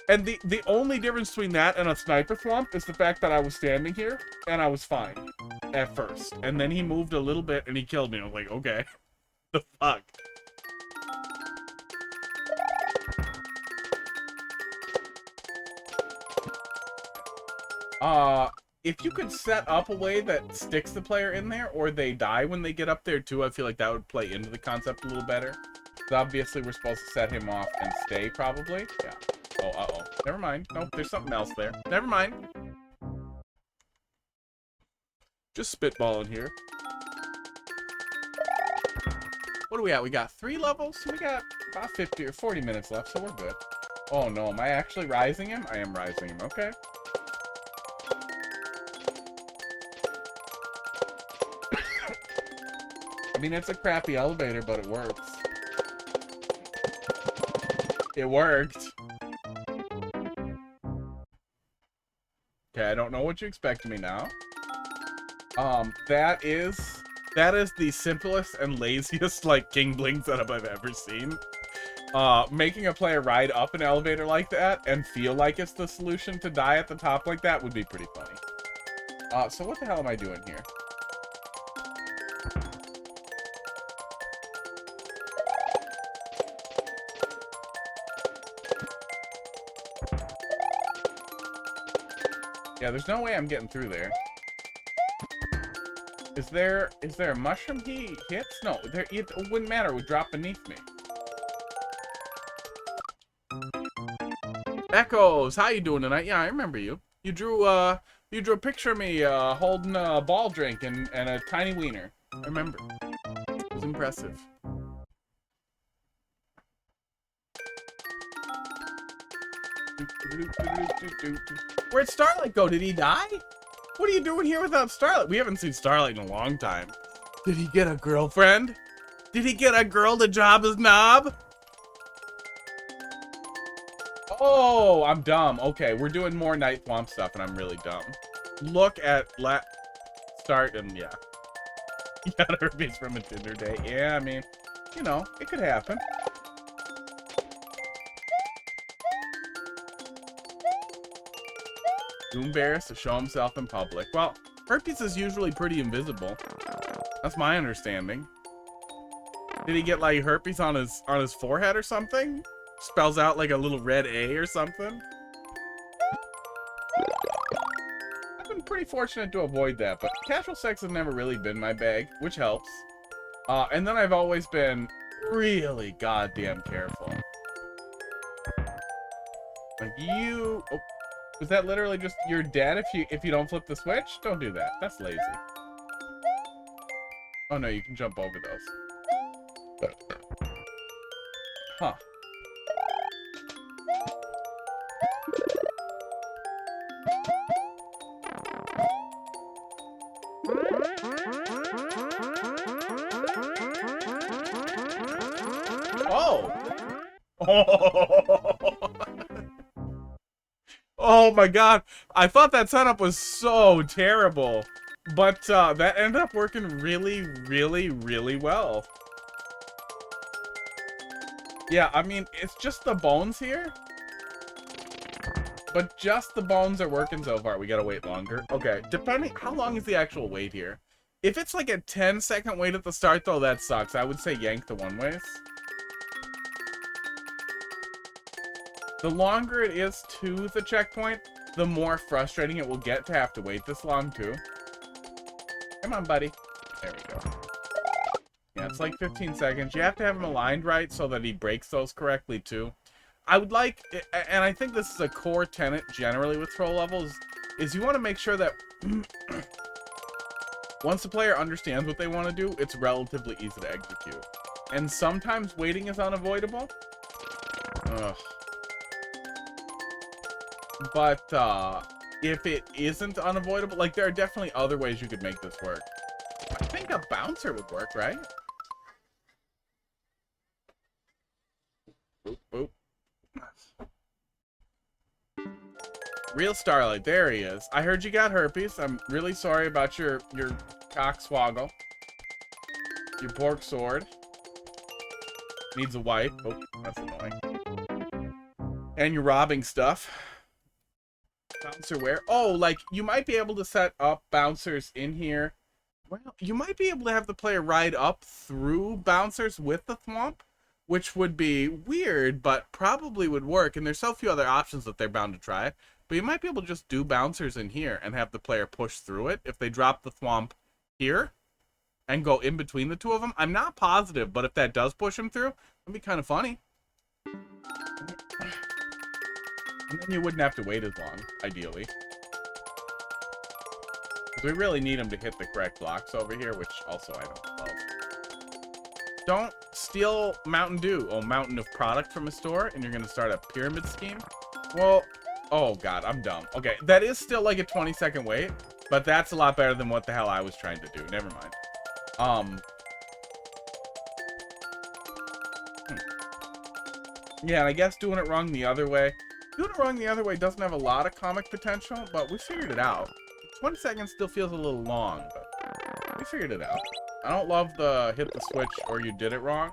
And the only difference between that and a sniper thwomp is the fact that I was standing here and I was fine at first. And then he moved a little bit and he killed me. I was like, okay. The fuck? If you could set up a way that sticks the player in there, or they die when they get up there too, I feel like that would play into the concept a little better. So obviously we're supposed to set him off and stay, probably. Yeah. Oh, uh-oh. Never mind. Nope, there's something else there. Never mind. Just spitballing here. What do we at? We got 3 levels? We got about 50 or 40 minutes left, so we're good. Oh no, am I actually rising him? I am rising him, okay. I mean, it's a crappy elevator, but it works. It worked. Okay, I don't know what you expect of me now. That is the simplest and laziest, like, King Bling setup I've ever seen. Making a player ride up an elevator like that and feel like it's the solution to die at the top like that would be pretty funny. So what the hell am I doing here? Yeah, there's no way I'm getting through there. Is there a mushroom he hits? No, it wouldn't matter. It would drop beneath me. Echoes, how you doing tonight? Yeah, I remember you. You drew a picture of me holding a ball drink and a tiny wiener. I remember. It was impressive. Where'd Starlight go? Did he die? What are you doing here without Starlight? We haven't seen Starlight in a long time. Did he get a girlfriend? Did he get a girl to job his knob? Oh, I'm dumb. Okay, we're doing more Night Swamp stuff, and I'm really dumb. Look at start, and yeah. You got herpes from a Tinder date. Yeah, I mean, you know, it could happen. Too embarrassed to show himself in public. Well, herpes is usually pretty invisible. That's my understanding. Did he get like herpes on his forehead or something? Spells out like a little red A or something? I've been pretty fortunate to avoid that, but casual sex has never really been my bag, which helps. And then I've always been really goddamn careful. Like you... Oh. Was that literally just you're dead if you don't flip the switch? Don't do that. That's lazy. Oh no, you can jump over those. Huh. Oh. Oh my god, I thought that setup was so terrible, but that ended up working really, really, really well. Yeah, I mean, it's just the bones here, but just the bones are working so far. We gotta wait longer. Okay, depending, how long is the actual wait here? If it's like a 10-second wait at the start, though, that sucks. I would say yank the one-ways. The longer it is to the checkpoint, the more frustrating it will get to have to wait this long, too. Come on, buddy. There we go. Yeah, it's like 15 seconds. You have to have him aligned right so that he breaks those correctly, too. I would like, and I think this is a core tenet generally with troll levels, is you want to make sure that once the player understands what they want to do, it's relatively easy to execute. And sometimes waiting is unavoidable. Ugh. But, if it isn't unavoidable, like, there are definitely other ways you could make this work. I think a bouncer would work, right? Boop, boop. Real Starlight, there he is. I heard you got herpes. I'm really sorry about your cock swoggle. Your pork sword. Needs a wipe. Oh, that's annoying. And you're robbing stuff. Bouncer where? Oh, like, you might be able to set up bouncers in here. Well, you might be able to have the player ride up through bouncers with the thwomp, which would be weird, but probably would work. And there's so few other options that they're bound to try. But you might be able to just do bouncers in here and have the player push through it if they drop the thwomp here and go in between the two of them. I'm not positive, but if that does push him through, that'd be kind of funny. And then you wouldn't have to wait as long, ideally. Because we really need him to hit the correct blocks over here, which also I don't love. Don't steal Mountain Dew. Oh, Mountain of product from a store, and you're going to start a pyramid scheme? Well, oh god, I'm dumb. Okay, that is still like a 20-second wait, but that's a lot better than what the hell I was trying to do. Never mind. Yeah, and I guess doing it wrong the other way. Doing it wrong the other way doesn't have a lot of comic potential, but we figured it out. 20 seconds still feels a little long, but we figured it out. I don't love the hit the switch or you did it wrong.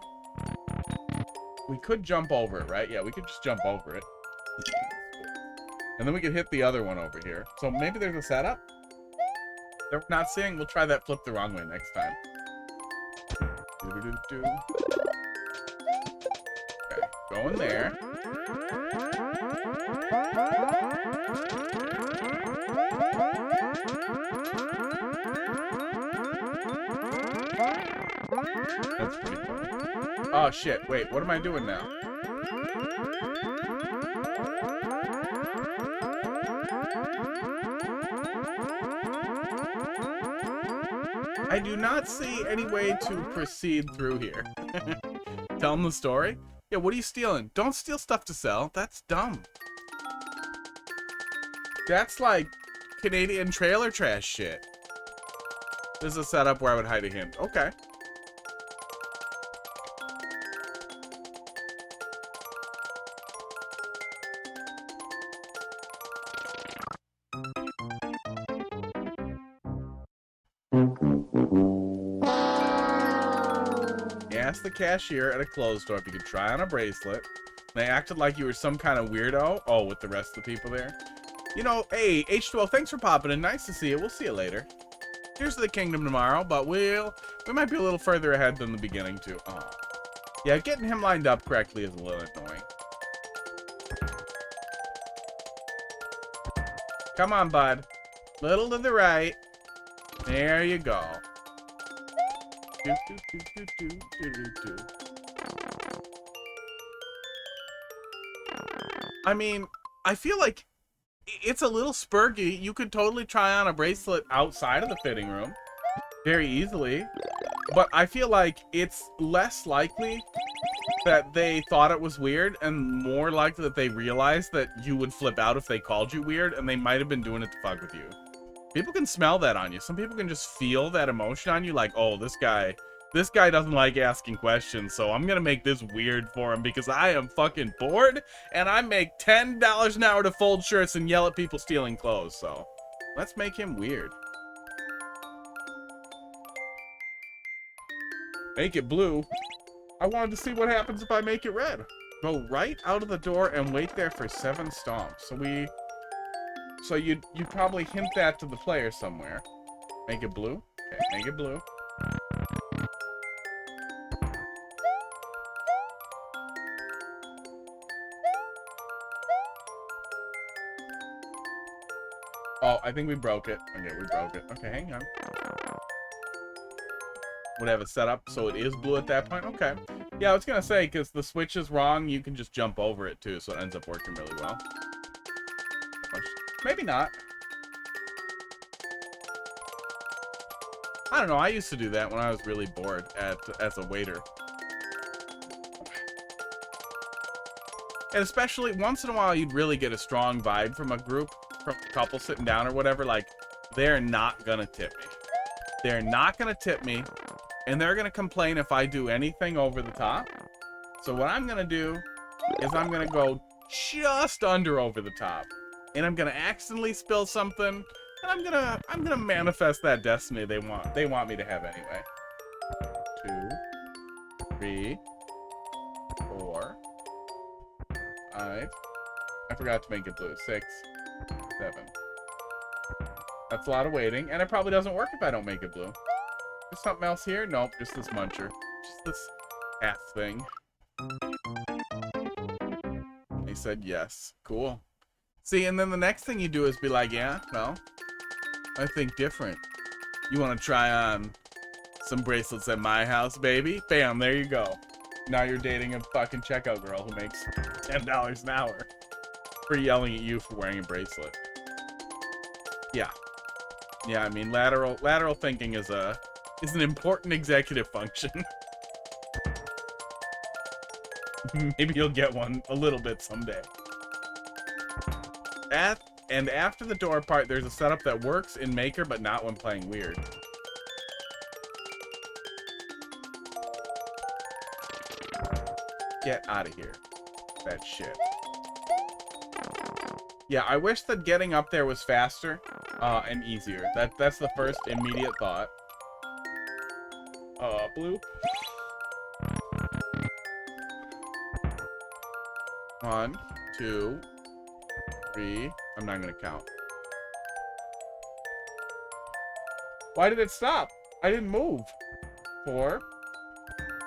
We could jump over it, right? Yeah, we could just jump over it. And then we could hit the other one over here. So maybe there's a setup that we're not seeing. We'll try that flip the wrong way next time. Doo-doo-doo-doo. Okay, go in there. That's pretty funny. Oh shit, wait, what am I doing now? I do not see any way to proceed through here. Tell them the story? Yeah, what are you stealing? Don't steal stuff to sell. That's dumb. That's like Canadian trailer trash shit. This is a setup where I would hide a hint. Okay. Asked the cashier at a clothes store if you could try on a bracelet. They acted like you were some kind of weirdo. Oh, with the rest of the people there. You know, hey, H2O, thanks for popping in. Nice to see you. We'll see you later. Here's to the kingdom tomorrow, but we might be a little further ahead than the beginning, too. Oh. Yeah, getting him lined up correctly is a little annoying. Come on, bud. Little to the right. There you go. I mean, I feel like it's a little spurgy. You could totally try on a bracelet outside of the fitting room very easily, but I feel like it's less likely that they thought it was weird and more likely that they realized that you would flip out if they called you weird, and they might have been doing it to fuck with you. People can smell that on you. Some people can just feel that emotion on you, like, oh, this guy doesn't like asking questions, so I'm gonna make this weird for him because I am fucking bored and I make $10 an hour to fold shirts and yell at people stealing clothes, so let's make him weird. Make it blue. I wanted to see what happens if I make it red. Go right out of the door and wait there for 7 stomps. So you probably hint that to the player somewhere. Make it blue. Okay, make it blue. Oh, I think we broke it. Okay, we broke it. Okay, hang on. Would have it set up so it is blue at that point? Okay. Yeah, I was gonna say, because the switch is wrong, you can just jump over it too, so it ends up working really well. Maybe not. I don't know, I used to do that when I was really bored as a waiter. And especially, once in a while, you'd really get a strong vibe from a group, from a couple sitting down or whatever, like, they're not gonna tip me. They're not gonna tip me, and they're gonna complain if I do anything over the top. So what I'm gonna do is I'm gonna go just under over the top. And I'm gonna accidentally spill something, and I'm gonna manifest that destiny they want me to have anyway. 2, 3, 4, 5. I forgot to make it blue. 6, 7. That's a lot of waiting, and it probably doesn't work if I don't make it blue. There's something else here? Nope, just this muncher. Just this half thing. He said yes. Cool. See, and then the next thing you do is be like, yeah, well, I think different. You want to try on some bracelets at my house, baby? Bam, there you go. Now you're dating a fucking checkout girl who makes $10 an hour for yelling at you for wearing a bracelet. Yeah. Yeah, I mean, lateral thinking is an important executive function. Maybe you'll get one a little bit someday. And after the door part, there's a setup that works in Maker, but not when playing weird. Get out of here. that shit. Yeah, I wish that getting up there was faster and easier. That's the first immediate thought. Blue. 1, 2, 3. I'm not gonna count. Why did it stop? I didn't move. 4,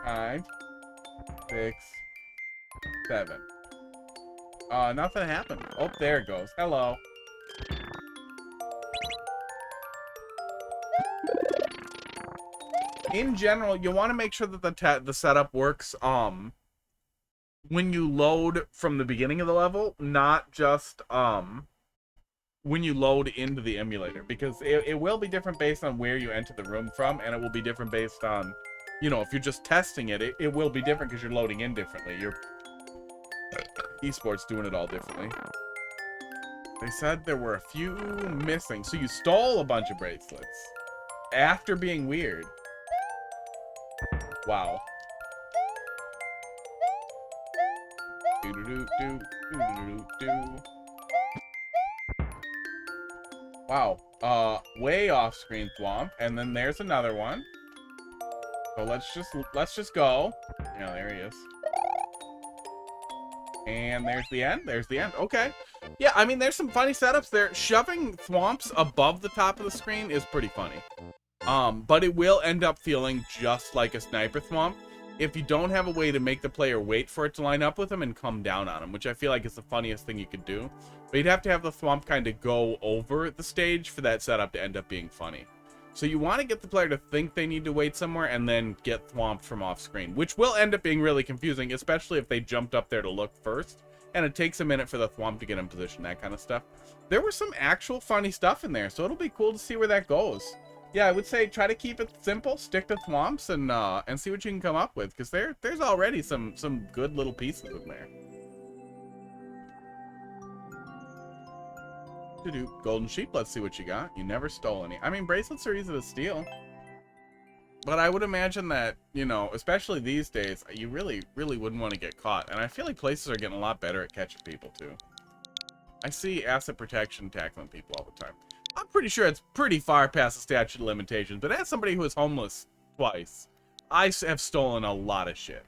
5, 6, 7. Nothing happened. Oh, there it goes. Hello. In general, you want to make sure that the setup works when you load from the beginning of the level, not just when you load into the emulator, because it will be different based on where you enter the room from, and it will be different based on, you know, if you're just testing it, it will be different because you're loading in differently. You're esports doing it all differently. They said there were a few missing, so you stole a bunch of bracelets after being weird. Wow. Wow. Way off screen thwomp, and then there's another one. So let's just go. Yeah, there he is. And there's the end. There's the end. Okay. Yeah, I mean, there's some funny setups there. Shoving thwomps above the top of the screen is pretty funny. But it will end up feeling just like a sniper thwomp if you don't have a way to make the player wait for it to line up with them and come down on them, which I feel like is the funniest thing you could do. But you'd have to have the thwomp kind of go over the stage for that setup to end up being funny. So you want to get the player to think they need to wait somewhere and then get thwomped from off screen, which will end up being really confusing, especially if they jumped up there to look first, and it takes a minute for the thwomp to get in position, that kind of stuff. There was some actual funny stuff in there, so it'll be cool to see where that goes. Yeah, I would say try to keep it simple, stick to thwomps, and see what you can come up with, because there's already some good little pieces in there. Golden sheep, let's see what you got. You never stole any. I mean, bracelets are easy to steal, but I would imagine that, you know, especially these days, you really wouldn't want to get caught. And I feel like places are getting a lot better at catching people too. I see asset protection tackling people all the time. I'm pretty sure it's pretty far past the statute of limitations, but as somebody who was homeless twice, I have stolen a lot of shit.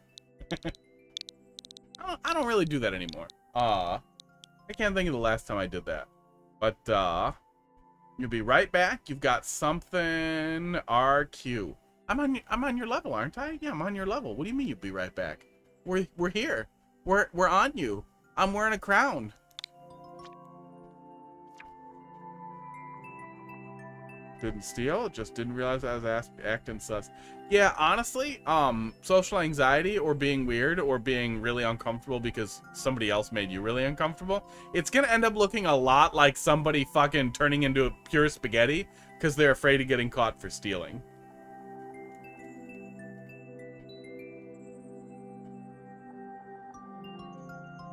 I don't really do that anymore. I can't think of the last time I did that. But, you'll be right back. You've got something RQ. I'm on your level, aren't I? Yeah, I'm on your level. What do you mean you'll be right back? We're here. We're on you. I'm wearing a crown. Didn't steal, just didn't realize I was acting sus. Yeah, honestly, social anxiety or being weird or being really uncomfortable because somebody else made you really uncomfortable, it's gonna end up looking a lot like somebody fucking turning into a pure spaghetti because they're afraid of getting caught for stealing.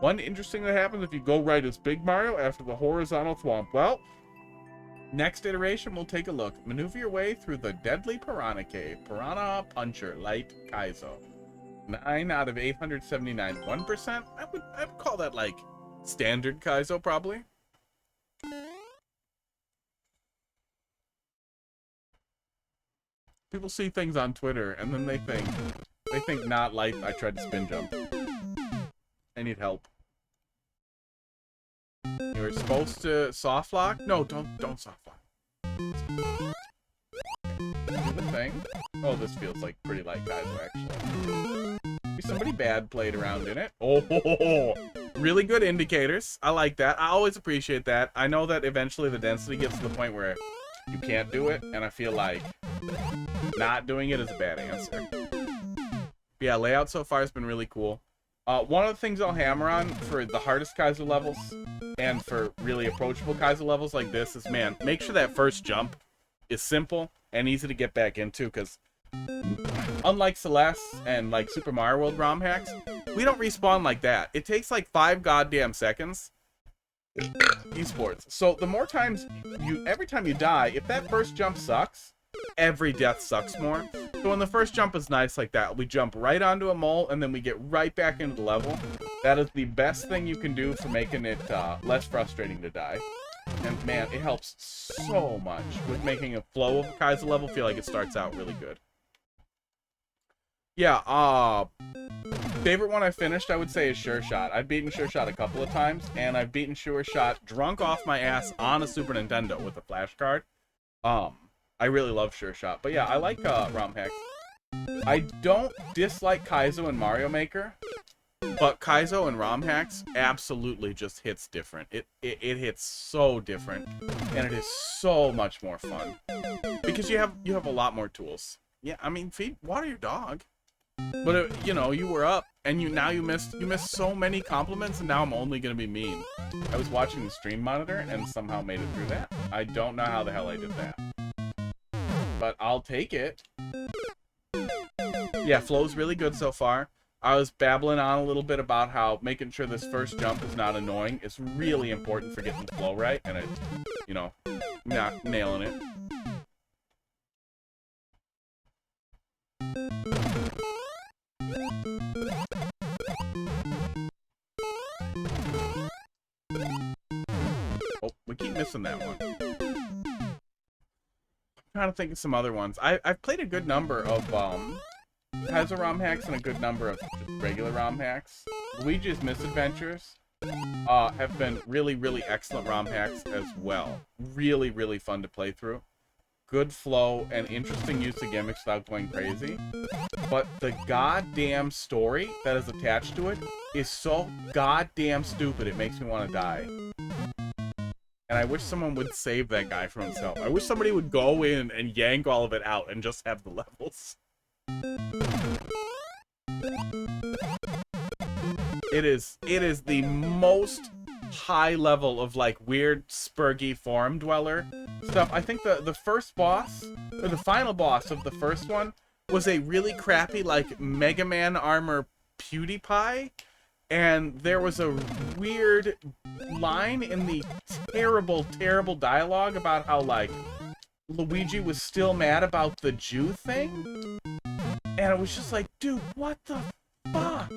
One interesting that happens if you go right as Big Mario after the horizontal thwomp. Well, next iteration, we'll take a look. Maneuver your way through the deadly Piranha Cave. Piranha Puncher, Light Kaizo. 9 out of 879. 1%? I would call that, like, standard Kaizo, probably. People see things on Twitter, and then they think not light. I tried to spin jump. I need help. You were supposed to soft lock? No, don't soft lock. The thing. Oh, this feels like pretty light Kaizo, actually. Maybe somebody bad played around in it. Oh, really good indicators. I like that. I always appreciate that. I know that eventually the density gets to the point where you can't do it, and I feel like not doing it is a bad answer. But yeah, layout so far has been really cool. One of the things I'll hammer on for the hardest Kaizo levels and for really approachable Kaizo levels like this is, man, make sure that first jump is simple and easy to get back into, because unlike Celeste and like Super Mario World ROM hacks, we don't respawn like that. It takes like 5 goddamn seconds. Esports. So the more times every time you die, if that first jump sucks, every death sucks more. So when the first jump is nice like that, we jump right onto a mole and then we get right back into the level. That is the best thing you can do for making it less frustrating to die. And man, it helps so much with making a flow of a Kaizo level feel like it starts out really good. Yeah, favorite one I finished, I would say, is Sure Shot. I've beaten Sure Shot a couple of times, and I've beaten Sure Shot drunk off my ass on a Super Nintendo with a flash card. I really love Sure Shot. But yeah, I like ROM hacks. I don't dislike Kaizo and Mario Maker, but Kaizo and ROM hacks absolutely just hits different. It hits so different, and it is so much more fun because you have a lot more tools. Yeah, I mean, water your dog. But you know, you were up, and you missed so many compliments, and now I'm only gonna be mean. I was watching the stream monitor and somehow made it through that. I don't know how the hell I did that, but I'll take it. Yeah, flow's really good so far. I was babbling on a little bit about how making sure this first jump is not annoying is really important for getting the flow right, and it, you know, not nailing it. Oh, we keep missing that one. I'm trying to think of some other ones. I've played a good number of Kaizo ROM hacks and a good number of regular ROM hacks. Luigi's Misadventures have been really, really excellent ROM hacks as well. Really, really fun to play through. Good flow and interesting use of gimmicks without going crazy. But the goddamn story that is attached to it is so goddamn stupid it makes me want to die. And I wish someone would save that guy from himself. I wish somebody would go in and yank all of it out and just have the levels. It is the most high level of like weird spurgy form dweller stuff. I think the first boss, or the final boss of the first one, was a really crappy like Mega Man armor PewDiePie, and there was a weird line in the terrible dialogue about how like Luigi was still mad about the Jew thing, and it was just like, dude, what the fuck?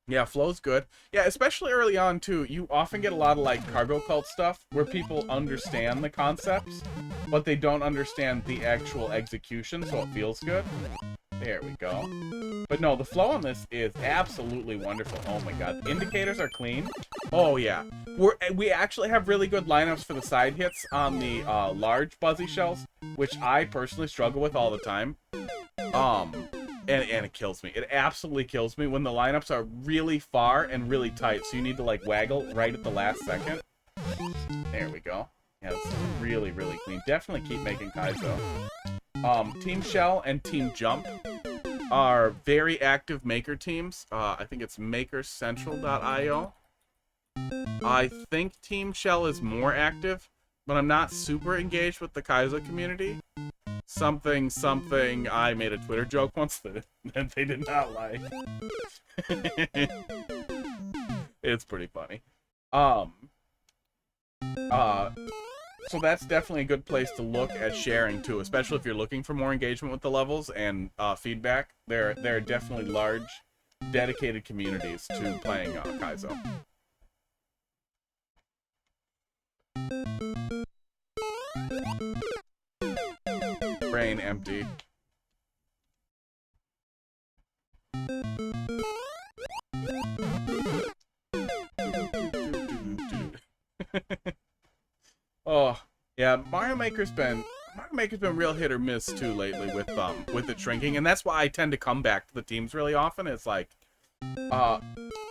Yeah, flow's good. Yeah, especially early on, too. You often get a lot of, like, cargo cult stuff where people understand the concepts, but they don't understand the actual execution, so it feels good. There we go. But no, the flow on this is absolutely wonderful. Oh my god. The indicators are clean. Oh, yeah. We actually have really good lineups for the side hits on the large buzzy shells, which I personally struggle with all the time. And it kills me. It absolutely kills me when the lineups are really far and really tight, so you need to, like, waggle right at the last second. There we go. Yeah, this is really, really clean. Definitely keep making Kaizo. Team Shell and Team Jump are very active maker teams. I think it's makercentral.io. I think Team Shell is more active, but I'm not super engaged with the Kaizo community. Something, I made a Twitter joke once that they did not like. It's pretty funny. So that's definitely a good place to look at sharing too, especially if you're looking for more engagement with the levels and feedback. There are definitely large, dedicated communities to playing Kaizo. Brain empty. Oh, yeah, Mario Maker's been real hit or miss too lately with it shrinking, and that's why I tend to come back to the teams really often. It's like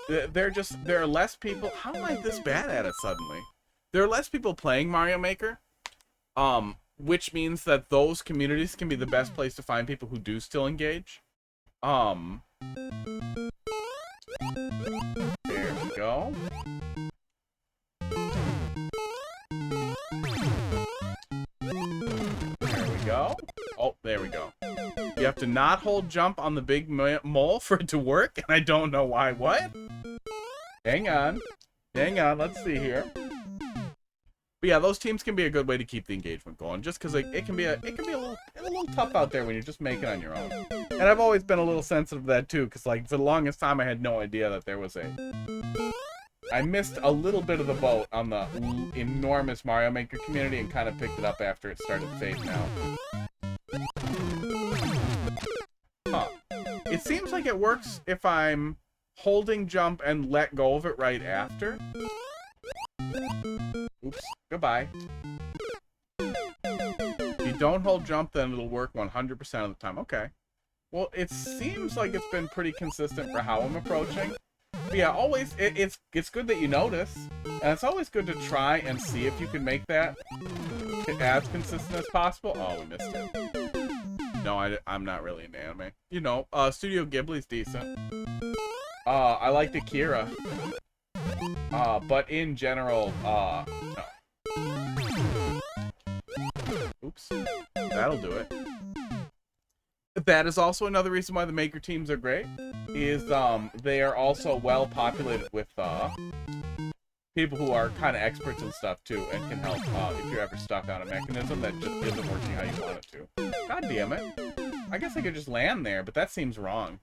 there are less people. How am I this bad at it suddenly? There are less people playing Mario Maker. Which means that those communities can be the best place to find people who do still engage. There we go. There we go. Oh, there we go. You have to not hold jump on the big mole for it to work, and I don't know why. What? Hang on. Hang on, let's see here. But yeah, those teams can be a good way to keep the engagement going, just because it can be a little tough out there when you're just making on your own. And I've always been a little sensitive to that too, because like for the longest time I had no idea that there was I missed a little bit of the boat on the enormous Mario Maker community and kind of picked it up after it started fading out. Huh. It seems like it works if I'm holding jump and let go of it right after. Oops. Goodbye. If you don't hold jump, then it'll work 100% of the time. Okay. Well, it seems like it's been pretty consistent for how I'm approaching. But yeah, always, it's good that you notice. And it's always good to try and see if you can make that as consistent as possible. Oh, we missed it. No, I'm not really into anime. You know, Studio Ghibli's decent. I liked Akira. But in general, no. Oops. That'll do it. That is also another reason why the Maker teams are great, is they are also well populated with people who are kind of experts and stuff too, and can help if you're ever stuck on a mechanism that just isn't working how you want it to. God damn it. I guess I could just land there, but that seems wrong.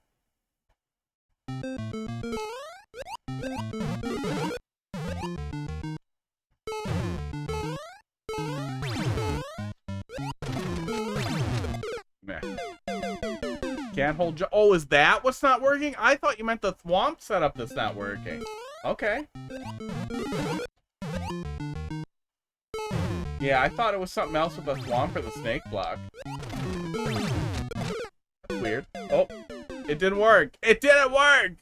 Meh. Can't hold jump. Oh, is that what's not working? I thought you meant the thwomp setup that's not working. Okay. Yeah, I thought it was something else with the thwomp or the snake block. That's weird. Oh, it didn't work. It didn't work!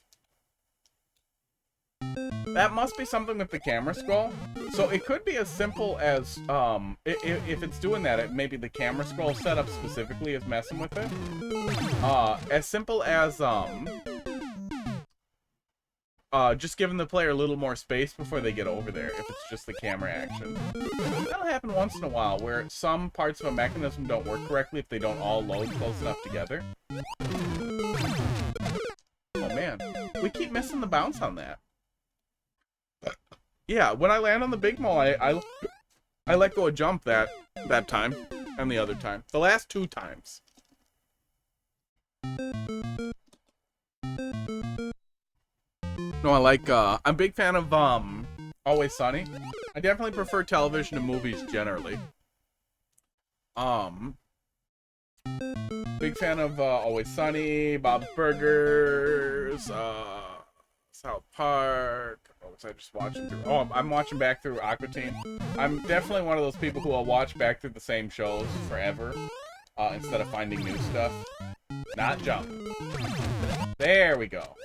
That must be something with the camera scroll. So it could be as simple as, if it's doing that, maybe the camera scroll setup specifically is messing with it. As simple as, just giving the player a little more space before they get over there, if it's just the camera action. That'll happen once in a while, where some parts of a mechanism don't work correctly if they don't all load close enough together. Oh man, we keep missing the bounce on that. Yeah, when I land on the big mole, I let go of jump that time, and the other time. The last 2 times. No, I like, I'm a big fan of, Always Sunny. I definitely prefer television to movies generally. Big fan of, Always Sunny, Bob's Burgers, South Park. What was I just watching through? Oh, I'm watching back through Aqua Teen. I'm definitely one of those people who will watch back through the same shows forever, instead of finding new stuff. Not jump. There we go.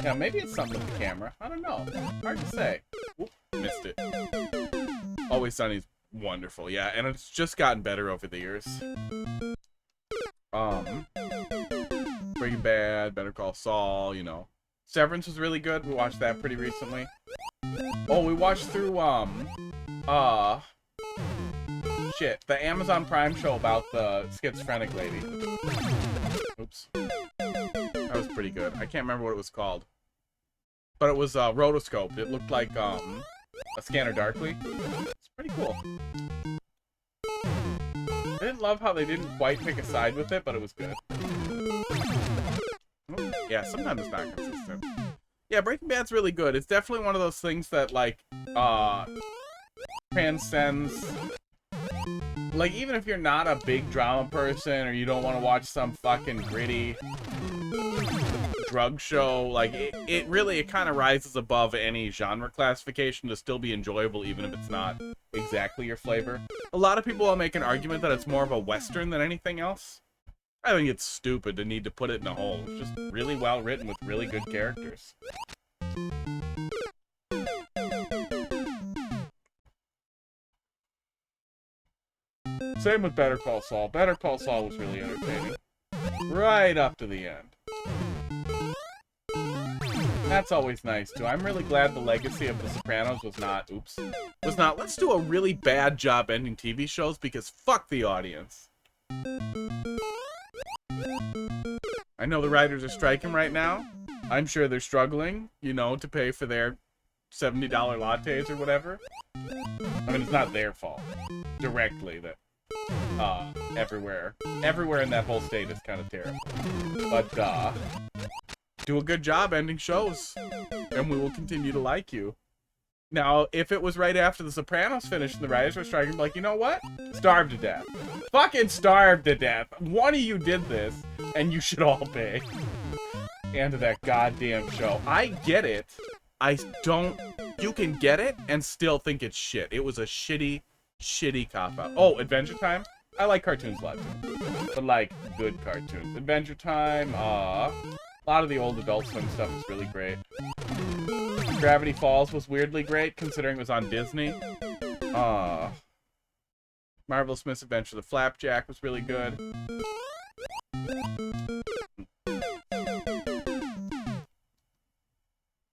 Yeah, maybe it's something with the camera. I don't know. Hard to say. Oop, missed it. Always Sunny's wonderful, yeah, and it's just gotten better over the years. Breaking Bad, Better Call Saul, you know. Severance was really good. We watched that pretty recently. Oh, we watched through, shit, the Amazon Prime show about the schizophrenic lady. Oops. That was pretty good. I can't remember what it was called. But it was, rotoscoped. It looked like, a Scanner Darkly. It's pretty cool. I didn't love how they didn't quite pick a side with it, but it was good. Yeah, sometimes it's not consistent. Yeah, Breaking Bad's really good. It's definitely one of those things that, like, transcends... Like, even if you're not a big drama person, or you don't want to watch some fucking gritty drug show, like, it really kind of rises above any genre classification to still be enjoyable, even if it's not exactly your flavor. A lot of people will make an argument that it's more of a Western than anything else. I think it's stupid to need to put it in a hole. It's just really well written with really good characters. Same with Better Call Saul. Better Call Saul was really entertaining. Right up to the end. That's always nice, too. I'm really glad the legacy of The Sopranos was not, let's do a really bad job ending TV shows because fuck the audience. I know the writers are striking right now. I'm sure they're struggling, you know, to pay for their $70 lattes or whatever. I mean, it's not their fault directly that everywhere in that whole state is kind of terrible. But do a good job ending shows, and we will continue to like you. Now, if it was right after The Sopranos finished and the writers were striking, I'd be like, you know what? Starve to death. Fucking starve to death. One of you did this, and you should all pay. And to that goddamn show. I get it. I don't... You can get it and still think it's shit. It was a shitty cop-out. Oh, Adventure Time? I like cartoons a lot, too. But, like, good cartoons. Adventure Time, a lot of the old Adult Swim stuff is really great. Gravity Falls was weirdly great, considering it was on Disney. Marvelous Miss Adventure of the Flapjack was really good.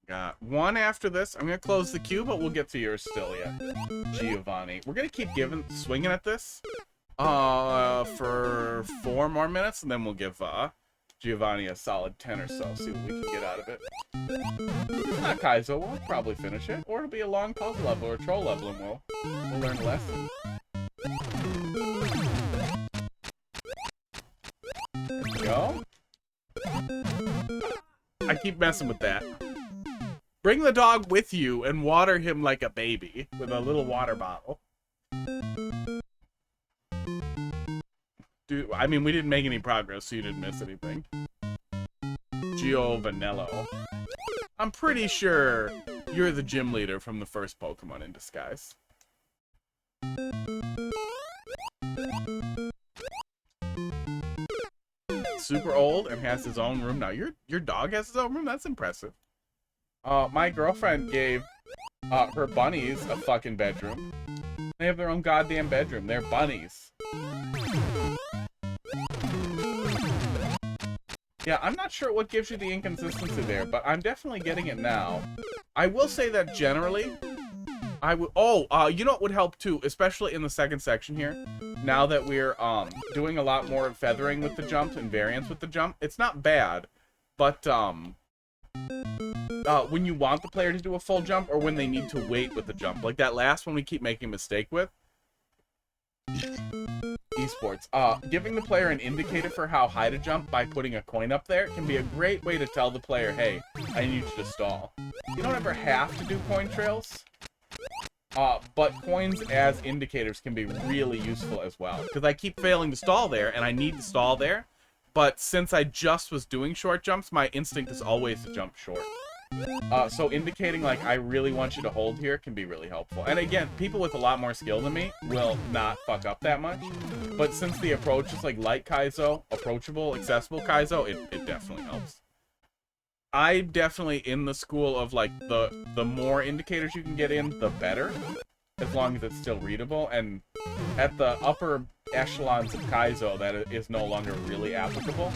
Got one after this. I'm gonna close the queue, but we'll get to yours still yet. Giovanni. We're gonna keep swinging at this for 4 more minutes, and then we'll give Giovanni a solid 10 or so. See what we can get out of it. It's not Kaizo. We'll probably finish it, or it'll be a long puzzle level or a troll level, and we'll learn a lesson. There we go. I keep messing with that. Bring the dog with you and water him like a baby with a little water bottle. Dude, I mean, we didn't make any progress, so you didn't miss anything. Giovanello. I'm pretty sure you're the gym leader from the first Pokemon in Disguise. Super old and has his own room. Now, your dog has his own room? That's impressive. My girlfriend gave her bunnies a fucking bedroom. They have their own goddamn bedroom. They're bunnies. Yeah, I'm not sure what gives you the inconsistency there, but I'm definitely getting it now. I will say that generally, I would... Oh, you know what would help too, especially in the second section here, now that we're doing a lot more feathering with the jump and variance with the jump. It's not bad, but when you want the player to do a full jump or when they need to wait with the jump. Like that last one we keep making a mistake with. Esports. Giving the player an indicator for how high to jump by putting a coin up there can be a great way to tell the player, hey, I need you to stall. You don't ever have to do coin trails. But coins as indicators can be really useful as well. Because I keep failing to stall there, and I need to stall there. But since I just was doing short jumps, my instinct is always to jump short. So indicating, like, I really want you to hold here can be really helpful. And again, people with a lot more skill than me will not fuck up that much. But since the approach is, like, light Kaizo, approachable, accessible Kaizo, it definitely helps. I'm definitely in the school of, like, the more indicators you can get in, the better. As long as it's still readable. And at the upper echelons of Kaizo, that is no longer really applicable.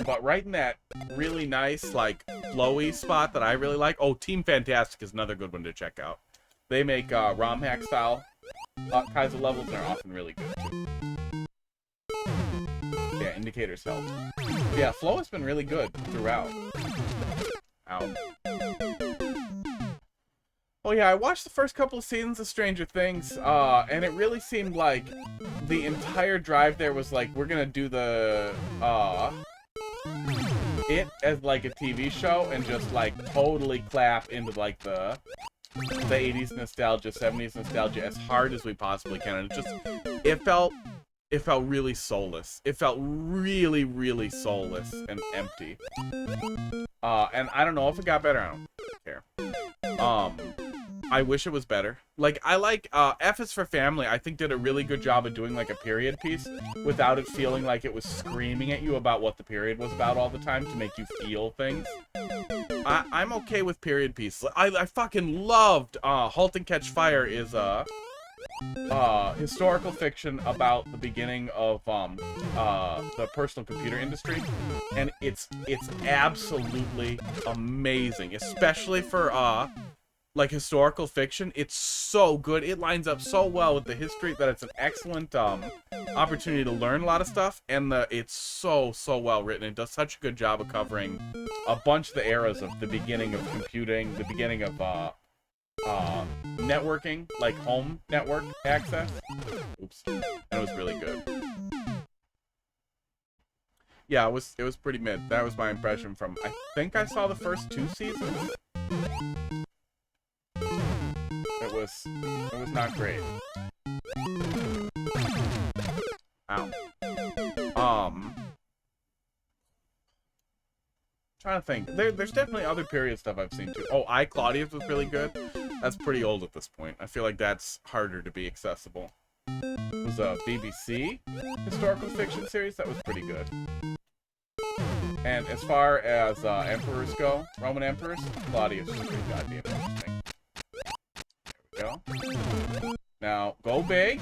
But right in that really nice, like, flowy spot that I really like. Oh, Team Fantastic is another good one to check out. They make ROM hack style Kaizo levels and are often really good too. Yeah, indicators help. Yeah, flow has been really good throughout. Ow. Oh yeah, I watched the first couple of seasons of Stranger Things, and it really seemed like the entire drive there was like, we're gonna do the, it as like a TV show and just like totally clap into like the 80s nostalgia, 70s nostalgia as hard as we possibly can. And it felt really soulless. It felt really, really soulless and empty. And I don't know if it got better. I don't care. I wish it was better. Like, I like, F is for Family, I think did a really good job of doing, like, a period piece without it feeling like it was screaming at you about what the period was about all the time to make you feel things. I'm okay with period pieces. I fucking loved, Halt and Catch Fire is, historical fiction about the beginning of, the personal computer industry. And it's absolutely amazing, especially for, like, historical fiction. It's so good. It lines up so well with the history that it's an excellent opportunity to learn a lot of stuff, and it's so well written. It does such a good job of covering a bunch of the eras of the beginning of computing, the beginning of networking, like home network access. Oops. And it was really good. Yeah, it was pretty mid. That was my impression from, I think I saw the first 2 seasons. It was not great. Ow. Trying to think. There's definitely other period stuff I've seen too. Oh, I, Claudius was really good. That's pretty old at this point. I feel like that's harder to be accessible. It was a BBC historical fiction series that was pretty good. And as far as emperors go, Roman emperors, Claudius is pretty goddamn interesting. There we go. Now, go big.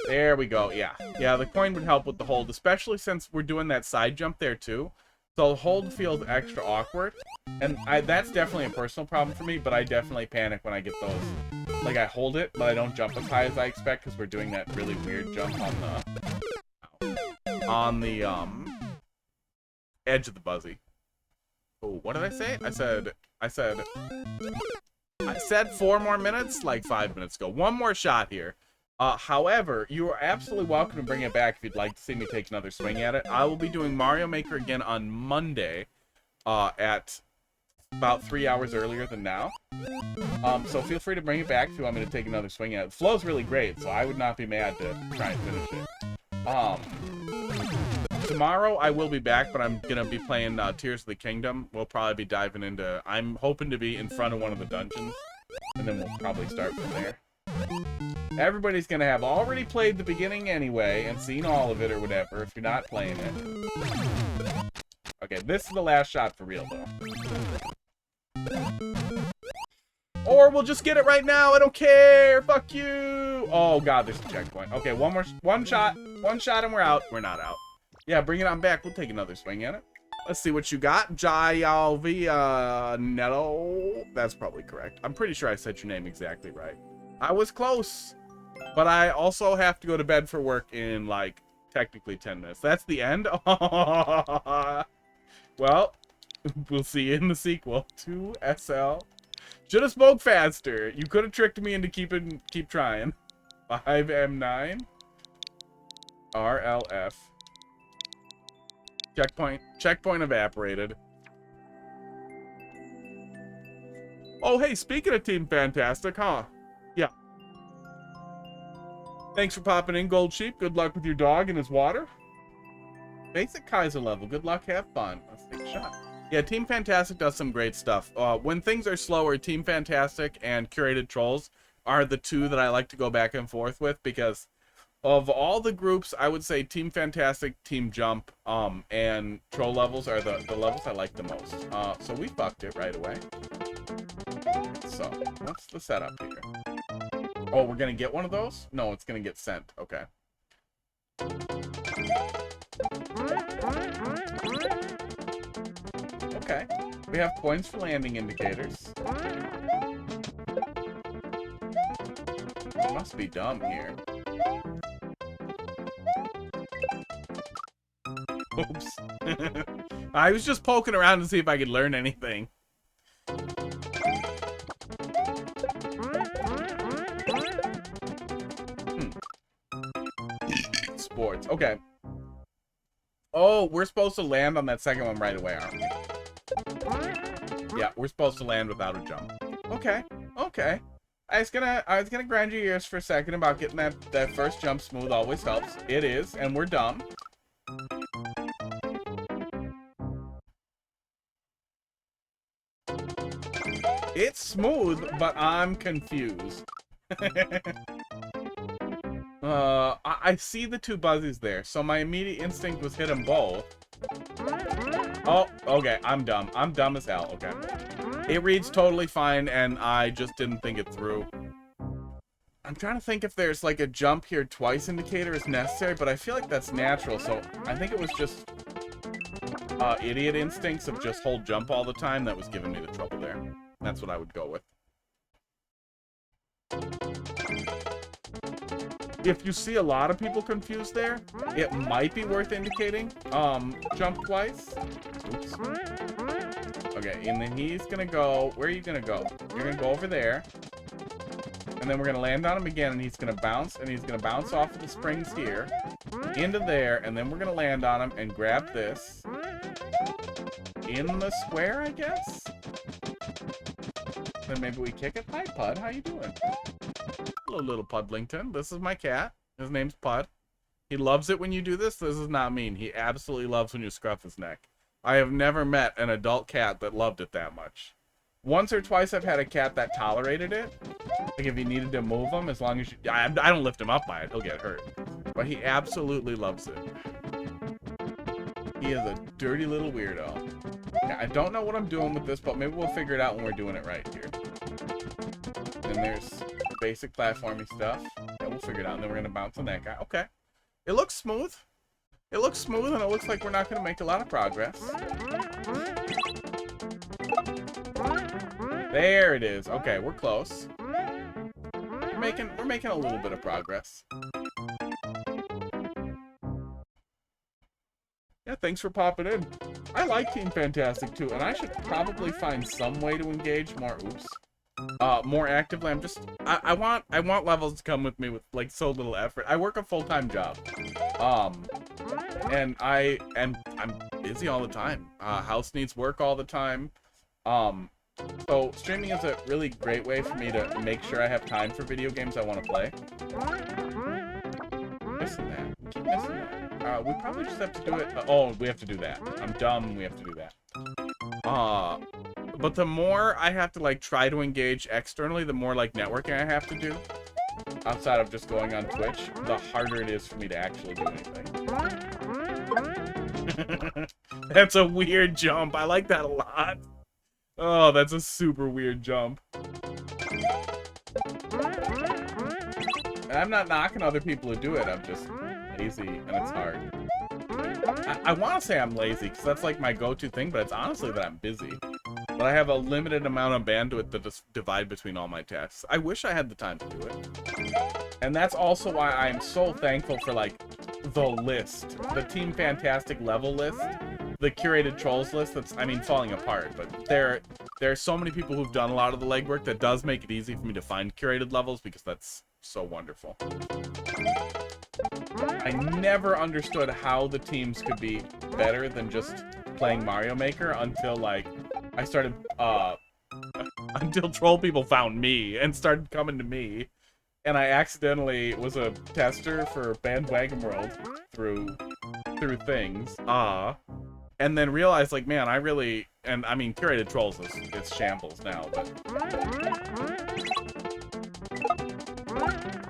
There we go. Yeah. Yeah, the coin would help with the hold, especially since we're doing that side jump there too. So the hold feels extra awkward. And that's definitely a personal problem for me, but I definitely panic when I get those. Like, I hold it, but I don't jump as high as I expect because we're doing that really weird jump on the edge of the buzzy. Oh, what did I say? I said 4 more minutes, like 5 minutes ago. 1 more shot here. However, you are absolutely welcome to bring it back if you'd like to see me take another swing at it. I will be doing Mario Maker again on Monday at about 3 hours earlier than now. So feel free to bring it back if you want me to take another swing at it. The flow's really great, so I would not be mad to try and finish it. Tomorrow I will be back, but I'm going to be playing Tears of the Kingdom. We'll probably be diving into... I'm hoping to be in front of one of the dungeons, and then we'll probably start from there. Everybody's gonna have already played the beginning anyway and seen all of it or whatever if you're not playing it. Okay, this is the last shot for real though. Or we'll just get it right now. I don't care. Fuck you. Oh god, there's a checkpoint. Okay, one shot and we're out. We're not out. Yeah, bring it on back. We'll take another swing at it. Let's see what you got. Netto. That's probably correct. I'm pretty sure I said your name exactly right. I was close, but I also have to go to bed for work in, like, technically 10 minutes. That's the end? Well, we'll see you in the sequel. 2SL. Should have spoke faster. You could have tricked me into keep trying. 5M9. RLF. Checkpoint evaporated. Oh, hey, speaking of Team Fantastic, huh? Yeah. Thanks for popping in, Gold Sheep. Good luck with your dog and his water. Basic Kaiser level. Good luck, have fun. Let's take a shot. Yeah, Team Fantastic does some great stuff. When things are slower, Team Fantastic and Curated Trolls are the two that I like to go back and forth with because of all the groups, I would say Team Fantastic, Team Jump, and Troll levels are the levels I like the most. So we fucked it right away. So, what's the setup here? Oh, we're gonna get one of those? No, it's gonna get sent. Okay. Okay. We have points for landing indicators. It must be dumb here. Oops. I was just poking around to see if I could learn anything. Sports. Okay. Oh, we're supposed to land on that second one right away, aren't we? Yeah, we're supposed to land without a jump. Okay. Okay. I was gonna grind your ears for a second about getting that first jump smooth. Always helps. It is, and we're dumb. It's smooth, but I'm confused. I see the 2 buzzies there, so my immediate instinct was hit them both. Oh, okay, I'm dumb. I'm dumb as hell, okay. It reads totally fine, and I just didn't think it through. I'm trying to think if there's, like, a jump here twice indicator is necessary, but I feel like that's natural, so I think it was just idiot instincts of just hold jump all the time that was giving me the trouble there. That's what I would go with. If you see a lot of people confused there, it might be worth indicating. Jump twice. Oops. Okay, and then he's gonna go. Where are you gonna go? You're gonna go over there. And then we're gonna land on him again, and he's gonna bounce, and he's gonna bounce off of the springs here into there, and then we're gonna land on him and grab this in the square, I guess. Then maybe we kick it. Hi, Pud. How you doing? Hello, little Pudlington. This is my cat. His name's Pud. He loves it when you do this. This is not mean. He absolutely loves when you scruff his neck. I have never met an adult cat that loved it that much. Once or twice I've had a cat that tolerated it. Like if you needed to move him, as long as you... I don't lift him up by it. He'll get hurt. But he absolutely loves it. He is a dirty little weirdo. Yeah, I don't know what I'm doing with this, but maybe we'll figure it out when we're doing it right here. And there's the basic platforming stuff. Yeah, we'll figure it out. And then we're going to bounce on that guy. Okay. It looks smooth. It looks smooth, and it looks like we're not going to make a lot of progress. There it is. Okay, we're close. We're making a little bit of progress. Yeah, thanks for popping in. I like Team Fantastic too, and I should probably find some way to engage more. Oops. More actively. I want levels to come with me with like so little effort. I work a full-time job. And I'm busy all the time. House needs work all the time. So streaming is a really great way for me to make sure I have time for video games I want to play. Missing that. Keep missing that. We probably just have to do it. Oh, we have to do that. I'm dumb. We have to do that. But the more I have to like try to engage externally, the more like networking I have to do outside of just going on Twitch, the harder it is for me to actually do anything. That's a weird jump. I like that a lot. Oh, that's a super weird jump. And I'm not knocking other people who do it. I'm just lazy and it's hard. I want to say I'm lazy because that's like my go-to thing, but it's honestly that I'm busy. But I have a limited amount of bandwidth to just divide between all my tasks. I wish I had the time to do it. And that's also why I'm so thankful for like the list, the Team Fantastic level list, the curated trolls list that's, I mean, falling apart. But there are so many people who've done a lot of the legwork that does make it easy for me to find curated levels because that's so wonderful. I never understood how the teams could be better than just playing Mario Maker until like I started until troll people found me and started coming to me, and I accidentally was a tester for Bandwagon World through things and then realized like, man, I really, and I mean curated trolls is it's shambles now, but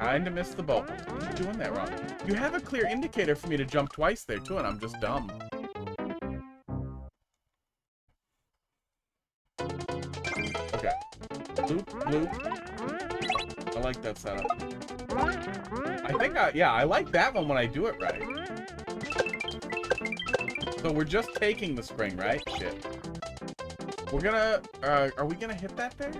kinda missed the boat. I'm doing that wrong. You have a clear indicator for me to jump twice there too, and I'm just dumb. Okay. Loop, loop. I like that setup. I think I like that one when I do it right. So we're just taking the spring, right? Shit. We're gonna, are we gonna hit that there?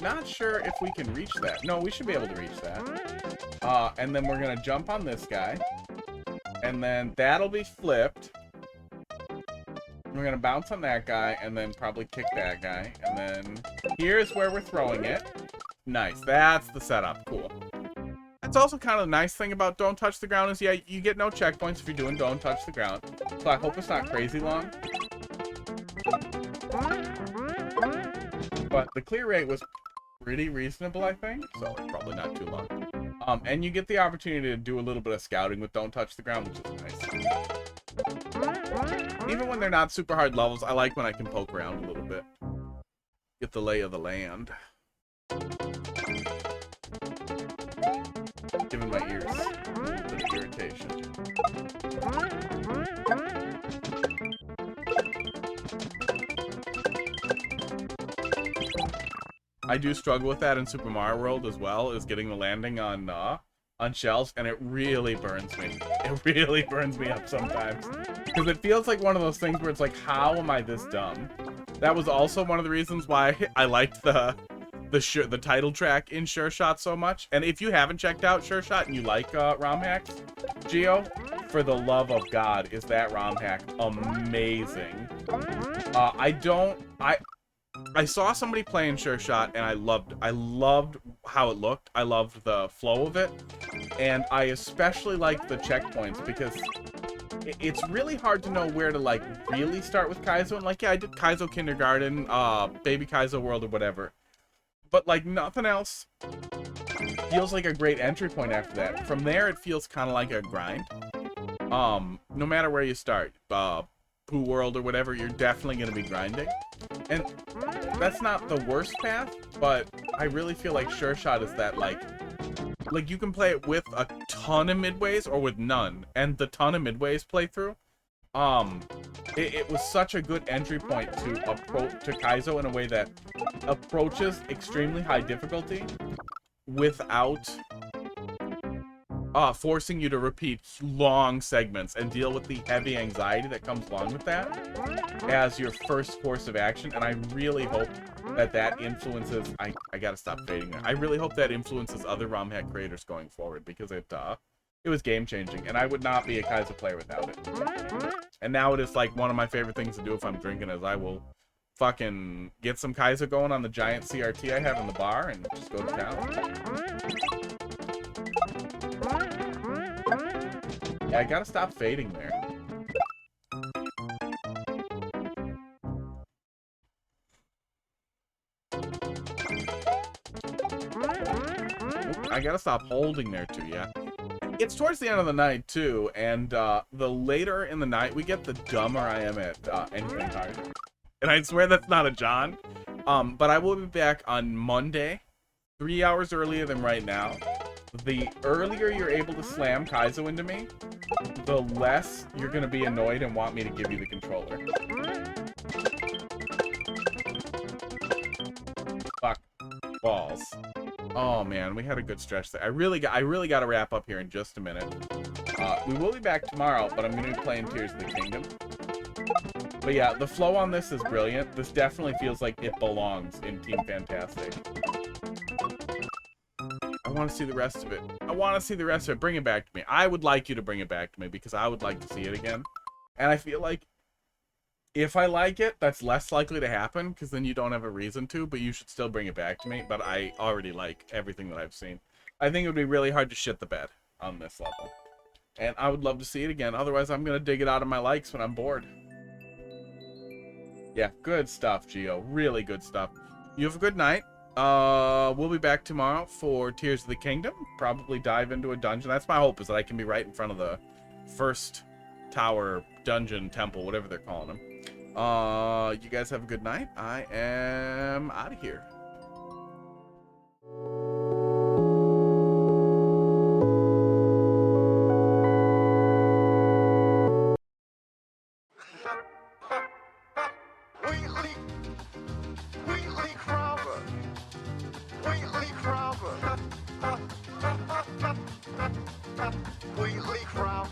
Not sure if we can reach that. No, we should be able to reach that. And then we're gonna jump on this guy. And then that'll be flipped. We're gonna bounce on that guy and then probably kick that guy. And then here's where we're throwing it. Nice. That's the setup. Cool. That's also kind of the nice thing about Don't Touch the Ground is, yeah, you get no checkpoints if you're doing Don't Touch the Ground. So I hope it's not crazy long. But the clear rate was pretty reasonable, I think. So it's probably not too long. And you get the opportunity to do a little bit of scouting with Don't Touch the Ground, which is nice. Even when they're not super hard levels, I like when I can poke around a little bit. Get the lay of the land. Giving my ears a little bit of irritation. I do struggle with that in Super Mario World as well, is getting the landing on shells, and it really burns me. It really burns me up sometimes. Because it feels like one of those things where it's like, how am I this dumb? That was also one of the reasons why I liked the title track in Sure Shot so much. And if you haven't checked out Sure Shot and you like ROM hacks, Geo, for the love of God, is that ROM hack amazing. I saw somebody playing Sure Shot, and I loved how it looked. I loved the flow of it, and I especially liked the checkpoints, because it's really hard to know where to, like, really start with Kaizo. And, like, yeah, I did Kaizo Kindergarten, Baby Kaizo World, or whatever. But, like, nothing else feels like a great entry point after that. From there, it feels kind of like a grind. No matter where you start, Pooh World or whatever, you're definitely going to be grinding. And that's not the worst path, but I really feel like Sure Shot is that, like you can play it with a ton of midways or with none. And the ton of midways playthrough, it was such a good entry point to approach to Kaizo in a way that approaches extremely high difficulty without forcing you to repeat long segments and deal with the heavy anxiety that comes along with that as your first course of action. And I really hope that that influences... I gotta stop fading there. I really hope that influences other ROM hack creators going forward, because it was game-changing, and I would not be a Kaizo player without it. And now it is, like, one of my favorite things to do if I'm drinking, is I will fucking get some Kaizo going on the giant CRT I have in the bar and just go to town. Yeah, I gotta stop fading there. I gotta stop holding there too, yeah. It's towards the end of the night too, and the later in the night we get, the dumber I am at anything hard. And I swear that's not a John. But I will be back on Monday, 3 hours earlier than right now. The earlier you're able to slam Kaizo into me, the less you're gonna be annoyed and want me to give you the controller. Fuck. Balls. Oh man, we had a good stretch there. I really got to wrap up here in just a minute. We will be back tomorrow, but I'm gonna be playing Tears of the Kingdom. But yeah, the flow on this is brilliant. This definitely feels like it belongs in Team Fantastic. I want to see the rest of it. I want to see the rest of it. Bring it back to me. I would like you to bring it back to me, because I would like to see it again. And I feel like if I like it, that's less likely to happen, because then you don't have a reason to, but you should still bring it back to me. But I already like everything that I've seen. I think it would be really hard to shit the bed on this level. And I would love to see it again. Otherwise, I'm going to dig it out of my likes when I'm bored. Yeah, good stuff, Gio. Really good stuff. You have a good night. We'll be back tomorrow for Tears of the Kingdom. Probably dive into a dungeon. That's my hope, is that I can be right in front of the first tower, dungeon, temple, whatever they're calling them. You guys have a good night. I am out of here. Weekly crowd.